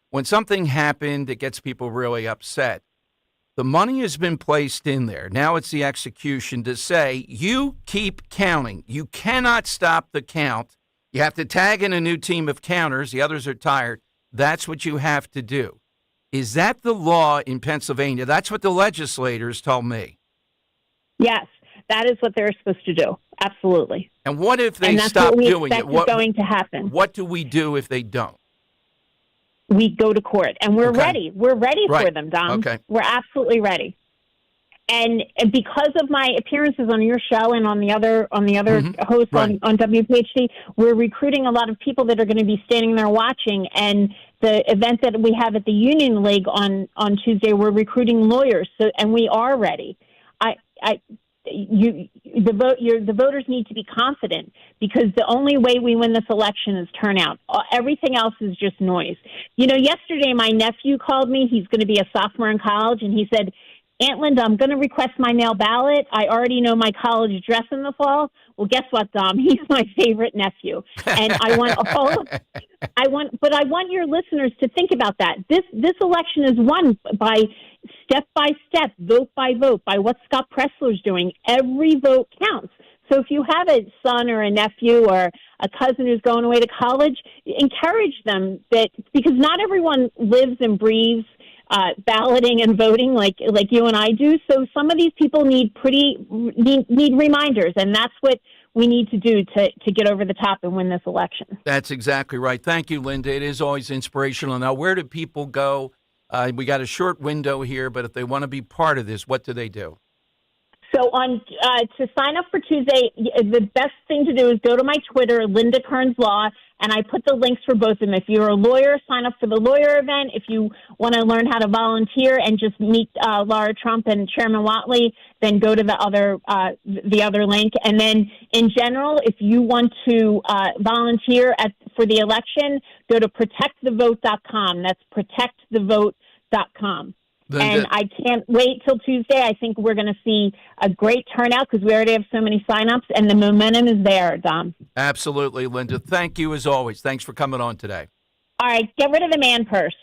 S10: When something happened that gets people really upset, the money has been placed in there. Now it's the execution to say, you keep counting. You cannot stop the count. You have to tag in a new team of counters. The others are tired. That's what you have to do. Is that the law in Pennsylvania? That's what the legislators told me.
S28: Yes, that is what they're supposed to do. Absolutely.
S10: And what if they stop doing it?
S28: What's going to happen?
S10: What do we do if they don't?
S28: We go to court, and we're ready. We're ready for them, Dom.
S10: Okay.
S28: We're absolutely ready. And because of my appearances on your show and on the other hosts on WPHT, we're recruiting a lot of people that are going to be standing there watching. And the event that we have at the Union League on Tuesday, we're recruiting lawyers. And we are ready. The voters need to be confident, because the only way we win this election is turnout. Everything else is just noise. Yesterday my nephew called me. He's going to be a sophomore in college, and he said, Aunt Linda, I'm going to request my mail ballot. I already know my college dress in the fall. Well, guess what, Dom? He's my favorite nephew, and I want your listeners to think about that. This election is won by step, vote by vote, by what Scott Presler's doing. Every vote counts. So if you have a son or a nephew or a cousin who's going away to college, encourage them because not everyone lives and breathes balloting and voting like you and I do. So some of these people need reminders, and that's what we need to do to get over the top and win this election.
S10: That's exactly right. Thank you, Linda. It is always inspirational. Now, where do people go? We got a short window here, but if they want to be part of this, what do they do?
S28: So to sign up for Tuesday, the best thing to do is go to my Twitter, Linda Kearns Law, and I put the links for both of them. If you're a lawyer, sign up for the lawyer event. If you want to learn how to volunteer and just meet Laura Trump and Chairman Whatley, then go to the other link. And then in general, if you want to volunteer for the election, go to protectthevote.com. That's protectthevote.com. And I can't wait till Tuesday. I think we're going to see a great turnout because we already have so many signups, and the momentum is there, Dom.
S10: Absolutely, Linda. Thank you as always. Thanks for coming on today.
S28: All right, get rid of the man purse.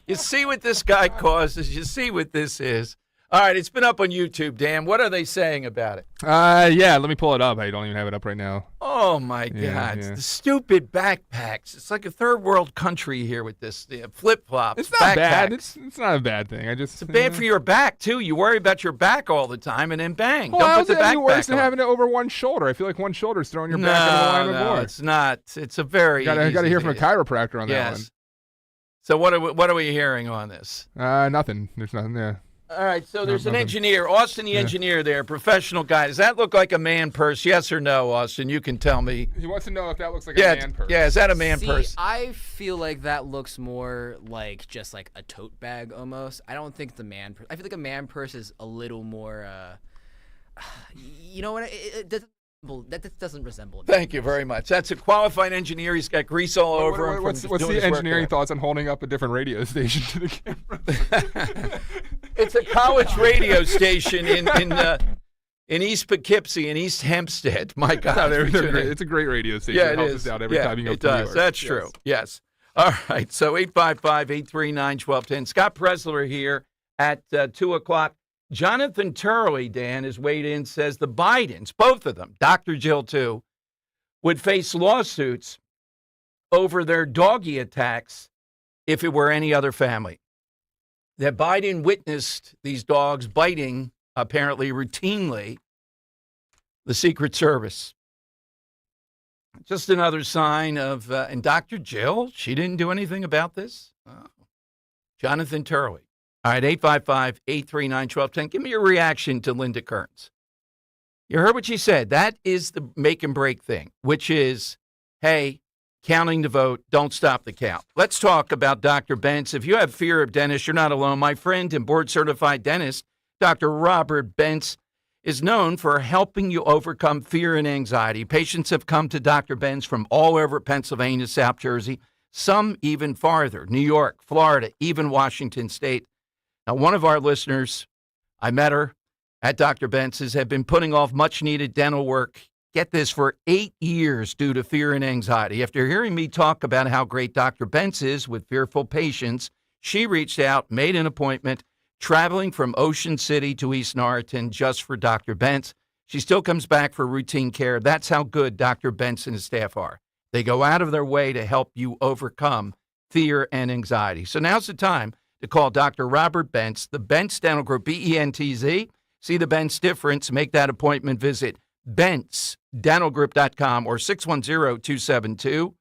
S10: You see what this guy causes. You see what this is. All right, it's been up on YouTube, Dan. What are they saying about it?
S11: Yeah, let me pull it up. I don't even have it up right now.
S10: Oh, my God.
S11: Yeah.
S10: The stupid backpacks. It's like a third world country here with this flip-flops.
S11: It's not bad. It's not a bad thing.
S10: It's bad for your back, too. You worry about your back all the time, and then bang.
S11: Well,
S10: don't put the backpack
S11: worse than
S10: on.
S11: having it over one shoulder. I feel like one shoulder's throwing your back over the line of the board.
S10: No, it's not. It's a very
S11: I got to hear from a chiropractor on that one.
S10: So what are we hearing on this?
S11: Nothing. There's nothing there.
S10: All right, so there's an engineer, Austin the engineer there, professional guy. Does that look like a man purse? Yes or no, Austin? You can tell me.
S11: He wants to know if that looks like a man purse.
S10: Yeah, is that a man purse?
S5: I feel like that looks more like just like a tote bag almost. I don't think the man purse. I feel like a man purse is a little more, you know what? That doesn't resemble.
S10: Thank you very much. That's a qualified engineer. He's got grease all over him.
S11: What's the engineering thoughts on holding up a different radio station to the camera?
S10: It's a college radio station in East Poughkeepsie and East Hempstead. My God,
S11: they're great. It's a great radio station.
S10: Yeah,
S11: it helps us out every time you go to New York.
S10: That's true. Yes. All right. So 855-839-1210. Scott Presler here at 2 o'clock. Jonathan Turley, Dan, has weighed in, says the Bidens, both of them, Dr. Jill too, would face lawsuits over their doggy attacks if it were any other family. That Biden witnessed these dogs biting, apparently routinely, the Secret Service. Just another sign of, and Dr. Jill, she didn't do anything about this? Oh. Jonathan Turley. All right, 855-839-1210. Give me your reaction to Linda Kearns. You heard what she said. That is the make and break thing, which is, hey, counting the vote, don't stop the count. Let's talk about Dr. Bentz. If you have fear of dentists, you're not alone. My friend and board-certified dentist, Dr. Robert Bentz, is known for helping you overcome fear and anxiety. Patients have come to Dr. Bentz from all over Pennsylvania, South Jersey, some even farther, New York, Florida, even Washington State. Now, one of our listeners, I met her at Dr. Bentz's, had been putting off much-needed dental work, get this, for 8 years due to fear and anxiety. After hearing me talk about how great Dr. Bentz is with fearful patients, she reached out, made an appointment, traveling from Ocean City to East Norriton just for Dr. Bentz. She still comes back for routine care. That's how good Dr. Bentz and his staff are. They go out of their way to help you overcome fear and anxiety. So now's the time to call Dr. Robert Bentz, the Bentz Dental Group, BENTZ. See the Bentz difference. Make that appointment. Visit BentzDentalGroup.com or 610-272-6949.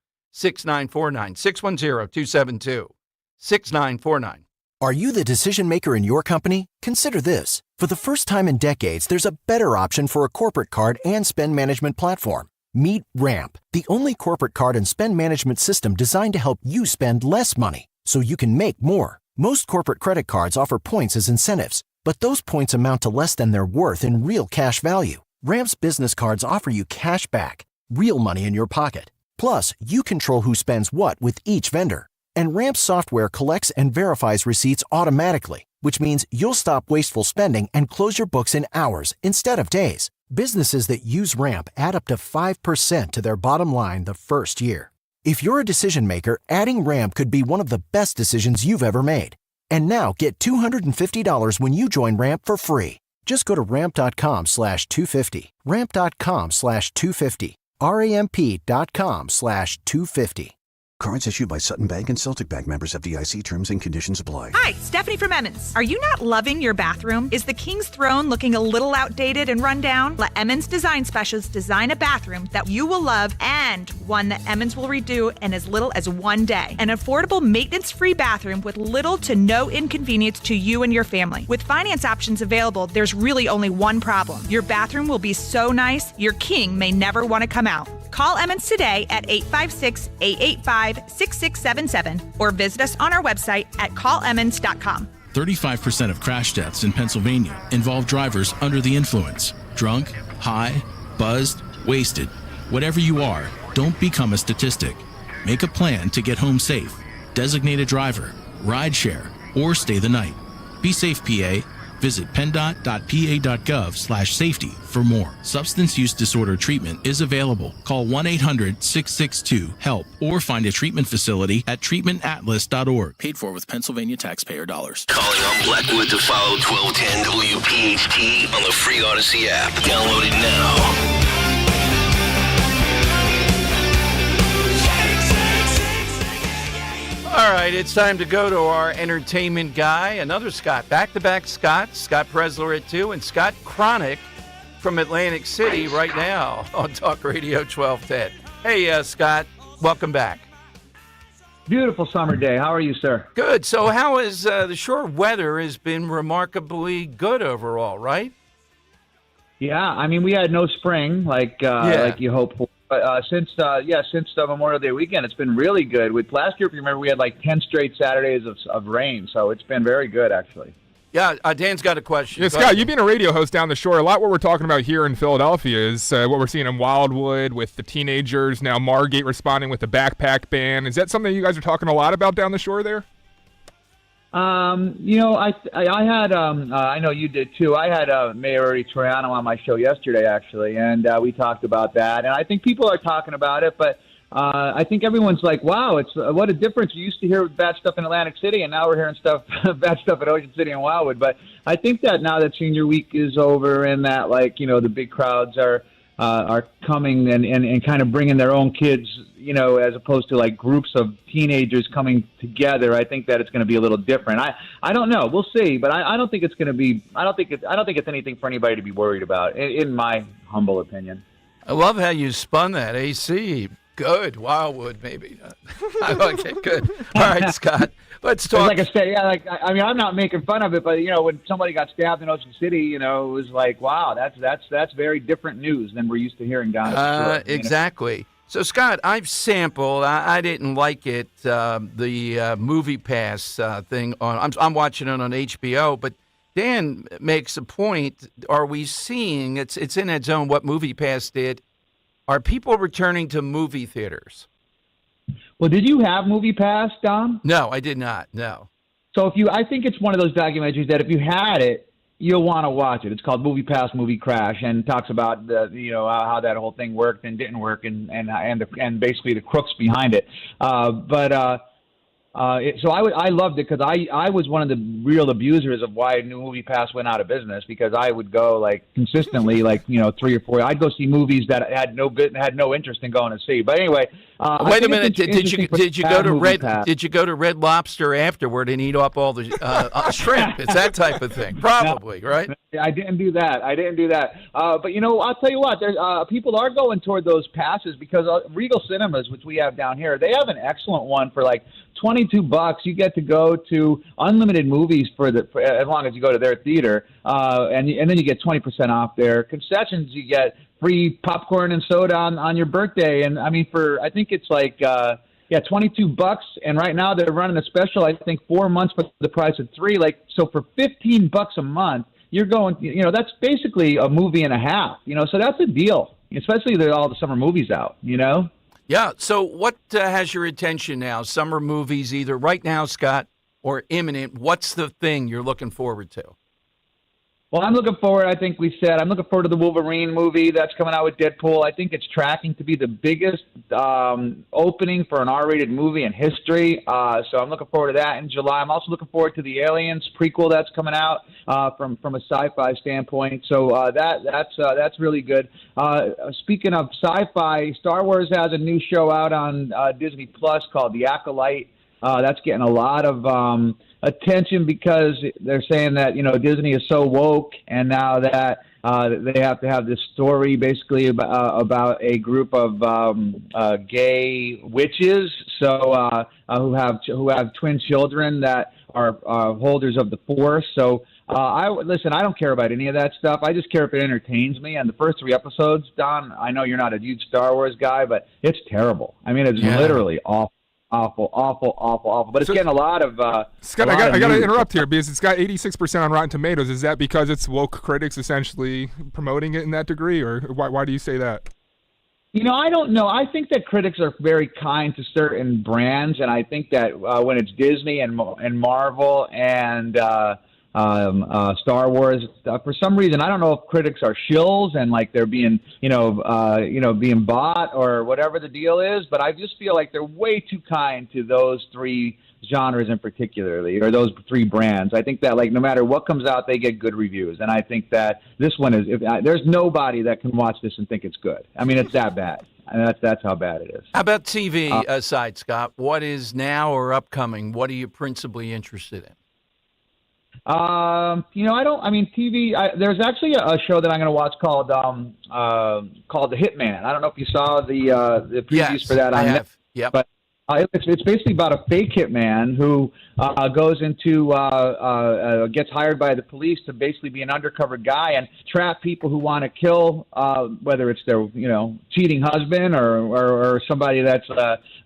S10: 610-272-6949.
S7: Are you the decision maker in your company? Consider this. For the first time in decades, there's a better option for a corporate card and spend management platform. Meet Ramp, the only corporate card and spend management system designed to help you spend less money so you can make more. Most corporate credit cards offer points as incentives, but those points amount to less than their worth in real cash value. Ramp's business cards offer you cash back, real money in your pocket. Plus, you control who spends what with each vendor. And Ramp's software collects and verifies receipts automatically, which means you'll stop wasteful spending and close your books in hours instead of days. Businesses that use Ramp add up to 5% to their bottom line the first year. If you're a decision maker, adding Ramp could be one of the best decisions you've ever made. And now get $250 when you join Ramp for free. Just go to ramp.com/250. Ramp.com/250. RAMP.com/250.
S8: Cards issued by Sutton Bank and Celtic Bank, members FDIC. Terms and conditions apply.
S12: Hi, Stephanie from Emmons. Are you not loving your bathroom? Is the King's Throne looking a little outdated and run down? Let Emmons Design Specialists design a bathroom that you will love and one that Emmons will redo in as little as 1 day. An affordable, maintenance-free bathroom with little to no inconvenience to you and your family. With finance options available, there's really only one problem. Your bathroom will be so nice, your king may never want to come out. Call Emmons today at 856-885-6677 or visit us on our website at callemmons.com.
S19: 35% of crash deaths in Pennsylvania involve drivers under the influence. Drunk, high, buzzed, wasted. Whatever you are, don't become a statistic. Make a plan to get home safe. Designate a driver, ride share, or stay the night. Be safe, PA. Visit pendot.pa.gov/safety for more. Substance use disorder treatment is available. Call 1-800-662-HELP or find a treatment facility at treatmentatlas.org. Paid for with Pennsylvania taxpayer dollars.
S9: Calling on Blackwood to follow 1210 WPHT on the free Odyssey app. Download it now.
S10: All right, it's time to go to our entertainment guy, another Scott, back-to-back Scott Presler at 2, and Scott Cronick from Atlantic City right now on Talk Radio 1210. Hey, Scott, welcome back.
S20: Beautiful summer day. How are you, sir?
S10: Good. So how is the shore weather has been remarkably good overall, right?
S20: Yeah, I mean, we had no spring like you hope for. But since Memorial Day weekend, it's been really good. With last year, if you remember, we had like 10 straight Saturdays of rain, so it's been very good, actually.
S10: Yeah, Dan's got a question.
S11: Yeah, Scott, you being a radio host down the shore, a lot what we're talking about here in Philadelphia is what we're seeing in Wildwood with the teenagers, now Margate responding with the backpack ban. Is that something you guys are talking a lot about down the shore there?
S20: I had, I know you did too. I had Mayor Troiano on my show yesterday, actually, and we talked about that. And I think people are talking about it, but I think everyone's like, wow, it's what a difference. You used to hear bad stuff in Atlantic City, and now we're hearing bad stuff at Ocean City and Wildwood. But I think that now that senior week is over and that, the big crowds are coming and kind of bringing their own kids, as opposed to like groups of teenagers coming together. I think that it's going to be a little different. I don't know. We'll see, but I don't think it's going to be. I don't think it's anything for anybody to be worried about, in my humble opinion.
S10: I love how you spun that. AC, good. Wildwood, maybe. I like it. Good. All right, Scott. Let's talk.
S20: Like I said, I mean, I'm not making fun of it, but when somebody got stabbed in Ocean City, it was like, wow, that's very different news than we're used to hearing down at the shore.
S10: Exactly. So, Scott, I've sampled. I didn't like it. The Movie Pass thing I'm watching it on HBO, but Dan makes a point. Are we seeing it's in that zone? What Movie Pass did? Are people returning to movie theaters?
S20: Well, did you have Movie Pass, Dom?
S10: No, I did not. No.
S20: So I think it's one of those documentaries that if you had it, you'll want to watch it. It's called Movie Pass, Movie Crash, and talks about how that whole thing worked and didn't work, and basically the crooks behind it. So I loved it because I was one of the real abusers of why Movie Pass went out of business, because I would go consistently 3 or 4. I'd go see movies that I had no interest in going to see. But anyway,
S10: wait a minute. Did you go to Red Lobster afterward and eat up all the shrimp? It's that type of thing, probably, right?
S20: I didn't do that. But I'll tell you what. People are going toward those passes because Regal Cinemas, which we have down here, they have an excellent one for $22. You get to go to unlimited movies for as long as you go to their theater, and then you get 20% off their concessions. You get free popcorn and soda on your birthday, and I mean I think it's $22, and right now they're running a special. I think 4 months for the price of 3. So for $15 a month, you're going. That's basically a movie and a half. So that's a deal, especially with all the summer movies out.
S10: Yeah. So what has your attention now? Summer movies, either right now, Scott, or imminent. What's the thing you're looking forward to?
S20: Well, I'm looking forward, I'm looking forward to the Wolverine movie that's coming out with Deadpool. I think it's tracking to be the biggest opening for an R-rated movie in history. So I'm looking forward to that in July. I'm also looking forward to the Aliens prequel that's coming out from a sci-fi standpoint. So that's really good. Speaking of sci-fi, Star Wars has a new show out on Disney Plus called The Acolyte. That's getting a lot of attention because they're saying that, Disney is so woke, and now that they have to have this story basically about a group of gay witches who have twin children that are holders of the Force. So I don't care about any of that stuff. I just care if it entertains me. And the first 3 episodes, Don, I know you're not a huge Star Wars guy, but it's terrible. I mean, it's literally awful. Awful. But it's getting a lot of.
S11: Scott, I got to interrupt here because it's got 86% on Rotten Tomatoes. Is that because it's woke critics essentially promoting it in that degree, or why do you say that?
S20: I don't know. I think that critics are very kind to certain brands, and I think that when it's Disney and Marvel and Star Wars, for some reason, I don't know if critics are shills and like they're being, being bought or whatever the deal is, but I just feel like they're way too kind to those 3 genres in particularly, or those 3 brands. I think that no matter what comes out, they get good reviews, and I think that this one is. There's nobody that can watch this and think it's good. I mean, it's that bad. And that's how bad it is.
S10: How about TV side, Scott? What is now or upcoming? What are you principally interested in?
S20: TV. There's actually a show that I'm going to watch called The Hitman. I don't know if you saw the previews for that.
S10: I have. Yep.
S20: But it's basically about a fake hitman who goes into gets hired by the police to basically be an undercover guy and trap people who want to kill, whether it's their cheating husband or somebody that's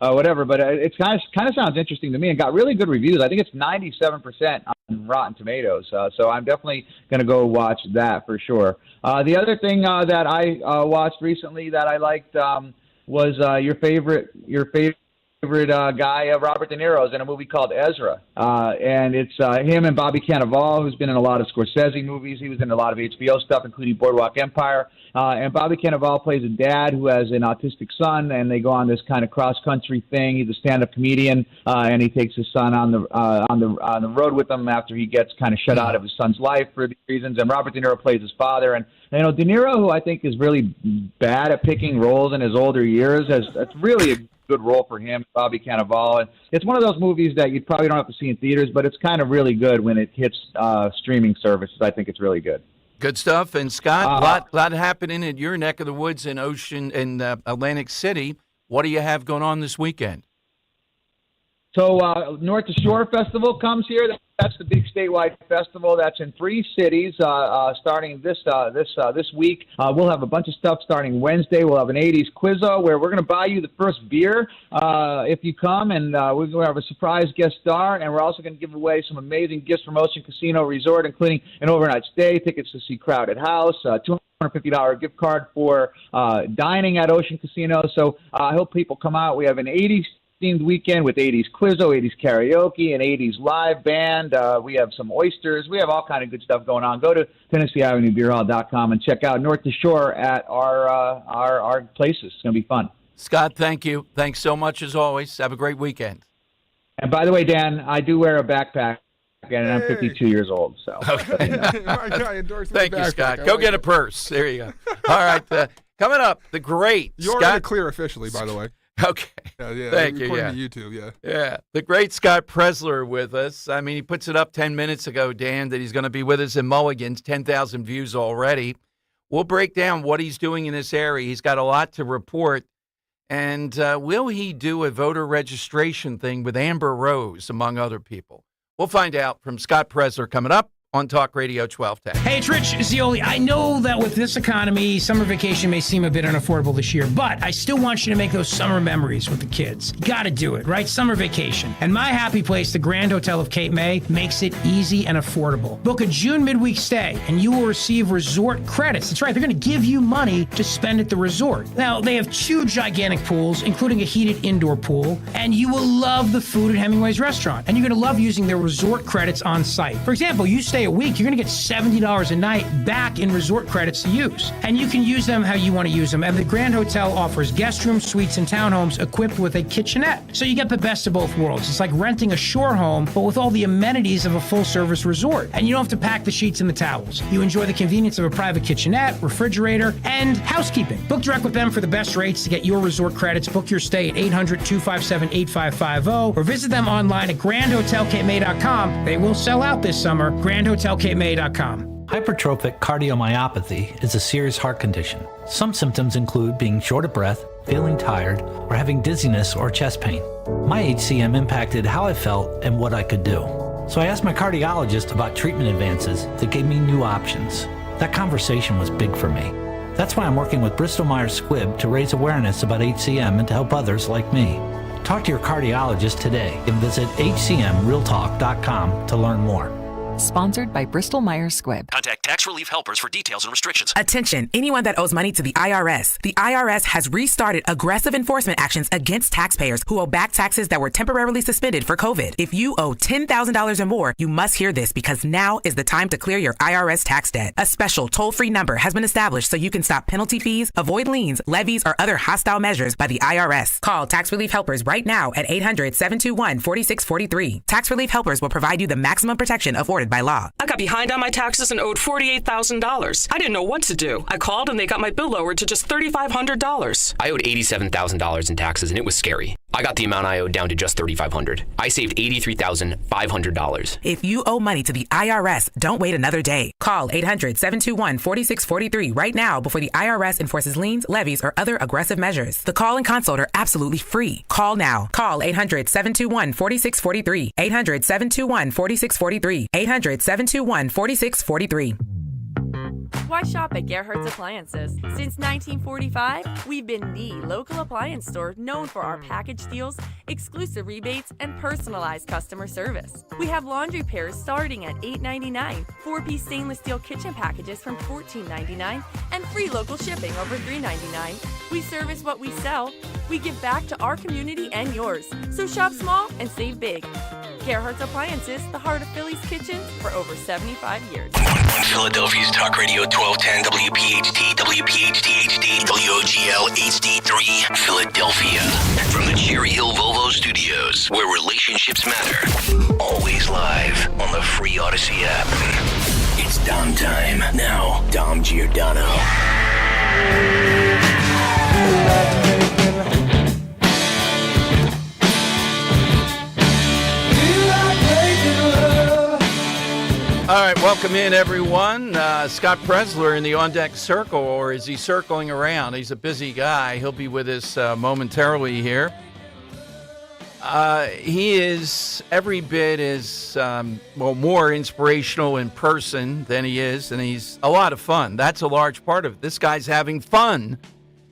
S20: whatever. But it kind of sounds interesting to me and got really good reviews. I think it's 97% on Rotten Tomatoes. So I'm definitely going to go watch that for sure. The other thing that I watched recently that I liked was your favorite guy, Robert De Niro's in a movie called Ezra. And it's him and Bobby Cannavale, who's been in a lot of Scorsese movies. He was in a lot of HBO stuff, including Boardwalk Empire. And Bobby Cannavale plays a dad who has an autistic son, and they go on this kind of cross-country thing. He's a stand-up comedian, and he takes his son on the road with him after he gets kind of shut out of his son's life for these reasons. And Robert De Niro plays his father. And De Niro, who I think is really bad at picking roles in his older years, that's really a good role for him, Bobby Cannavale. And it's one of those movies that you probably don't have to see in theaters, but it's kind of really good when it hits streaming services. I think it's really good.
S10: Good stuff. And Scott, lot happening in your neck of the woods in Atlantic City. What do you have going on this weekend?
S20: So North to Shore Festival comes here. That's the big statewide festival. That's in 3 cities starting this week. We'll have a bunch of stuff starting Wednesday. We'll have an 80s quizzo where we're going to buy you the first beer if you come, and we're going to have a surprise guest star, and we're also going to give away some amazing gifts from Ocean Casino Resort, including an overnight stay, tickets to see Crowded House, $250 gift card for dining at Ocean Casino. So I hope people come out. We have an 80s themed weekend with 80s quizzo, 80s karaoke, an 80s live band. We have some oysters. We have all kind of good stuff going on. Go to TennesseeAvenueBeerHall.com and check out North to Shore at our places. It's going to be fun.
S10: Scott, thank you. Thanks so much as always. Have a great weekend.
S20: And by the way, Dan, I do wear a backpack, and I'm 52 years old. So.
S10: Okay. Thank you, Scott. Go get a purse. There you go. All right. Coming up, the great
S11: You're
S10: Scott.
S11: in the clear officially, by the way.
S10: Okay.
S11: Yeah.
S10: Thank you.
S11: According to YouTube, yeah.
S10: Yeah. The great Scott Presler with us. I mean, he puts it up 10 minutes ago, Dan, that he's going to be with us in Mulligan's. 10,000 views already. We'll break down what he's doing in this area. He's got a lot to report. And will he do a voter registration thing with Amber Rose, among other people? We'll find out from Scott Presler coming up on Talk Radio 1210.
S13: Hey, it's Rich Zioli. I know that with this economy, summer vacation may seem a bit unaffordable this year, but I still want you to make those summer memories with the kids. You gotta do it, right? Summer vacation. And My Happy Place, the Grand Hotel of Cape May, makes it easy and affordable. Book a June midweek stay, and you will receive resort credits. That's right, they're gonna give you money to spend at the resort. Now, they have 2 gigantic pools, including a heated indoor pool, and you will love the food at Hemingway's restaurant. And you're gonna love using their resort credits on site. For example, you stay a week, you're going to get $70 a night back in resort credits to use. And you can use them how you want to use them. And the Grand Hotel offers guest rooms, suites, and townhomes equipped with a kitchenette. So you get the best of both worlds. It's like renting a shore home, but with all the amenities of a full-service resort. And you don't have to pack the sheets and the towels. You enjoy the convenience of a private kitchenette, refrigerator, and housekeeping. Book direct with them for the best rates to get your resort credits. Book your stay at 800-257-8550 or visit them online at grandhotelcapemay.com. They will sell out this summer. grandhotelcapemay.com.
S14: Hypertrophic cardiomyopathy is a serious heart condition. Some symptoms include being short of breath, feeling tired, or having dizziness or chest pain. My HCM impacted how I felt and what I could do. So I asked my cardiologist about treatment advances that gave me new options. That conversation was big for me. That's why I'm working with Bristol Myers Squibb to raise awareness about HCM and to help others like me. Talk to your cardiologist today and visit hcmrealtalk.com to learn more.
S15: Sponsored by Bristol Myers Squibb.
S9: Contact Tax Relief Helpers for details and restrictions.
S3: Attention, anyone that owes money to the IRS. The IRS has restarted aggressive enforcement actions against taxpayers who owe back taxes that were temporarily suspended for COVID. If you owe $10,000 or more, you must hear this because now is the time to clear your IRS tax debt. A special toll-free number has been established so you can stop penalty fees, avoid liens, levies, or other hostile measures by the IRS. Call Tax Relief Helpers right now at 800-721-4643. Tax Relief Helpers will provide you the maximum protection afforded by law.
S16: I got behind on my taxes and owed $48,000. I didn't know what to do. I called and they got my bill lowered to just $3,500.
S17: I owed $87,000 in taxes and it was scary. I got the amount I owed down to just $3,500. I saved $83,500.
S3: If you owe money to the IRS, don't wait another day. Call 800-721-4643 right now before the IRS enforces liens, levies, or other aggressive measures. The call and consult are absolutely free. Call now. Call 800-721-4643. 800-721-4643. 800-721-4643.
S21: Why shop at Gerhardt's Appliances? Since 1945, we've been the local appliance store known for our package deals, exclusive rebates, and personalized customer service. We have laundry pairs starting at $8.99, 4-piece stainless steel kitchen packages from $14.99, and free local shipping over $3.99. We service what we sell. We give back to our community and yours. So shop small and save big. Gerhardt's Appliances, the heart of Philly's kitchen for over 75 years.
S9: On Philadelphia's Talk Radio 1210 WPHT, WPHT HD, WOGL HD3, Philadelphia. From the Cherry Hill Volvo Studios, where relationships matter. Always live on the free Odyssey app. It's Dom time. Now, Dom Giordano.
S10: All right, welcome in, everyone. Scott Presler in the On Deck Circle, or is he circling around? He's a busy guy. He'll be with us momentarily here. He is every bit as, more inspirational in person than he is, and he's a lot of fun. That's a large part of it. This guy's having fun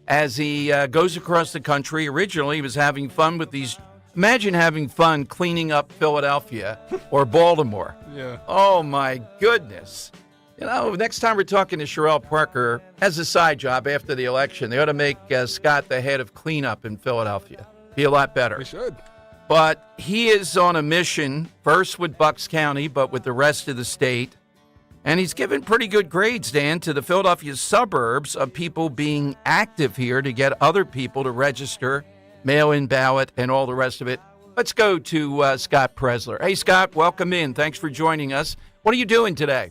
S10: as he goes across the country. Originally, he was having fun with these. Imagine having fun cleaning up Philadelphia or Baltimore.
S11: Yeah.
S10: Oh, my goodness. You know, next time we're talking to Sherelle Parker, as a side job after the election, they ought to make Scott the head of cleanup in Philadelphia. Be a lot better.
S11: We should.
S10: But he is on a mission, first with Bucks County, but with the rest of the state. And he's given pretty good grades, Dan, to the Philadelphia suburbs of people being active here to get other people to register, mail-in ballot, and all the rest of it. Let's go to Scott Presler. Hey, Scott, welcome in. Thanks for joining us. What are you doing today?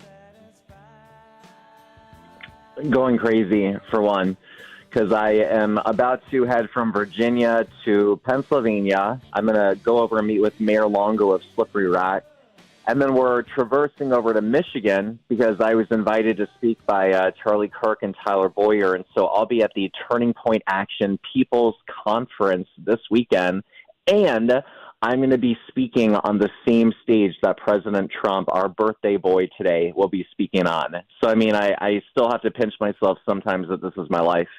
S22: Going crazy, for one, because I am about to head from Virginia to Pennsylvania. I'm going to go over and meet with Mayor Longo of Slippery Rock. And then we're traversing over to Michigan because I was invited to speak by Charlie Kirk and Tyler Boyer. And so I'll be at the Turning Point Action People's Conference this weekend. And I'm going to be speaking on the same stage that President Trump, our birthday boy today, will be speaking on. So, I mean, I still have to pinch myself sometimes that this is my life.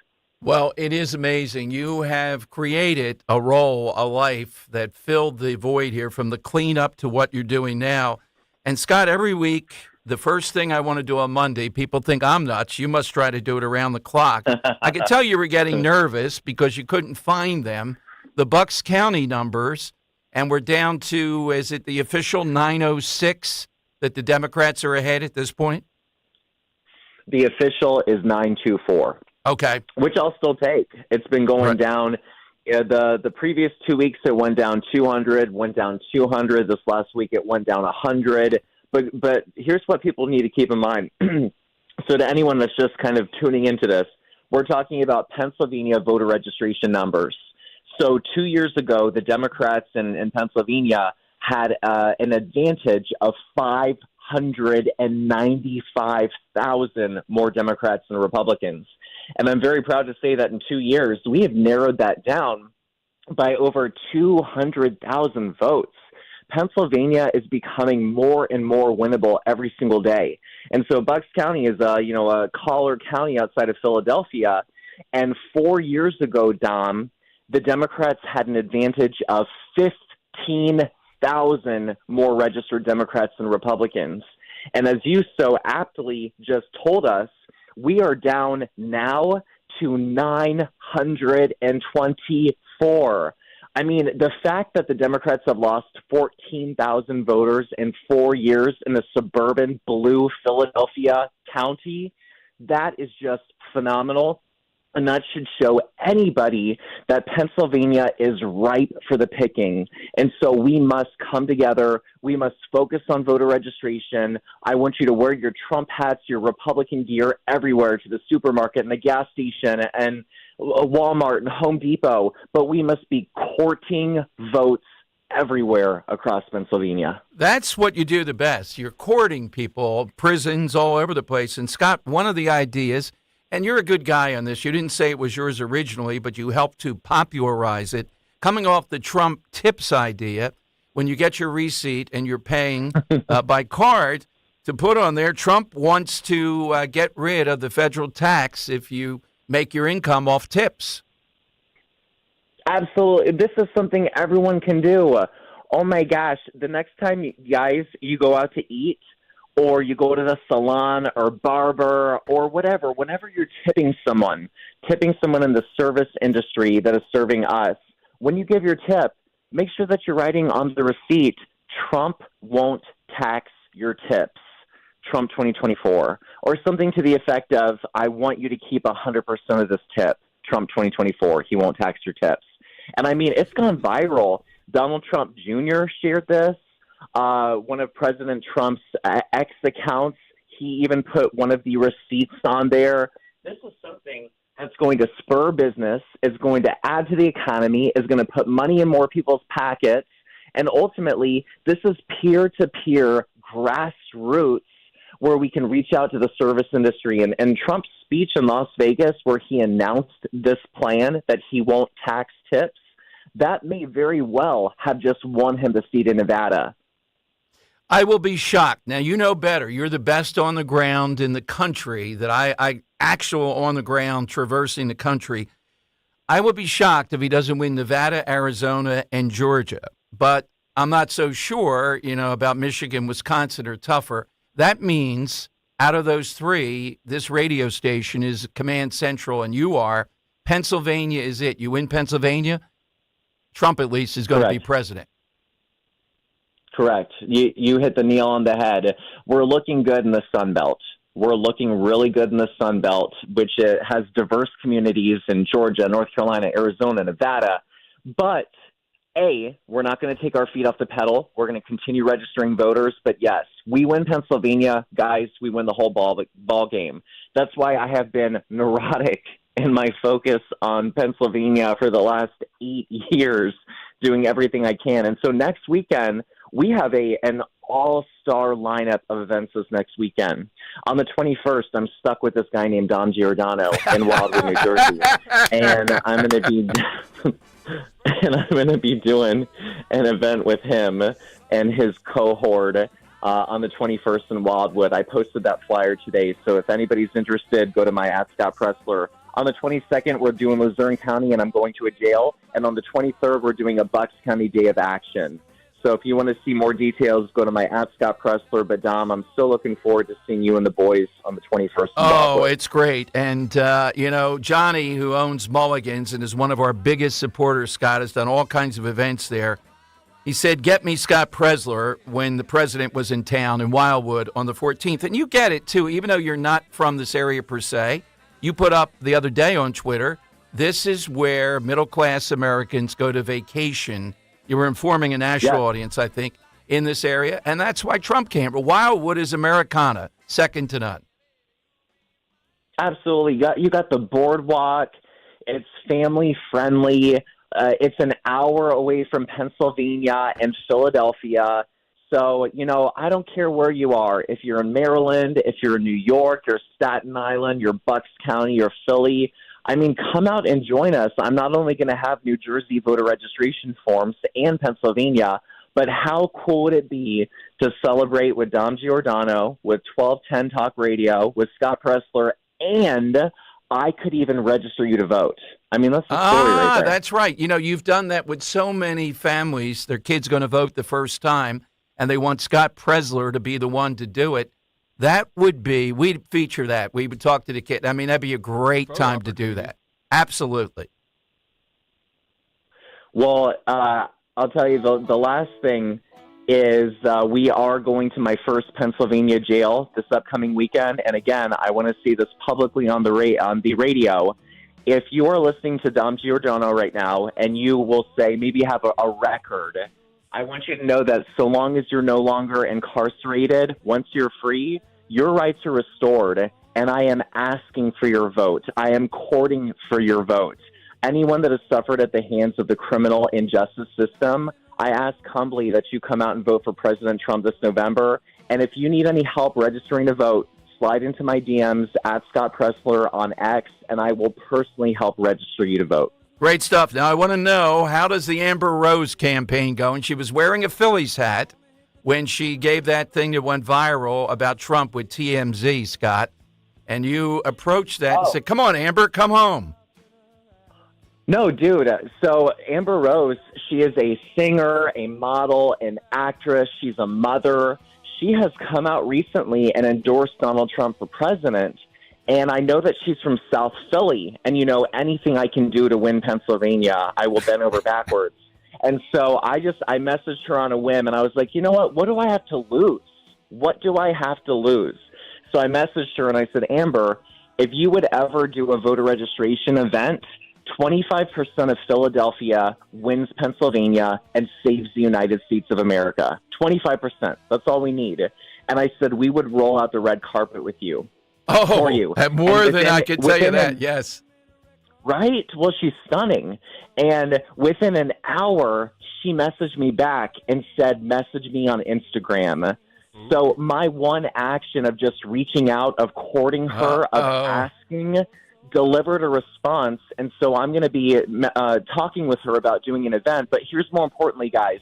S10: Well, it is amazing. You have created a role, a life that filled the void here from the cleanup to what you're doing now. And, Scott, every week, the first thing I want to do on Monday, people think I'm nuts. You must try to do it around the clock. I could tell you were getting nervous because you couldn't find them. The Bucks County numbers, and we're down to, is it the official 906 that the Democrats are ahead at this point?
S22: The official is 924.
S10: Okay.
S22: Which I'll still take. It's been going down. The previous 2 weeks, it went down 200, went down 200. This last week, it went down 100. But here's what people need to keep in mind. So to anyone that's just kind of tuning into this, we're talking about Pennsylvania voter registration numbers. So 2 years ago, the Democrats in Pennsylvania had an advantage of 595,000 more Democrats than Republicans. And I'm very proud to say that in 2 years, we have narrowed that down by over 200,000 votes. Pennsylvania is becoming more and more winnable every single day. And so Bucks County is a collar county outside of Philadelphia. And 4 years ago, Dom, the Democrats had an advantage of 15,000 more registered Democrats than Republicans. And as you so aptly just told us, we are down now to 924. I mean, the fact that the Democrats have lost 14,000 voters in 4 years in a suburban blue Philadelphia county, that is just phenomenal. And that should show anybody that Pennsylvania is ripe for the picking. And so we must come together. We must focus on voter registration. I want you to wear your Trump hats, your Republican gear everywhere, to the supermarket and the gas station and Walmart and Home Depot. But we must be courting votes everywhere across Pennsylvania.
S10: That's what you do the best. You're courting people, prisons all over the place. And Scott, one of the ideas, and you're a good guy on this, you didn't say it was yours originally, but you helped to popularize it, coming off the Trump tips idea, when you get your receipt and you're paying by card, to put on there, Trump wants to get rid of the federal tax if you make your income off tips.
S22: Absolutely. This is something everyone can do. Oh, my gosh. The next time, guys, you go out to eat, or you go to the salon or barber or whatever, whenever you're tipping someone in the service industry that is serving us, when you give your tip, make sure that you're writing on the receipt, Trump won't tax your tips, Trump 2024, or something to the effect of, I want you to keep 100% of this tip, Trump 2024, he won't tax your tips. And I mean, it's gone viral. Donald Trump Jr. shared this. One of President Trump's X accounts, he even put one of the receipts on there. This is something that's going to spur business, is going to add to the economy, is going to put money in more people's pockets. And ultimately, this is peer-to-peer grassroots where we can reach out to the service industry. And Trump's speech in Las Vegas, where he announced this plan that he won't tax tips, that may very well have just won him the seat in Nevada.
S10: I will be shocked. Now, you know better. You're the best on the ground in the country, that I actual on the ground traversing the country. I will be shocked if he doesn't win Nevada, Arizona, and Georgia. But I'm not so sure, about Michigan, Wisconsin are tougher. That means out of those three, this radio station is Command Central, and you are. Pennsylvania is it. You win Pennsylvania, Trump at least is going to be president.
S22: Correct. You hit the nail on the head. We're looking good in the Sun Belt. We're looking really good in the Sun Belt, which has diverse communities in Georgia, North Carolina, Arizona, Nevada. But, we're not going to take our feet off the pedal. We're going to continue registering voters. But, yes, we win Pennsylvania, guys, we win the whole ball game. That's why I have been neurotic in my focus on Pennsylvania for the last 8 years, doing everything I can. And so next weekend, we have an all-star lineup of events this next weekend. On the 21st, I'm stuck with this guy named Don Giordano in Wildwood, New Jersey, and I'm going to be doing an event with him and his cohort on the 21st in Wildwood. I posted that flyer today, so if anybody's interested, go to my @ScottPressler. On the 22nd, we're doing Luzerne County, and I'm going to a jail. And on the 23rd, we're doing a Bucks County Day of Action. So if you want to see more details, go to my @ScottPressler. But, Dom, I'm still looking forward to seeing you and the boys on the 21st.
S10: Oh, it's great. And, Johnny, who owns Mulligan's and is one of our biggest supporters, Scott, has done all kinds of events there. He said, get me Scott Presler when the president was in town in Wildwood on the 14th. And you get it, too, even though you're not from this area per se. You put up the other day on Twitter, this is where middle-class Americans go to vacation. You were informing a national audience, I think, in this area. And that's why Trump came. But Wildwood is Americana, second to none.
S22: Absolutely. You got the boardwalk. It's family-friendly. It's an hour away from Pennsylvania and Philadelphia. So, I don't care where you are. If you're in Maryland, if you're in New York, you're Staten Island, you're Bucks County, you're Philly. I mean, come out and join us. I'm not only going to have New Jersey voter registration forms and Pennsylvania, but how cool would it be to celebrate with Dom Giordano, with 1210 Talk Radio, with Scott Presler, and I could even register you to vote. I mean, that's the story right there.
S10: That's right. You've done that with so many families. Their kid's going to vote the first time, and they want Scott Presler to be the one to do it. That would be, we'd feature that. We would talk to the kid. I mean, that'd be a great time to do that. Absolutely.
S22: Well, I'll tell you, the last thing is we are going to my first Pennsylvania jail this upcoming weekend. And again, I want to see this publicly on the radio. If you are listening to Dom Giordano right now and you will say, maybe have a record, I want you to know that so long as you're no longer incarcerated, once you're free, your rights are restored. And I am asking for your vote. I am courting for your vote. Anyone that has suffered at the hands of the criminal injustice system, I ask humbly that you come out and vote for President Trump this November. And if you need any help registering to vote, slide into my DMs at Scott Presler on X, and I will personally help register you to vote.
S10: Great stuff. Now, I want to know, how does the Amber Rose campaign go? And she was wearing a Phillies hat when she gave that thing that went viral about Trump with TMZ, Scott. And you approached that and said, come on, Amber, come home.
S22: No, dude. So Amber Rose, she is a singer, a model, an actress. She's a mother. She has come out recently and endorsed Donald Trump for president. And I know that she's from South Philly. And, anything I can do to win Pennsylvania, I will bend over backwards. And so I messaged her on a whim, and I was like, you know what do I have to lose? What do I have to lose? So I messaged her and I said, Amber, if you would ever do a voter registration event, 25% of Philadelphia wins Pennsylvania and saves the United States of America. 25%. That's all we need. And I said, we would roll out the red carpet with you. For you.
S10: More than I could tell you that, yes.
S22: Right? Well, she's stunning. And within an hour, she messaged me back and said, message me on Instagram. So my one action of just reaching out, of courting her, of asking, delivered a response. And so I'm going to be talking with her about doing an event. But here's more importantly, guys,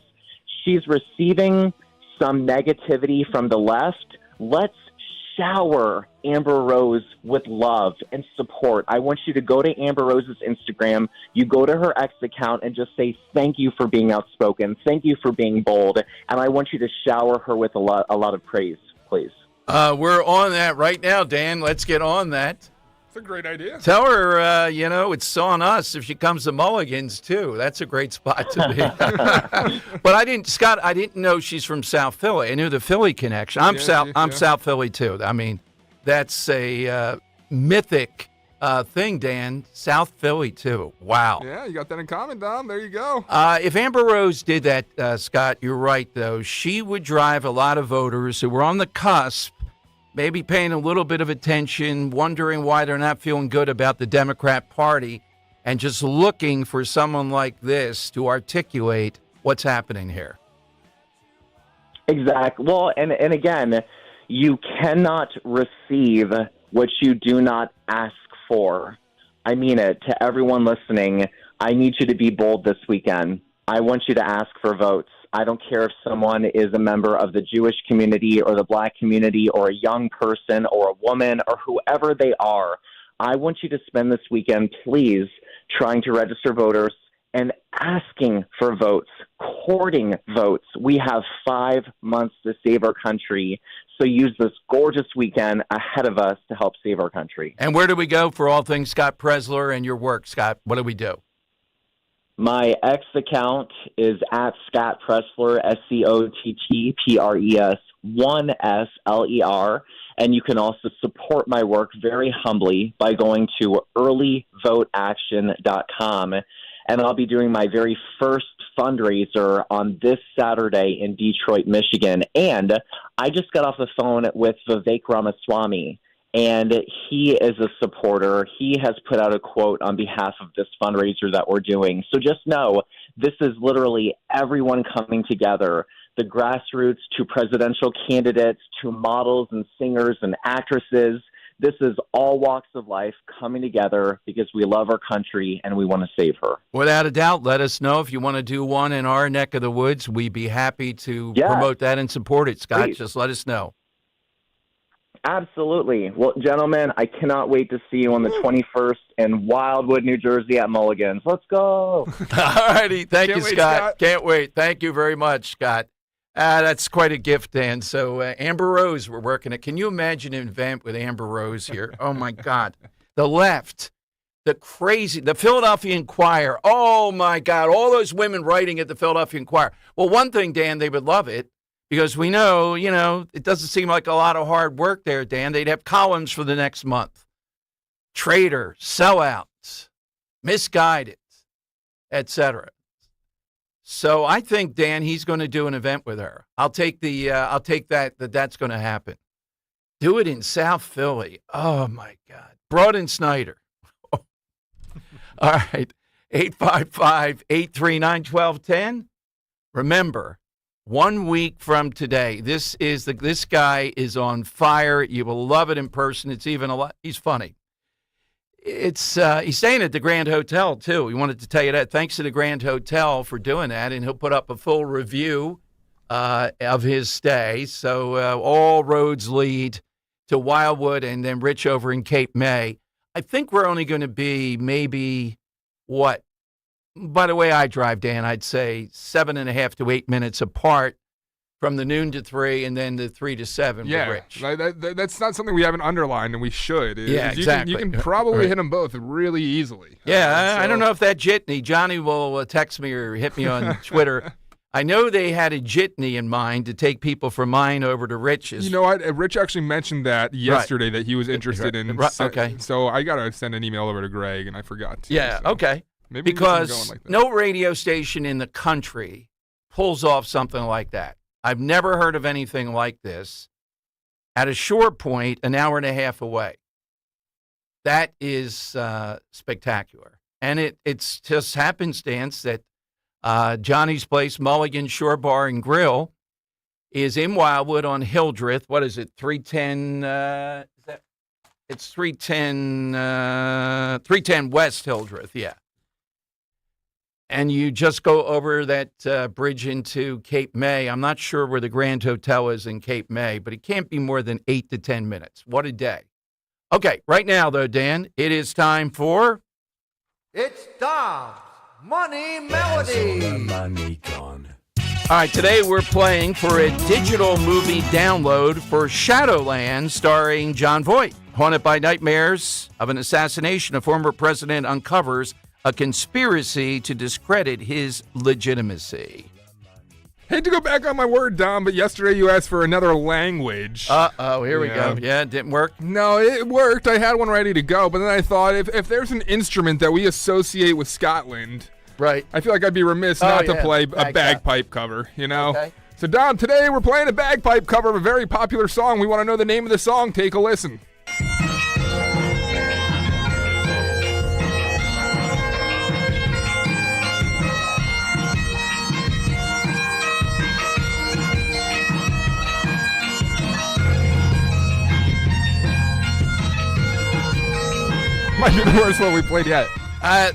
S22: she's receiving some negativity from the left. Let's shower Amber Rose with love and support. I want you to go to Amber Rose's Instagram. You go to her X account and just say, thank you for being outspoken. Thank you for being bold. And I want you to shower her with a lot of praise, please.
S10: We're on that right now, Dan. Let's get on that.
S11: It's a great idea.
S10: Tell her, it's on us if she comes to Mulligan's, too. That's a great spot to be. But I didn't know she's from South Philly. I knew the Philly connection. I'm South Philly, too. I mean, that's a mythic thing, Dan. South Philly, too. Wow.
S11: Yeah, you got that in common, Dom. There you go.
S10: If Amber Rose did that, Scott, you're right, though. She would drive a lot of voters who were on the cusp, maybe paying a little bit of attention, wondering why they're not feeling good about the Democrat Party, and just looking for someone like this to articulate what's happening here.
S22: Exactly. Well, and again, you cannot receive what you do not ask for. I mean it. To everyone listening, I need you to be bold this weekend. I want you to ask for votes. I don't care if someone is a member of the Jewish community or the black community or a young person or a woman or whoever they are. I want you to spend this weekend, please, trying to register voters and asking for votes, courting votes. We have 5 months to save our country, so use this gorgeous weekend ahead of us to help save our country.
S10: And where do we go for all things Scott Presler and your work, Scott? What do we do?
S22: My X account is at Scott Pressler, SCOTTPRES 1SLER. And you can also support my work very humbly by going to earlyvoteaction.com. And I'll be doing my very first fundraiser on this Saturday in Detroit, Michigan. And I just got off the phone with Vivek Ramaswamy, and he is a supporter. He has put out a quote on behalf of this fundraiser that we're doing. So just know this is literally everyone coming together, the grassroots to presidential candidates to models and singers and actresses. This is all walks of life coming together because we love our country and we want to save her.
S10: Without a doubt, let us know if you want to do one in our neck of the woods. We'd be happy to promote that and support it, Scott.
S22: Please.
S10: Just let us know.
S22: Absolutely. Well, gentlemen, I cannot wait to see you on the 21st in Wildwood, New Jersey at Mulligan's. Let's go.
S10: All righty. Thank you, Scott. Can't wait. Thank you very much, Scott. That's quite a gift, Dan. So Amber Rose, we're working it. Can you imagine an event with Amber Rose here? Oh, my God. The left, the Philadelphia Inquirer. Oh, my God. All those women writing at the Philadelphia Inquirer. Well, one thing, Dan, they would love it because we know, it doesn't seem like a lot of hard work there, Dan. They'd have columns for the next month. Traitor, sellouts, misguided, etc. So I think, Dan, he's going to do an event with her. I'll take that's going to happen. Do it in South Philly. Oh, my God. Broad and Snyder. All right. 855-839-1210. Remember, 1 week from today, this guy is on fire. You will love it in person. It's even he's funny. He's staying at the Grand Hotel, too. We wanted to tell you that. Thanks to the Grand Hotel for doing that, and he'll put up a full review of his stay. So all roads lead to Wildwood and then Rich over in Cape May. I think we're only going to be maybe, by the way I drive, Dan, I'd say 7.5 to 8 minutes apart from the noon to 3 and then the 3 to 7 with Rich.
S11: That's not something we haven't underlined, and we should.
S10: Exactly.
S11: You can probably hit them both really easily.
S10: Yeah, I don't know if that jitney, Johnny will text me or hit me on Twitter. I know they had a jitney in mind to take people from mine over to Rich's.
S11: You know what? Rich actually mentioned that yesterday that he was interested in.
S10: Okay.
S11: So I got to send an email over to Greg, and I forgot to.
S10: Yeah,
S11: so
S10: okay.
S11: Maybe
S10: because
S11: like that.
S10: No radio station in the country pulls off something like that. I've never heard of anything like this at a short point, an hour and a half away. That is spectacular. And it's just happenstance that Johnny's Place, Mulligan Shore Bar and Grill, is in Wildwood on Hildreth. What is it, 310? It's 310 West Hildreth, yeah. And you just go over that bridge into Cape May. I'm not sure where the Grand Hotel is in Cape May, but it can't be more than 8 to 10 minutes. What a day. Okay, right now, though, Dan, it is time for...
S1: It's Dom's Money Melody.
S10: Money gone. All right, today we're playing for a digital movie download for Shadowland starring Jon Voight. Haunted by nightmares of an assassination, a former president uncovers a conspiracy to discredit his legitimacy.
S11: Hate to go back on my word, Dom, but yesterday you asked for another language.
S10: Uh-oh, here we go. Yeah, it didn't work?
S11: No, it worked. I had one ready to go, but then I thought if there's an instrument that we associate with Scotland,
S10: right?
S11: I feel like I'd be remiss not to play a bagpipe cover, you know?
S10: Okay.
S11: So, Dom, today we're playing a bagpipe cover of a very popular song. We want to know the name of the song. Take a listen. Might be the worst one we played yet.
S10: A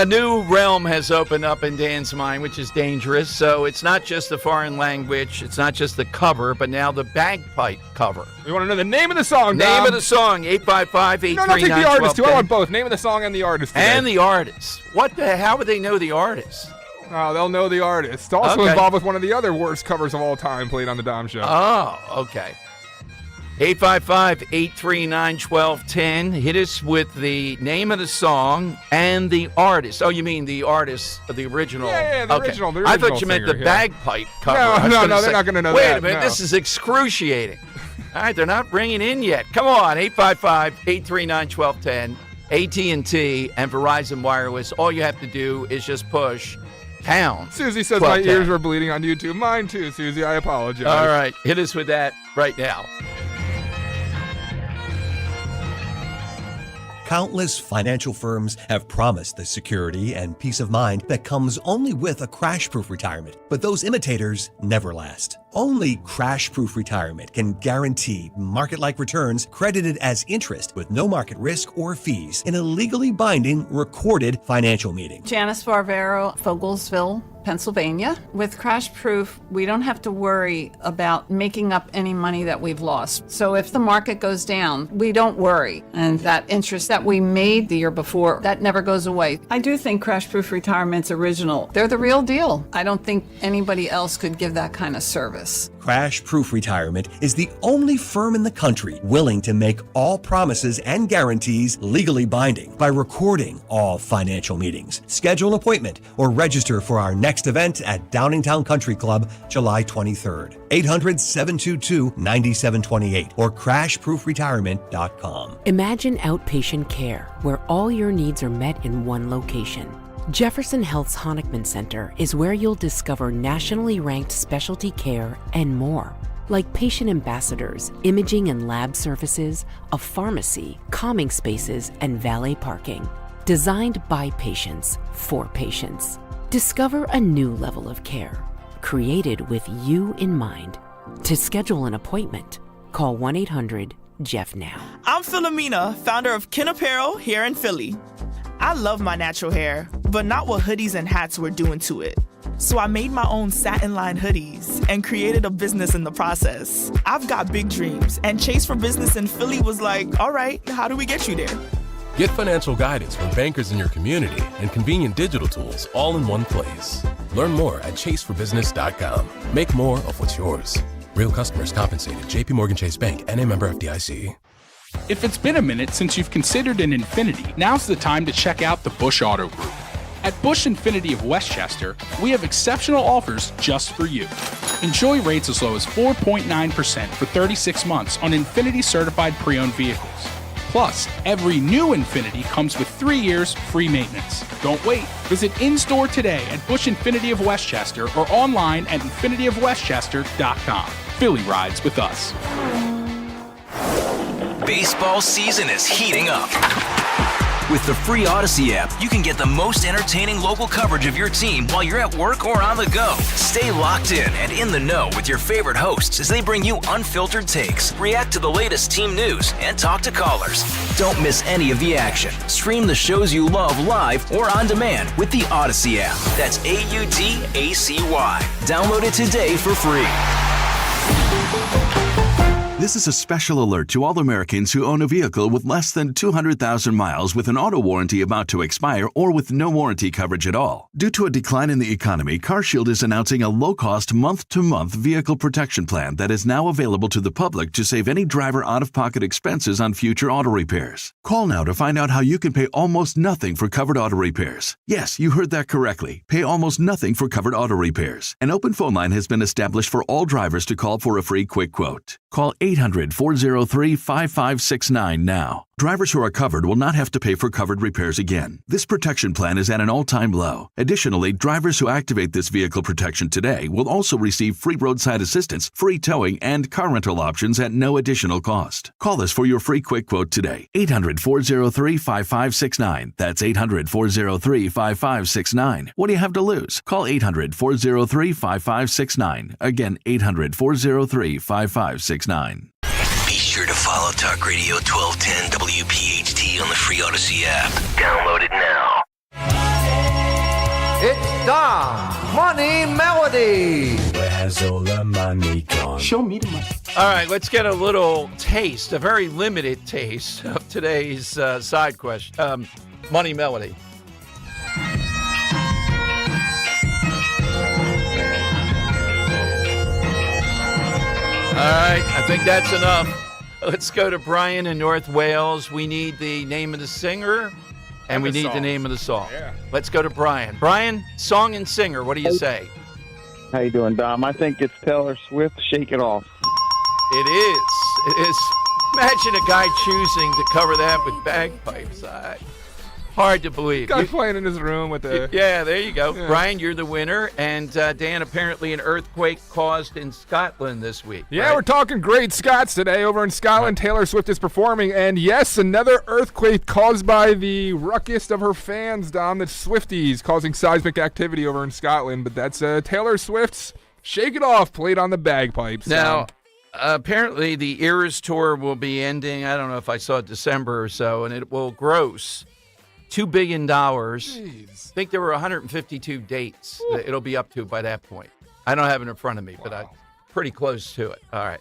S10: new realm has opened up in Dan's mind, which is dangerous. So it's not just the foreign language, it's not just the cover, but now the bagpipe cover.
S11: We want to know the name of the song,
S10: Name
S11: Dom.
S10: of the song, 855-839-1210.
S11: No, take the artist, too. I want both. Name of the song and the artist today.
S10: And the artist. How would they know the artist?
S11: Oh, they'll know the artist. Also involved with one of the other worst covers of all time played on the Dom Show.
S10: Oh, okay. 855-839-1210. Hit us with the name of the song and the artist. Oh, you mean the artist, the original?
S11: Yeah, the original. The original
S10: I thought you meant the
S11: singer,
S10: bagpipe cover.
S11: No, they're not going to know
S10: Wait
S11: that.
S10: Wait a minute,
S11: no.
S10: this is excruciating. All right, they're not bringing in yet. Come on, 855-839-1210. AT&T and Verizon Wireless. All you have to do is just push pound.
S11: Susie says my ears were bleeding on YouTube. Mine too, Susie. I apologize.
S10: All right, hit us with that right now.
S2: Countless financial firms have promised the security and peace of mind that comes only with a crash-proof retirement. But those imitators never last. Only crash-proof retirement can guarantee market-like returns credited as interest with no market risk or fees in a legally binding recorded financial meeting.
S4: Janice Barbero, Fogelsville, Pennsylvania. With Crash Proof, we don't have to worry about making up any money that we've lost. So if the market goes down, we don't worry. And that interest that we made the year before, that never goes away. I do think Crash Proof Retirement's original. They're the real deal. I don't think anybody else could give that kind of service.
S2: Crash Proof Retirement is the only firm in the country willing to make all promises and guarantees legally binding by recording all financial meetings. Schedule an appointment or register for our next event at Downingtown Country Club, July 23rd. 800-722-9728 or crashproofretirement.com.
S6: Imagine outpatient care where all your needs are met in one location. Jefferson Health's Honickman Center is where you'll discover nationally ranked specialty care and more, like patient ambassadors, imaging and lab services, a pharmacy, calming spaces, and valet parking. Designed by patients, for patients. Discover a new level of care, created with you in mind. To schedule an appointment, call 1-800-JEFF-NOW.
S18: I'm Philomena, founder of Kin Apparel here in Philly. I love my natural hair, but not what hoodies and hats were doing to it. So I made my own satin-lined hoodies and created a business in the process. I've got big dreams, and Chase for Business in Philly was like, all right, how do we get you there?
S23: Get financial guidance from bankers in your community and convenient digital tools all in one place. Learn more at chaseforbusiness.com. Make more of what's yours. Real customers compensated. JP Morgan Chase Bank, N.A. member FDIC.
S24: If it's been a minute since you've considered an Infiniti, now's the time to check out the Bush Auto Group. At Bush Infiniti of Westchester, we have exceptional offers just for you. Enjoy rates as low as 4.9% for 36 months on Infiniti certified pre-owned vehicles. Plus, every new Infiniti comes with 3 years free maintenance. Don't wait. Visit in-store today at Bush Infiniti of Westchester or online at infinityofwestchester.com. Philly rides with us.
S9: Baseball season is heating up. With the free Odyssey app, you can get the most entertaining local coverage of your team while you're at work or on the go. Stay locked in the know with your favorite hosts as they bring you unfiltered takes, react to the latest team news, and talk to callers. Don't miss any of the action. Stream the shows you love live or on demand with the Odyssey app. That's AUDACY. Download it today for free.
S8: This is a special alert to all Americans who own a vehicle with less than 200,000 miles with an auto warranty about to expire or with no warranty coverage at all. Due to a decline in the economy, CarShield is announcing a low-cost month-to-month vehicle protection plan that is now available to the public to save any driver out-of-pocket expenses on future auto repairs. Call now to find out how you can pay almost nothing for covered auto repairs. Yes, you heard that correctly. Pay almost nothing for covered auto repairs. An open phone line has been established for all drivers to call for a free quick quote. Call 800-403-5569 now. Drivers who are covered will not have to pay for covered repairs again. This protection plan is at an all-time low. Additionally, drivers who activate this vehicle protection today will also receive free roadside assistance, free towing, and car rental options at no additional cost. Call us for your free quick quote today. 800-403-5569. That's 800-403-5569. What do you have to lose? Call 800-403-5569. Again, 800-403-5569.
S9: Be sure to follow Talk Radio 1210 WPHT on the free Odyssey app. Download it now.
S1: It's Dom's Money Melody.
S10: Where has all the money gone? Show me the money. All right, let's get a little taste, a very limited taste of today's side question, Money Melody. All right, I think that's enough. Let's go to Brian in North Wales. We need the name of the singer, and we need the name of the song.
S11: Yeah.
S10: Let's go to Brian. Brian, song and singer, what do you say?
S5: How you doing, Dom? I think it's Taylor Swift, Shake It Off.
S10: It is. It is. Imagine a guy choosing to cover that with bagpipes. Hard to believe.
S11: Guy playing in his room with the...
S10: Yeah, there you go.
S11: Yeah.
S10: Brian, you're the winner. And Dan, apparently an earthquake caused in Scotland this week.
S11: Yeah,
S10: right?
S11: we're talking great Scots today over in Scotland. Taylor Swift is performing. And yes, another earthquake caused by the ruckus of her fans, Dom. That's Swifties causing seismic activity over in Scotland. But that's Taylor Swift's Shake It Off played on the bagpipes.
S10: Now, apparently the Eras Tour will be ending, I don't know if I saw December or so, and it will gross $2 billion. I think there were 152 dates that it'll be up to by that point. I don't have it in front of me, but I'm pretty close to it. All right.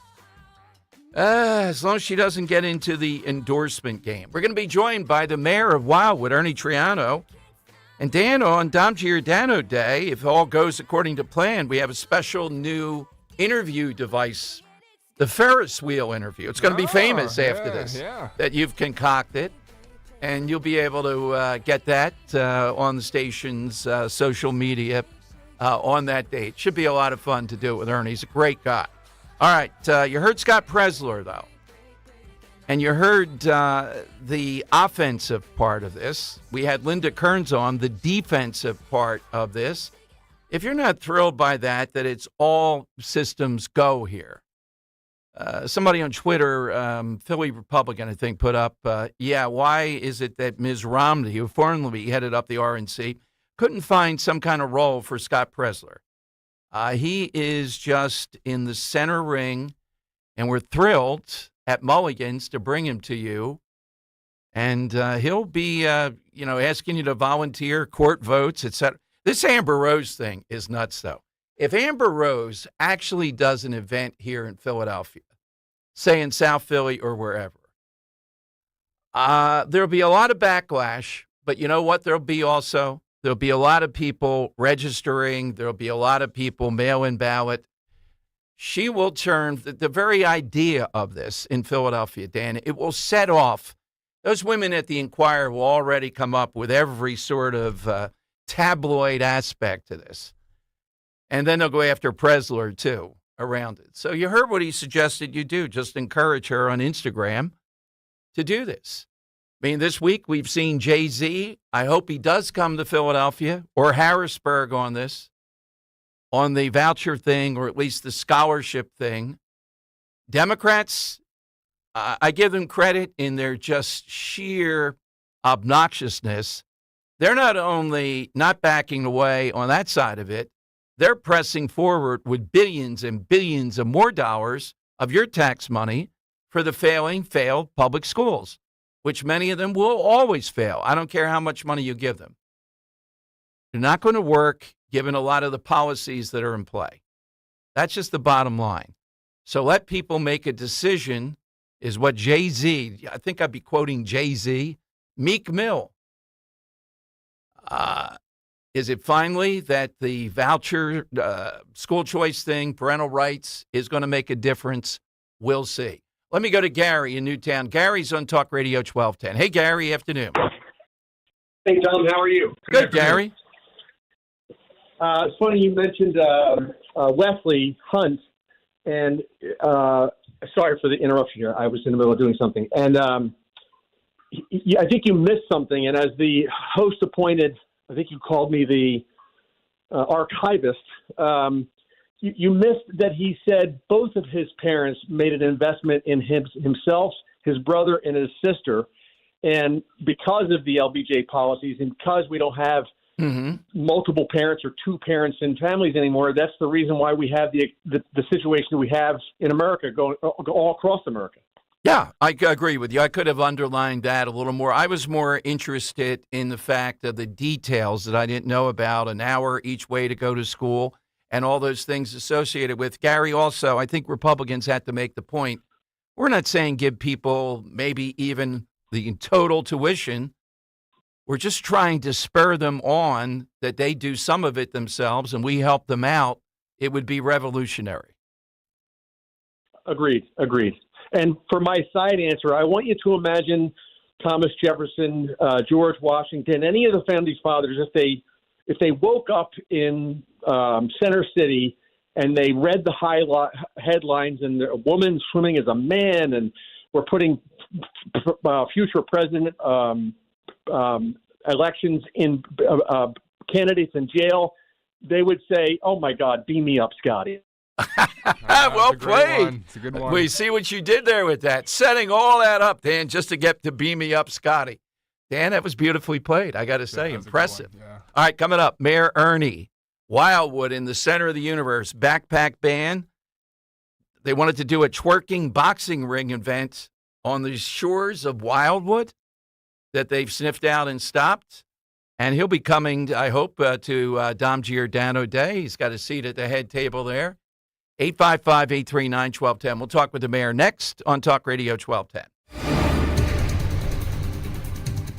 S10: As long as she doesn't get into the endorsement game. We're going to be joined by the mayor of Wildwood, Ernie Triano. And Dan, on Dom Giordano Day, if all goes according to plan, we have a special new interview device, the Ferris wheel interview. It's going to be famous after this, that you've concocted. And you'll be able to get that on the station's social media on that date. Should be a lot of fun to do it with Ernie. He's a great guy. All right, you heard Scott Presler, though. And you heard the offensive part of this. We had Linda Kearns on, the defensive part of this. If you're not thrilled by that it's all systems go here. Somebody on Twitter, Philly Republican, I think, put up, why is it that Ms. Romney, who formerly headed up the RNC, couldn't find some kind of role for Scott Presler? He is just in the center ring, and we're thrilled at Mulligan's to bring him to you. And he'll be, asking you to volunteer, court votes, etc. This Amber Rose thing is nuts, though. If Amber Rose actually does an event here in Philadelphia, say in South Philly or wherever, there'll be a lot of backlash, but you know what there'll be also? There'll be a lot of people registering. There'll be a lot of people mail-in ballot. She will turn the very idea of this in Philadelphia, Dan, it will set off. Those women at the Inquirer will already come up with every sort of tabloid aspect to this. And then they'll go after Presler, too, around it. So you heard what he suggested you do. Just encourage her on Instagram to do this. I mean, this week we've seen Jay-Z. I hope he does come to Philadelphia or Harrisburg on this, on the voucher thing, or at least the scholarship thing. Democrats, I give them credit in their just sheer obnoxiousness. They're not only not backing away on that side of it, they're pressing forward with billions and billions of more dollars of your tax money for the failed public schools, which many of them will always fail. I don't care how much money you give them. They're not going to work given a lot of the policies that are in play. That's just the bottom line. So let people make a decision is what Jay-Z, I think I'd be quoting Jay-Z, Meek Mill. Is it finally that the voucher, school choice thing, parental rights is going to make a difference? We'll see. Let me go to Gary in Newtown. Gary's on Talk Radio 1210. Hey, Gary, afternoon.
S7: Hey, Tom, how are you?
S10: Good, Gary.
S7: It's funny you mentioned Wesley Hunt, and sorry for the interruption here. I was in the middle of doing something. And I think you missed something, and as the host appointed, I think you called me the archivist. You missed that he said both of his parents made an investment in himself, his brother, and his sister. And because of the LBJ policies and because we don't have multiple parents or two parents in families anymore, that's the reason why we have the situation we have in America going all across America.
S10: Yeah, I agree with you. I could have underlined that a little more. I was more interested in the fact of the details that I didn't know about, an hour each way to go to school and all those things associated with. Gary, also, I think Republicans had to make the point. We're not saying give people maybe even the total tuition. We're just trying to spur them on that they do some of it themselves and we help them out. It would be revolutionary.
S7: Agreed. And for my side answer, I want you to imagine Thomas Jefferson, George Washington, any of the founding fathers, if they woke up in Center City and they read the headlines and a woman swimming as a man, and we're putting future president elections in candidates in jail, they would say, "Oh my God, beam me up, Scotty."
S10: Well played.
S11: It's a good one.
S10: We see what you did there with that, setting all that up, Dan, just to get to beam me up, Scotty. Dan, that was beautifully played. I got to say, impressive.
S11: Yeah.
S10: All right, coming up, Mayor Ernie, Wildwood in the center of the universe, backpack ban. They wanted to do a twerking boxing ring event on the shores of Wildwood that they've sniffed out and stopped. And he'll be coming, I hope, to Dom Giordano Day. He's got a seat at the head table there. 855-839-1210. We'll talk with the mayor next on Talk Radio 1210.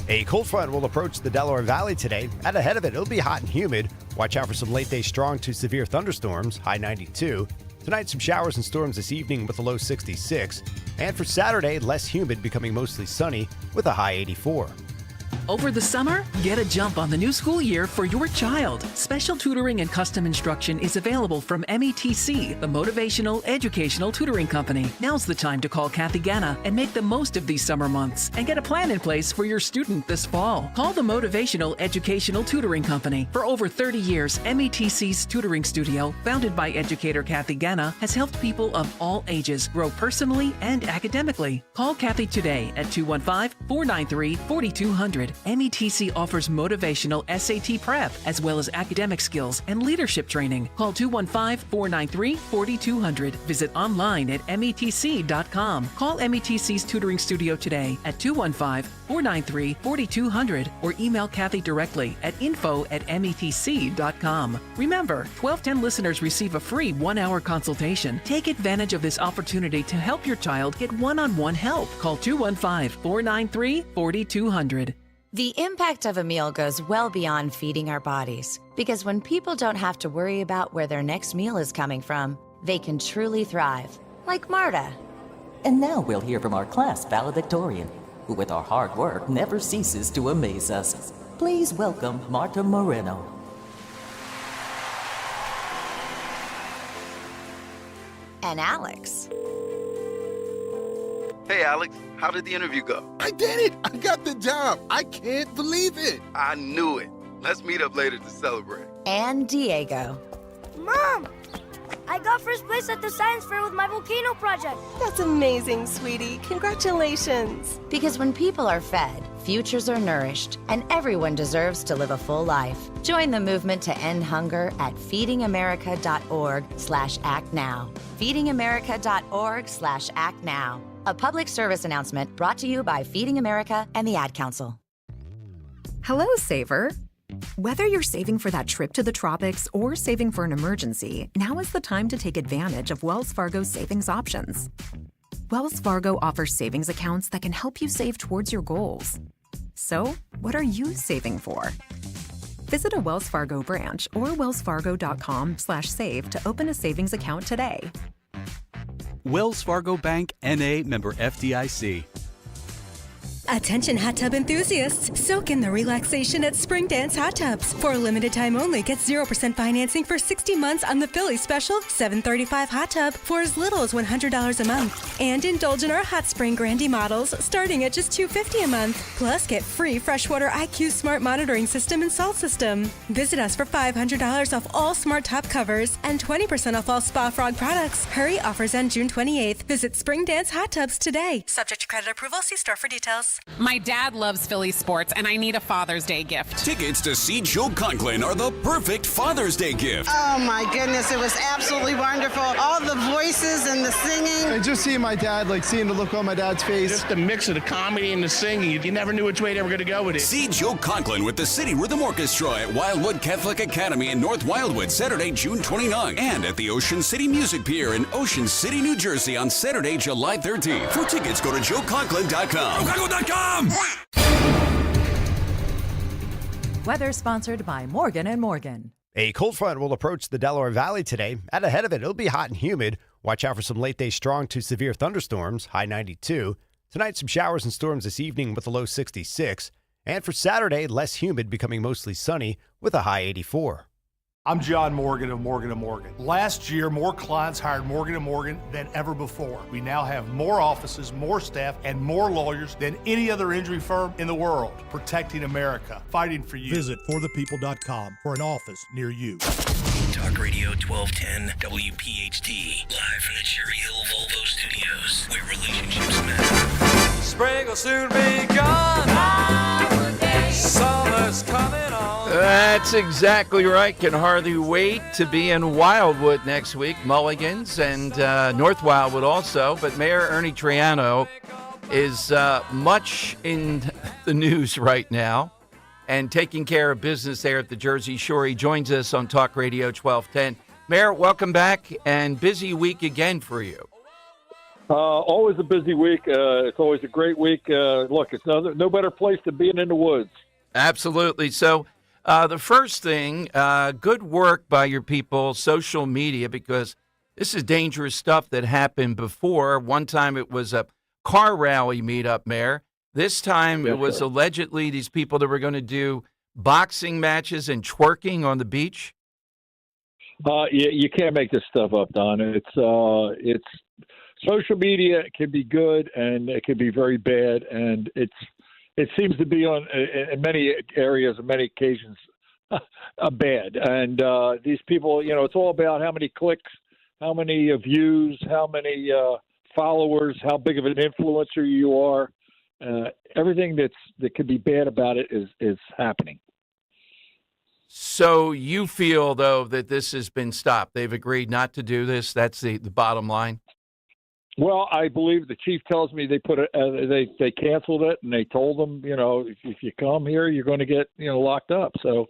S12: A cold front will approach the Delaware Valley today, and ahead of it, it'll be hot and humid. Watch out for some late-day strong to severe thunderstorms, high 92. Tonight, some showers and storms this evening with a low 66. And for Saturday, less humid, becoming mostly sunny with a high 84.
S13: Over the summer, get a jump on the new school year for your child. Special tutoring and custom instruction is available from METC, the Motivational Educational Tutoring Company. Now's the time to call Kathy Ganna and make the most of these summer months and get a plan in place for your student this fall. Call the Motivational Educational Tutoring Company. For over 30 years, METC's tutoring studio, founded by educator Kathy Ganna, has helped people of all ages grow personally and academically. Call Kathy today at 215-493-4200. METC offers motivational SAT prep as well as academic skills and leadership training. Call 215-493-4200. Visit online at METC.com. Call METC's tutoring studio today at 215-493-4200 or email Kathy directly at info@METC.com. Remember, 1210 listeners receive a free 1-hour consultation. Take advantage of this opportunity to help your child get one-on-one help. Call 215-493-4200.
S19: The impact of a meal goes well beyond feeding our bodies, because when people don't have to worry about where their next meal is coming from, they can truly thrive, like Marta.
S20: And now we'll hear from our class valedictorian, who with our hard work never ceases to amaze us. Please welcome Marta Moreno.
S19: And Alex.
S25: Hey, Alex, how did the interview go?
S26: I did it! I got the job! I can't believe it!
S25: I knew it. Let's meet up later to celebrate.
S19: And Diego.
S27: Mom! I got first place at the science fair with my volcano project.
S28: That's amazing, sweetie. Congratulations.
S19: Because when people are fed, futures are nourished, and everyone deserves to live a full life. Join the movement to end hunger at feedingamerica.org/actnow. feedingamerica.org/actnow. A public service announcement brought to you by Feeding America and the Ad Council.
S29: Hello, Saver. Whether you're saving for that trip to the tropics or saving for an emergency, now is the time to take advantage of Wells Fargo's savings options. Wells Fargo offers savings accounts that can help you save towards your goals. So, what are you saving for? Visit a Wells Fargo branch or wellsfargo.com/save to open a savings account today.
S30: Wells Fargo Bank, N.A., member FDIC.
S31: Attention hot tub enthusiasts, soak in the relaxation at Spring Dance Hot Tubs. For a limited time only, get 0% financing for 60 months on the Philly Special $735 hot tub for as little as $100 a month. And indulge in our Hot Spring Grandie models starting at just $250 a month. Plus, get free Freshwater IQ Smart Monitoring System and Salt System. Visit us for $500 off all smart top covers and 20% off all Spa Frog products. Hurry, offers end June 28th. Visit Spring Dance Hot Tubs today. Subject to credit approval, see store for details.
S32: My dad loves Philly sports, and I need a Father's Day gift.
S33: Tickets to see Joe Conklin are the perfect Father's Day gift.
S34: Oh, my goodness. It was absolutely wonderful. All the voices and the singing.
S35: And just seeing my dad, seeing the look on my dad's face.
S36: Just the mix of the comedy and the singing. You never knew which way they were going to go with it.
S33: See Joe Conklin with the City Rhythm Orchestra at Wildwood Catholic Academy in North Wildwood, Saturday, June 29. And at the Ocean City Music Pier in Ocean City, New Jersey on Saturday, July 13th. For tickets, go to joeconklin.com. joeconklin.com!
S15: Weather sponsored by Morgan & Morgan.
S12: A cold front will approach the Delaware Valley today, and ahead of it, it'll be hot and humid. Watch out for some late-day strong to severe thunderstorms, high 92. Tonight, some showers and storms this evening with a low 66. And for Saturday, less humid, becoming mostly sunny with a high 84.
S1: I'm John Morgan of Morgan & Morgan. Last year, more clients hired Morgan & Morgan than ever before. We now have more offices, more staff, and more lawyers than any other injury firm in the world, protecting America, fighting for you.
S2: Visit forthepeople.com for an office near you.
S3: Talk Radio 1210 WPHT, live from the Cherry Hill Volvo Studios, where relationships matter.
S4: Spring will soon be gone. Summer's coming on.
S10: That's exactly right. Can hardly wait to be in Wildwood next week. Mulligan's and North Wildwood also. But Mayor Ernie Triano is much in the news right now and taking care of business there at the Jersey Shore. He joins us on Talk Radio 1210. Mayor, welcome back, and busy week again for you.
S5: Always a busy week. It's always a great week. Look, it's no better place to be in the woods.
S10: Absolutely. So the first thing, good work by your people, social media, because this is dangerous stuff that happened before. One time it was a car rally meetup, Mayor. This time it was allegedly these people that were going to do boxing matches and twerking on the beach.
S5: You can't make this stuff up, Don. It's social media can be good and it can be very bad, and it seems to be in many areas, on many occasions, bad. And these people, it's all about how many clicks, how many views, how many followers, how big of an influencer you are. Everything that could be bad about it is happening.
S10: So you feel, though, that this has been stopped? They've agreed not to do this? That's the bottom line?
S5: Well, I believe the chief tells me they put it. They canceled it, and they told them, if you come here, you're going to get locked up. So,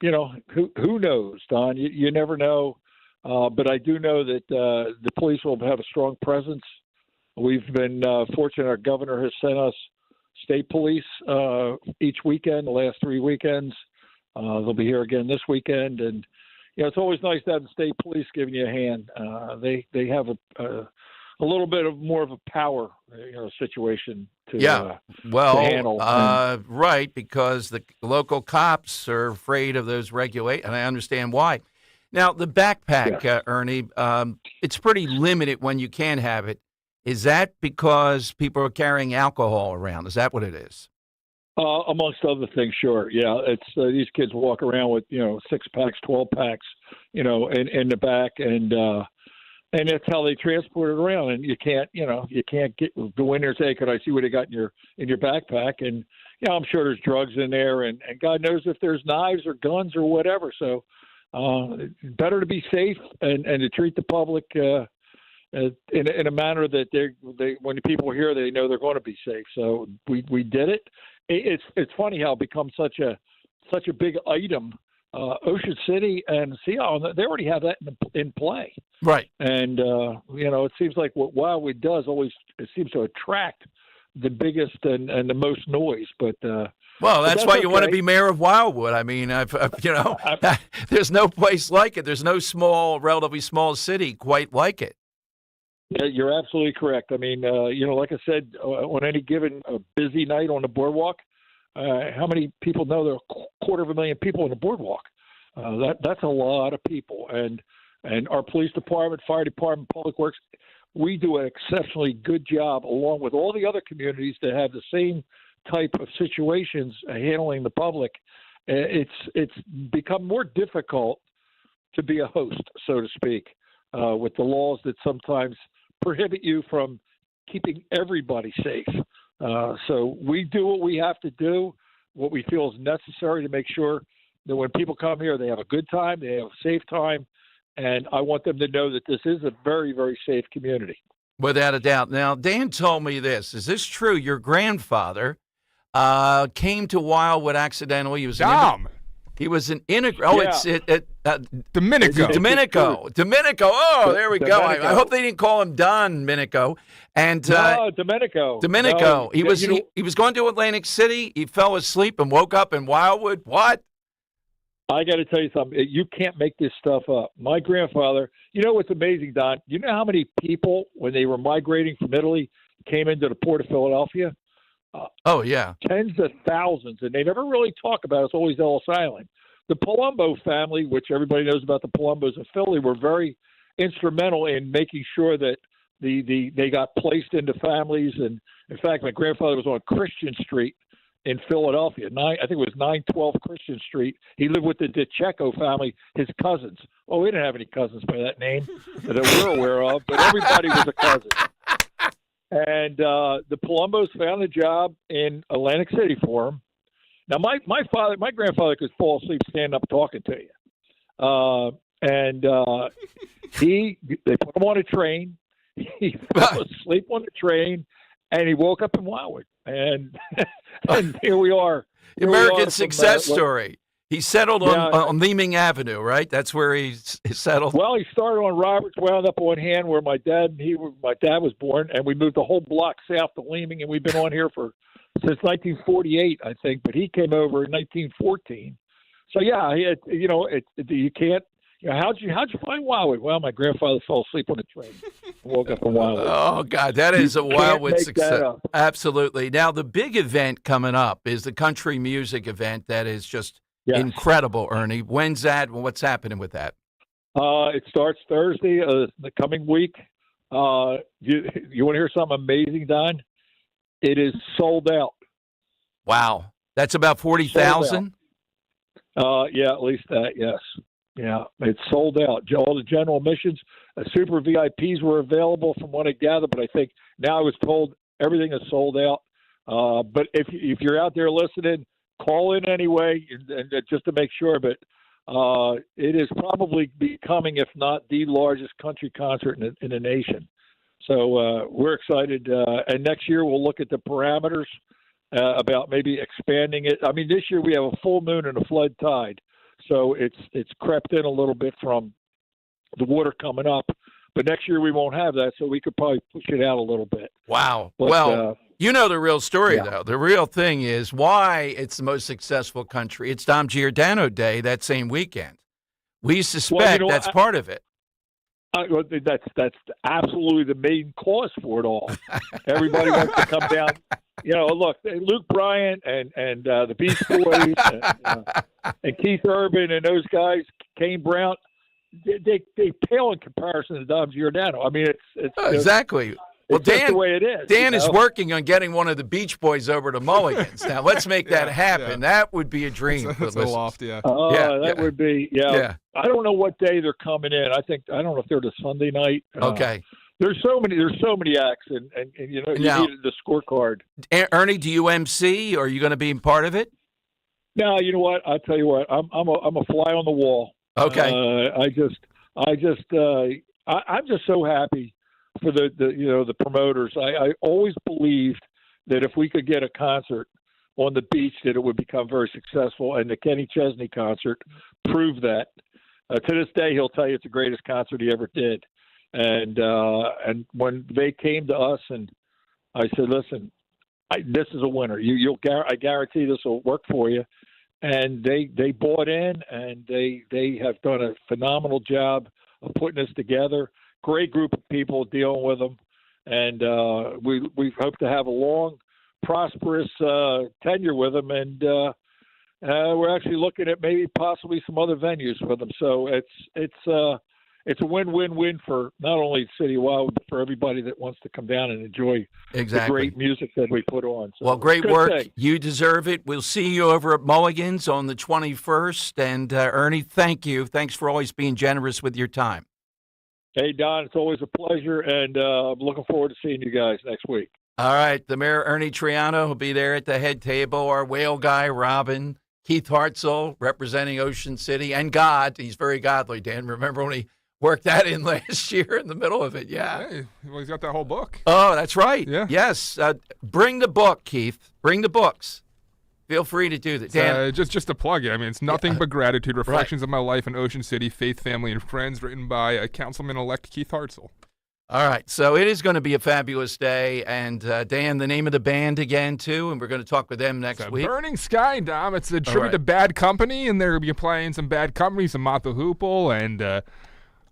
S5: who knows, Don? You never know. But I do know that the police will have a strong presence. We've been fortunate. Our governor has sent us state police each weekend, the last 3 weekends. They'll be here again this weekend, and it's always nice to have the state police giving you a hand. They have a little bit of more of a power situation to to handle.
S10: Right, because the local cops are afraid of those regulations, and I understand why. Now, the backpack, Ernie, it's pretty limited when you can have it. Is that because people are carrying alcohol around? Is that what it is?
S5: Amongst other things, sure. Yeah, it's these kids walk around with 6-packs, 12-packs, in the back, and that's how they transport it around. And you can't go in there and say, "Could I see what they got in your backpack?" And I'm sure there's drugs in there, and God knows if there's knives or guns or whatever. So better to be safe and to treat the public in a manner that they when the people are here, they know they're going to be safe. So we did it. It's funny how it becomes such a big item. Ocean City and Seattle, they already have that in play,
S10: right?
S5: And it seems like what Wildwood does it seems to attract the biggest and the most noise. But
S10: well, that's why you want to be mayor of Wildwood. I mean, there's no place like it. There's no relatively small city quite like it.
S5: Yeah, you're absolutely correct. I mean, like I said, on any given busy night on the boardwalk, how many people know there are 250,000 people on the boardwalk? That's a lot of people. And our police department, fire department, public works, we do an exceptionally good job, along with all the other communities that have the same type of situations handling the public. It's become more difficult to be a host, so to speak, with the laws that sometimes prohibit you from keeping everybody safe. So we do what we have to do, what we feel is necessary to make sure that when people come here, they have a good time, they have a safe time, and I want them to know that this is a very, very safe community.
S10: Without a doubt. Now, Dan told me this. Is this true? Your grandfather came to Wildwood accidentally. He was He was an immigrant. Oh, yeah.
S11: Domenico.
S10: Domenico. Oh, there we go. I hope they didn't call him Don Domenico. And
S5: no, Domenico.
S10: Domenico. No, he was going to Atlantic City. He fell asleep and woke up in Wildwood. What?
S5: I got to tell you something. You can't make this stuff up. My grandfather, you know what's amazing, Don? You know how many people, when they were migrating from Italy, came into the port of Philadelphia?
S10: Oh, yeah.
S5: Tens of thousands, and they never really talk about it. It's always Ellis Island. The Palumbo family, which everybody knows about the Palumbos of Philly, were very instrumental in making sure that they got placed into families. And, in fact, my grandfather was on Christian Street in Philadelphia. I think it was 912 Christian Street. He lived with the DiCecco family, his cousins. Oh, we didn't have any cousins by that name that we're aware of, but everybody was a cousin. And the Palumbos found a job in Atlantic City for him. Now, my grandfather could fall asleep standing up talking to you. They put him on a train. He fell asleep on the train, and he woke up in Wildwood. And here we are.
S10: American success story. He settled on Leeming Avenue, right? That's where he settled.
S5: Well, he started on Roberts, wound up on Han, where my dad was born, and we moved the whole block south to Leeming, and we've been on here since 1948, I think. But he came over in 1914. So yeah, you can't. How'd you find Wildwood? Well, my grandfather fell asleep on the train. Woke up in Wildwood.
S10: Oh God, that is a Wildwood success. Absolutely. Now the big event coming up is the country music event that is just incredible, Ernie. When's that? What's happening with that?
S5: It starts Thursday, the coming week. You want to hear something amazing, Don? It is sold out.
S10: Wow, that's about 40,000.
S5: Yeah, at least that. Yes. Yeah, it's sold out. All the general admissions, super VIPs were available from what I gather, but I think now I was told everything is sold out. But if you're out there listening, call in anyway, and just to make sure. But it is probably becoming, if not the largest country concert in the nation. So we're excited. And next year we'll look at the parameters about maybe expanding it. I mean, this year we have a full moon and a flood tide. So it's crept in a little bit from the water coming up. But next year we won't have that, so we could probably push it out a little bit.
S10: Wow. But, you know the real story, though. The real thing is why it's the most successful country. It's Dom Giordano Day that same weekend. We suspect that's part of it.
S5: That's absolutely the main cause for it all. Everybody wants to come down. Look, Luke Bryan and the Beach Boys and Keith Urban and those guys, Kane Brown, they pale in comparison to Dom Giordano. I mean, it's
S10: exactly. Well,
S5: it's just the way it is.
S10: Dan is working on getting one of the Beach Boys over to Mulligan's. Now, let's make that happen. Yeah. That would be a dream.
S11: That's a loft, yeah.
S5: That would be, yeah. I don't know what day they're coming in. I don't know if they're the Sunday night.
S10: Okay.
S5: There's so many acts, and you need the scorecard.
S10: Ernie, do you MC? Or are you going to be part of it?
S5: No, you know what? I'll tell you what. I'm a fly on the wall.
S10: Okay.
S5: I'm just so happy for the promoters. I always believed that if we could get a concert on the beach, that it would become very successful. And the Kenny Chesney concert proved that. To this day, he'll tell you it's the greatest concert he ever did. And when they came to us, and I said, "Listen, this is a winner. I guarantee this will work for you." And they bought in, and they have done a phenomenal job of putting this together. Great group of people dealing with them, and we hope to have a long, prosperous tenure with them. And we're actually looking at maybe possibly some other venues for them. So it's a win-win-win for not only the city of Wildwood, but for everybody that wants to come down and enjoy the great music that we put on. So,
S10: well, great work. You deserve it. We'll see you over at Mulligan's on the 21st. And Ernie, thank you. Thanks for always being generous with your time.
S5: Hey, Don, it's always a pleasure, and I'm looking forward to seeing you guys next week.
S10: All right. The Mayor, Ernie Triano, will be there at the head table. Our whale guy, Robin. Keith Hartzell, representing Ocean City. And God. He's very godly, Dan. Remember when he worked that in last year in the middle of it? Yeah.
S11: Hey, well, he's got that whole book.
S10: Oh, that's right.
S11: Yeah.
S10: Yes. Bring the book, Keith. Bring the books. Feel free to do that. Dan.
S11: Just to plug it. I mean, it's Nothing But Gratitude, Reflections of My Life in Ocean City, Faith, Family, and Friends, written by Councilman-elect Keith Hartzell.
S10: All right, so it is going to be a fabulous day. And, Dan, the name of the band again, too, and we're going to talk with them next week.
S11: Burning Sky, Dom. It's a tribute to Bad Company, and they're going to be playing some Bad Company, some Mata Hoople, and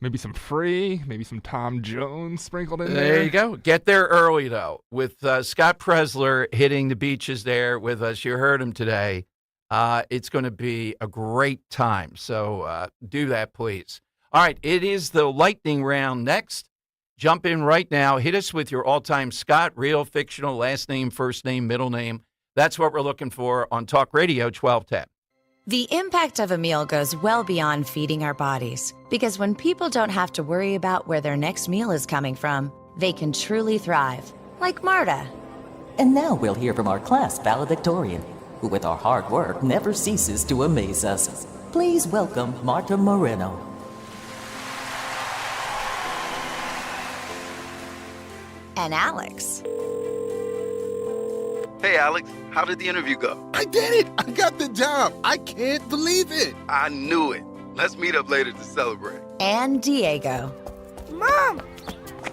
S11: maybe some Free, maybe some Tom Jones sprinkled in there.
S10: There you go. Get there early, though, with Scott Presler hitting the beaches there with us. You heard him today. It's going to be a great time, so do that, please. All right, it is the lightning round next. Jump in right now. Hit us with your all-time Scott, real, fictional, last name, first name, middle name. That's what we're looking for on Talk Radio 1210.
S19: The impact of a meal goes well beyond feeding our bodies, because when people don't have to worry about where their next meal is coming from, they can truly thrive, like Marta.
S6: And now we'll hear from our class valedictorian, who with our hard work never ceases to amaze us. Please welcome Marta Moreno.
S19: And Alex.
S7: Hey, Alex, how did the interview go?
S8: I did it! I got the job! I can't believe it!
S7: I knew it. Let's meet up later to celebrate.
S19: And Diego.
S27: Mom!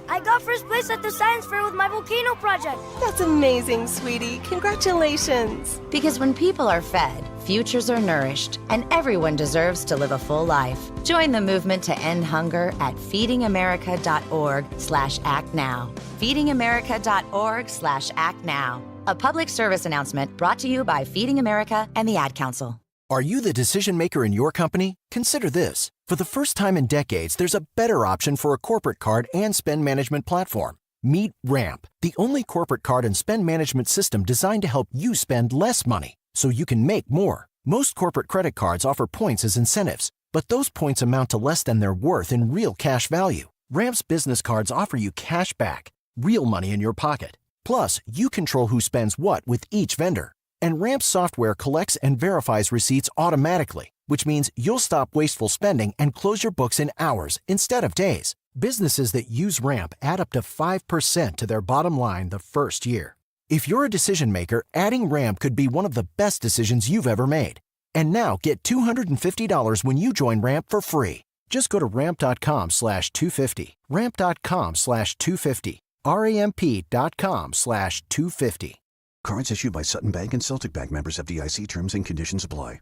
S27: I got first place at the science fair with my volcano project.
S28: That's amazing, sweetie. Congratulations.
S19: Because when people are fed, futures are nourished, and everyone deserves to live a full life. Join the movement to end hunger at feedingamerica.org/actnow. feedingamerica.org/actnow. A public service announcement brought to you by Feeding America and the Ad Council.
S9: Are you the decision maker in your company? Consider this. For the first time in decades, there's a better option for a corporate card and spend management platform. Meet Ramp, the only corporate card and spend management system designed to help you spend less money so you can make more. Most corporate credit cards offer points as incentives, but those points amount to less than their worth in real cash value. Ramp's business cards offer you cash back, real money in your pocket. Plus, you control who spends what with each vendor. And Ramp's software collects and verifies receipts automatically, which means you'll stop wasteful spending and close your books in hours instead of days. Businesses that use Ramp add up to 5% to their bottom line the first year. If you're a decision maker, adding Ramp could be one of the best decisions you've ever made. And now get $250 when you join Ramp for free. Just go to ramp.com/250. Ramp.com/250. ramp.com/250.
S13: Cards issued by Sutton Bank and Celtic Bank, members FDIC. Terms and conditions apply.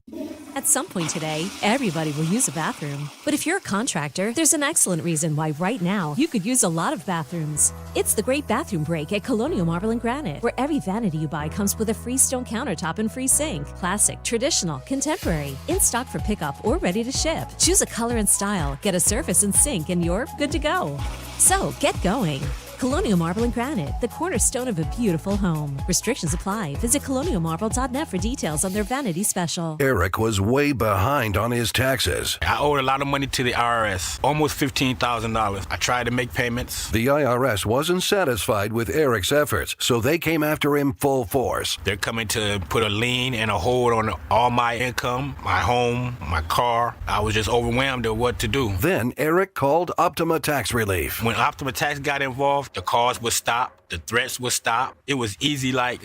S14: At some point today, everybody will use a bathroom. But if you're a contractor, there's an excellent reason why right now you could use a lot of bathrooms. It's the Great Bathroom Break at Colonial Marble and Granite, where every vanity you buy comes with a free stone countertop and free sink. Classic, traditional, contemporary, in stock for pickup or ready to ship. Choose a color and style, get a surface and sink, and you're good to go. So get going. Colonial Marble and Granite, the cornerstone of a beautiful home. Restrictions apply. Visit colonialmarble.net for details on their vanity special.
S16: Eric was way behind on his taxes.
S36: I owed a lot of money to the IRS, almost $15,000. I tried to make payments.
S16: The IRS wasn't satisfied with Eric's efforts, so they came after him full force.
S36: They're coming to put a lien and a hold on all my income, my home, my car. I was just overwhelmed at what to do.
S16: Then Eric called Optima Tax Relief.
S36: When Optima Tax got involved, the calls would stop, the threats would stop. It was easy like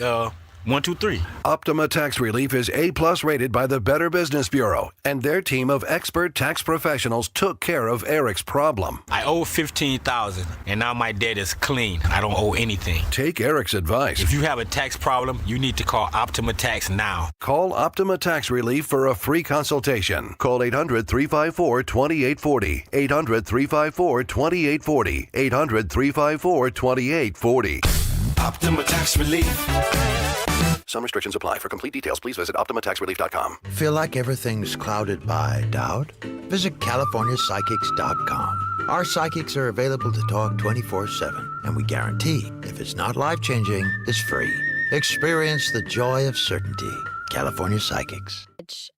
S36: 1, 2, 3.
S16: Optima Tax Relief is A+ rated by the Better Business Bureau, and their team of expert tax professionals took care of Eric's problem.
S36: I owe $15,000, and now my debt is clean. I don't owe anything.
S16: Take Eric's advice.
S36: If you have a tax problem, you need to call Optima Tax now.
S16: Call Optima Tax Relief for a free consultation. Call 800-354-2840. 800-354-2840. 800-354-2840.
S3: Optima Tax Relief.
S16: Some restrictions apply. For complete details, please visit OptimaTaxRelief.com.
S17: Feel like everything's clouded by doubt? Visit CaliforniaPsychics.com. Our psychics are available to talk 24/7, and we guarantee if it's not life-changing, it's free. Experience the joy of certainty. California Psychics.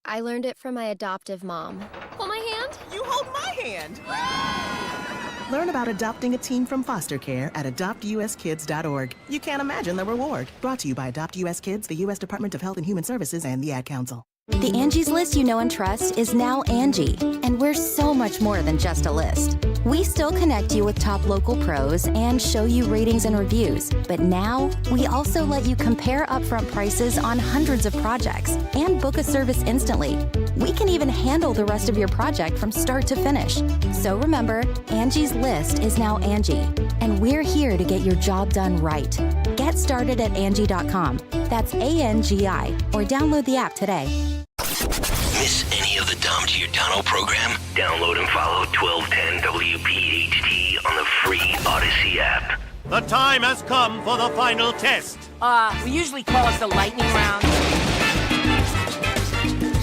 S18: I learned it from my adoptive mom. Hold my hand.
S20: You hold my hand. Learn about adopting a teen from foster care at adoptuskids.org. You can't imagine the reward. Brought to you by Adopt US Kids, the U.S. Department of Health and Human Services, and the Ad Council.
S1: The Angie's List you know and trust is now Angie, and we're so much more than just a list. We still connect you with top local pros and show you ratings and reviews, but now we also let you compare upfront prices on hundreds of projects and book a service instantly. We can even handle the rest of your project from start to finish. So remember, Angie's List is now Angie, and we're here to get your job done right. Get started at Angie.com. That's ANGI, or download the app today.
S3: Miss any of the Dom Giordano program? Download and follow 1210 WPHT on the free Odyssey app.
S12: The time has come for the final test.
S15: We usually call it the lightning round.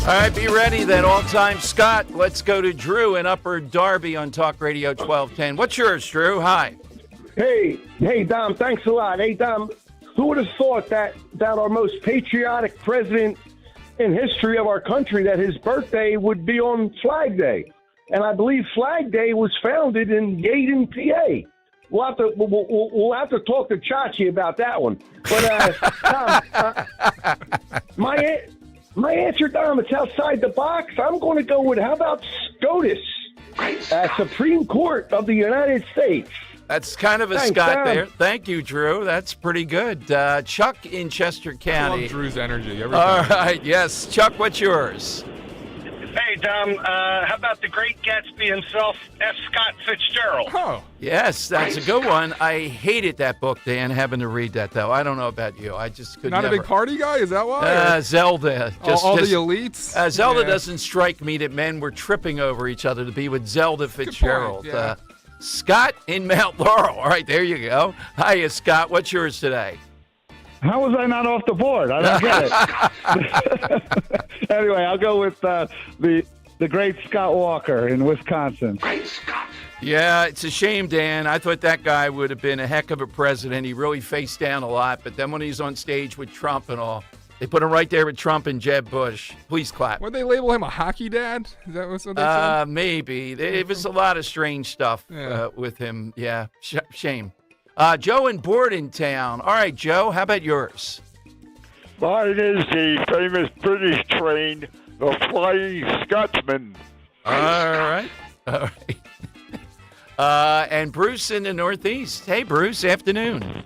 S10: All right, be ready then, all-time Scott. Let's go to Drew in Upper Darby on Talk Radio 1210. What's yours, Drew? Hi.
S21: Hey, Dom, thanks a lot. Hey, Dom, who would have thought that our most patriotic president in history of our country, that his birthday would be on Flag Day? And I believe Flag Day was founded in Gaydon, PA. We'll have to talk to Chachi about that one. But, Tom, my answer, Dom, it's outside the box. I'm going to go with, how about SCOTUS, Supreme Court of the United States.
S10: That's kind of a
S21: Thanks,
S10: Scott
S21: Dom.
S10: there. Thank you, Drew. That's pretty good. Chuck in Chester County.
S11: I love Drew's energy.
S10: All right, yes. Chuck, what's yours?
S22: Hey, Dom, how about the great Gatsby himself, F. Scott Fitzgerald?
S11: Oh.
S10: Yes, that's a good one. I hated that book, Dan, having to read that, though. I don't know about you. I just could
S11: Not
S10: never.
S11: a big party guy? Is that why?
S10: Zelda.
S11: All the elites?
S10: Zelda
S11: Yeah.
S10: doesn't strike me that men were tripping over each other to be with Zelda Fitzgerald.
S11: yeah.
S10: Scott in Mount Laurel. All right, there you go. Hiya, Scott. What's yours today?
S21: How was I not off the board? I don't get it. Anyway, I'll go with the great Scott Walker in Wisconsin.
S10: Yeah, it's a shame, Dan. I thought that guy would have been a heck of a president. He really faced down a lot. But then when he's on stage with Trump and all, they put him right there with Trump and Jeb Bush. Please clap.
S11: Would they label him a hockey dad? Is that what they said?
S10: Maybe. There was a lot of strange stuff with him. Yeah, shame. Joe in Bordentown. All right, Joe, how about yours?
S23: Mine is the famous British train, the Flying Scotsman.
S10: All right. And Bruce in the Northeast. Hey, Bruce, afternoon.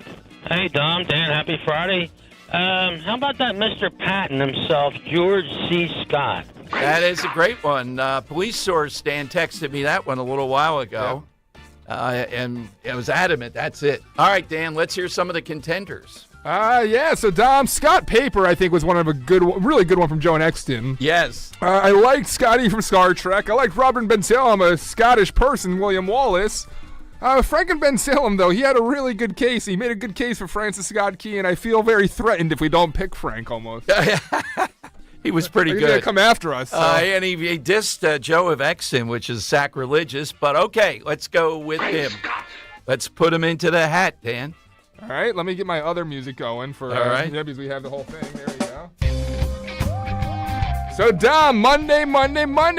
S24: Hey, Dom, Dan, happy Friday. How about that Mr. Patton himself, George C. Scott?
S10: That is a great one. Police source Dan texted me that one a little while ago. And it was adamant. That's it. All right, Dan, let's hear some of the contenders.
S11: So Dom, Scott Paper, I think, was one of really good one from Joan Exton.
S10: Yes.
S11: I liked Scotty from Star Trek. I liked Robert Ben Salem, a Scottish person, William Wallace. Frank Ben Salem, though, he had a really good case. He made a good case for Francis Scott Key, and I feel very threatened if we don't pick Frank almost.
S10: He was pretty
S11: He's
S10: good.
S11: going to come after us. So.
S10: And he dissed Joe of Exton, which is sacrilegious. But okay, let's go with him. Let's put him into the hat, Dan.
S11: All right, let me get my other music going for
S10: All right.
S11: because we have the whole thing. There we go. So, Dom, Monday,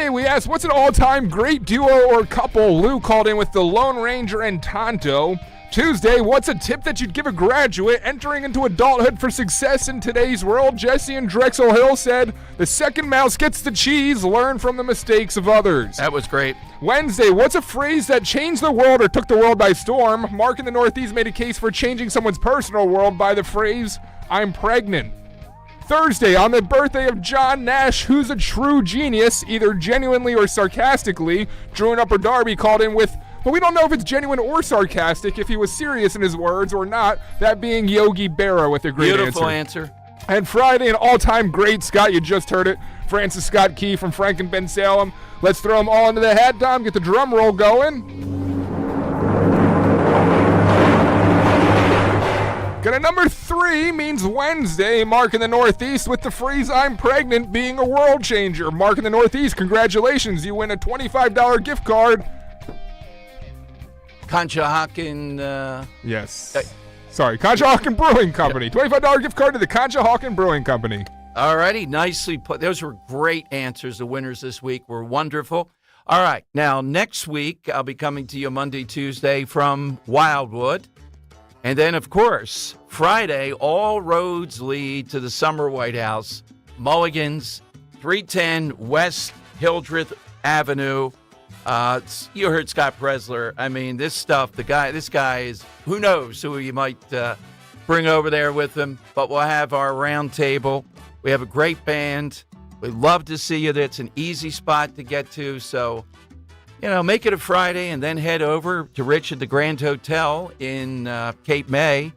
S11: we asked, what's an all-time great duo or couple? Lou called in with the Lone Ranger and Tonto. Tuesday, what's a tip that you'd give a graduate entering into adulthood for success in today's world? Jesse in Drexel Hill said, the second mouse gets the cheese, learn from the mistakes of others.
S10: That was great.
S11: Wednesday, what's a phrase that changed the world or took the world by storm? Mark in the Northeast made a case for changing someone's personal world by the phrase, I'm pregnant. Thursday, on the birthday of John Nash, who's a true genius, either genuinely or sarcastically, Drew in Upper Darby called in with, well, we don't know if it's genuine or sarcastic, if he was serious in his words or not, that being Yogi Berra with a great
S10: Beautiful answer.
S11: And Friday, an all-time great, Scott, you just heard it, Francis Scott Key from Frank and Ben Salem. Let's throw them all into the hat, Dom, get the drum roll going. Got a number 3 means Wednesday. Mark in the Northeast with the phrase I'm pregnant being a world changer. Mark in the Northeast, congratulations. You win a $25 gift card.
S10: Conshohocken.
S11: Yes. Conshohocken Brewing Company. $25 gift card to the Conshohocken Brewing Company.
S10: All righty, nicely put. Those were great answers. The winners this week were wonderful. All right, now next week I'll be coming to you Monday, Tuesday from Wildwood. And then, of course, Friday, all roads lead to the Summer White House. Mulligans 310 West Hildreth Avenue. You heard Scott Presler. I mean, this guy is, who knows who you might bring over there with him. But we'll have our round table. We have a great band. We'd love to see you. It's an easy spot to get to. So, make it a Friday and then head over to Rich at the Grand Hotel in Cape May.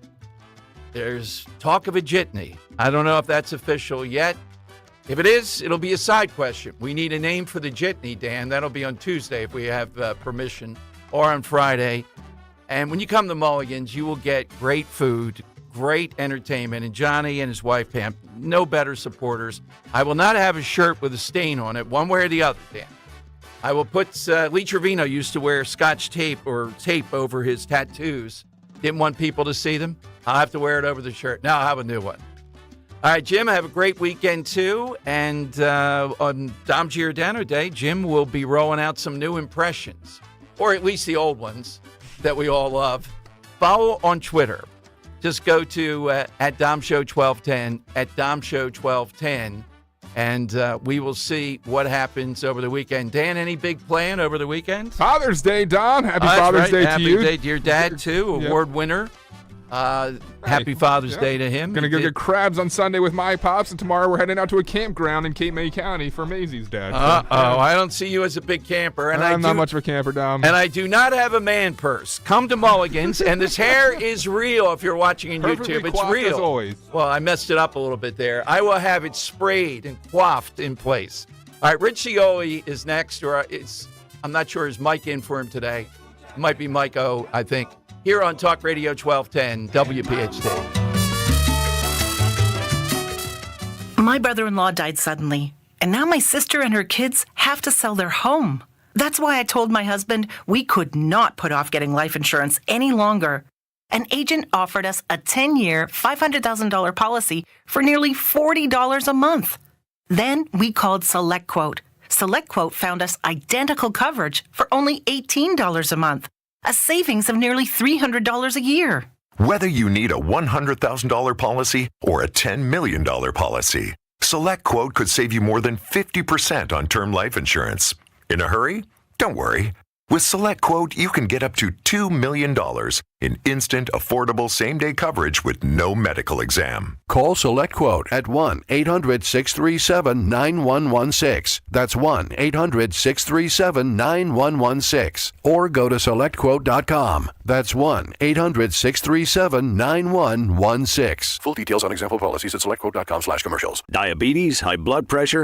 S10: There's talk of a jitney. I don't know if that's official yet. If it is, it'll be a side question. We need a name for the jitney, Dan. That'll be on Tuesday if we have permission, or on Friday. And when you come to Mulligan's, you will get great food, great entertainment. And Johnny and his wife, Pam, no better supporters. I will not have a shirt with a stain on it, one way or the other, Dan. I will put, Lee Trevino used to wear Scotch tape or tape over his tattoos. Didn't want people to see them. I'll have to wear it over the shirt. Now I'll have a new one. All right, Jim, have a great weekend, too. And on Dom Giordano Day, Jim will be rolling out some new impressions, or at least the old ones that we all love. Follow on Twitter. Just go to at DomShow1210, at DomShow1210, and we will see what happens over the weekend. Dan, any big plan over the weekend?
S11: Father's Day, Dom. Happy Father's Day to you.
S10: Happy Day to your dad, too, award winner. Happy Father's Day to him.
S11: Gonna go get crabs on Sunday with my pops, and tomorrow we're heading out to a campground in Cape May County for Maisie's dad.
S10: I don't see you as a big camper. And
S11: I'm not much of a camper, Dom.
S10: And I do not have a man purse. Come to Mulligan's, and this hair is real if you're watching on YouTube. It's real.
S11: As always.
S10: Well, I messed it up a little bit there. I will have it sprayed and coiffed in place. All right, Rich Cioli is next, or I'm not sure, is Mike in for him today? It might be Mike O, I think. Here on Talk Radio 1210 WPHT.
S2: My brother-in-law died suddenly, and now my sister and her kids have to sell their home. That's why I told my husband we could not put off getting life insurance any longer. An agent offered us a 10-year, $500,000 policy for nearly $40 a month. Then we called SelectQuote. SelectQuote found us identical coverage for only $18 a month. A savings of nearly $300 a year.
S4: Whether you need a $100,000 policy or a $10 million policy, SelectQuote could save you more than 50% on term life insurance. In a hurry? Don't worry. With SelectQuote, you can get up to $2 million in instant, affordable same-day coverage with no medical exam.
S16: Call SelectQuote at 1-800-637-9116. That's 1-800-637-9116. Or go to SelectQuote.com. That's 1-800-637-9116. Full details on example policies at SelectQuote.com/commercials.
S5: Diabetes, high blood pressure,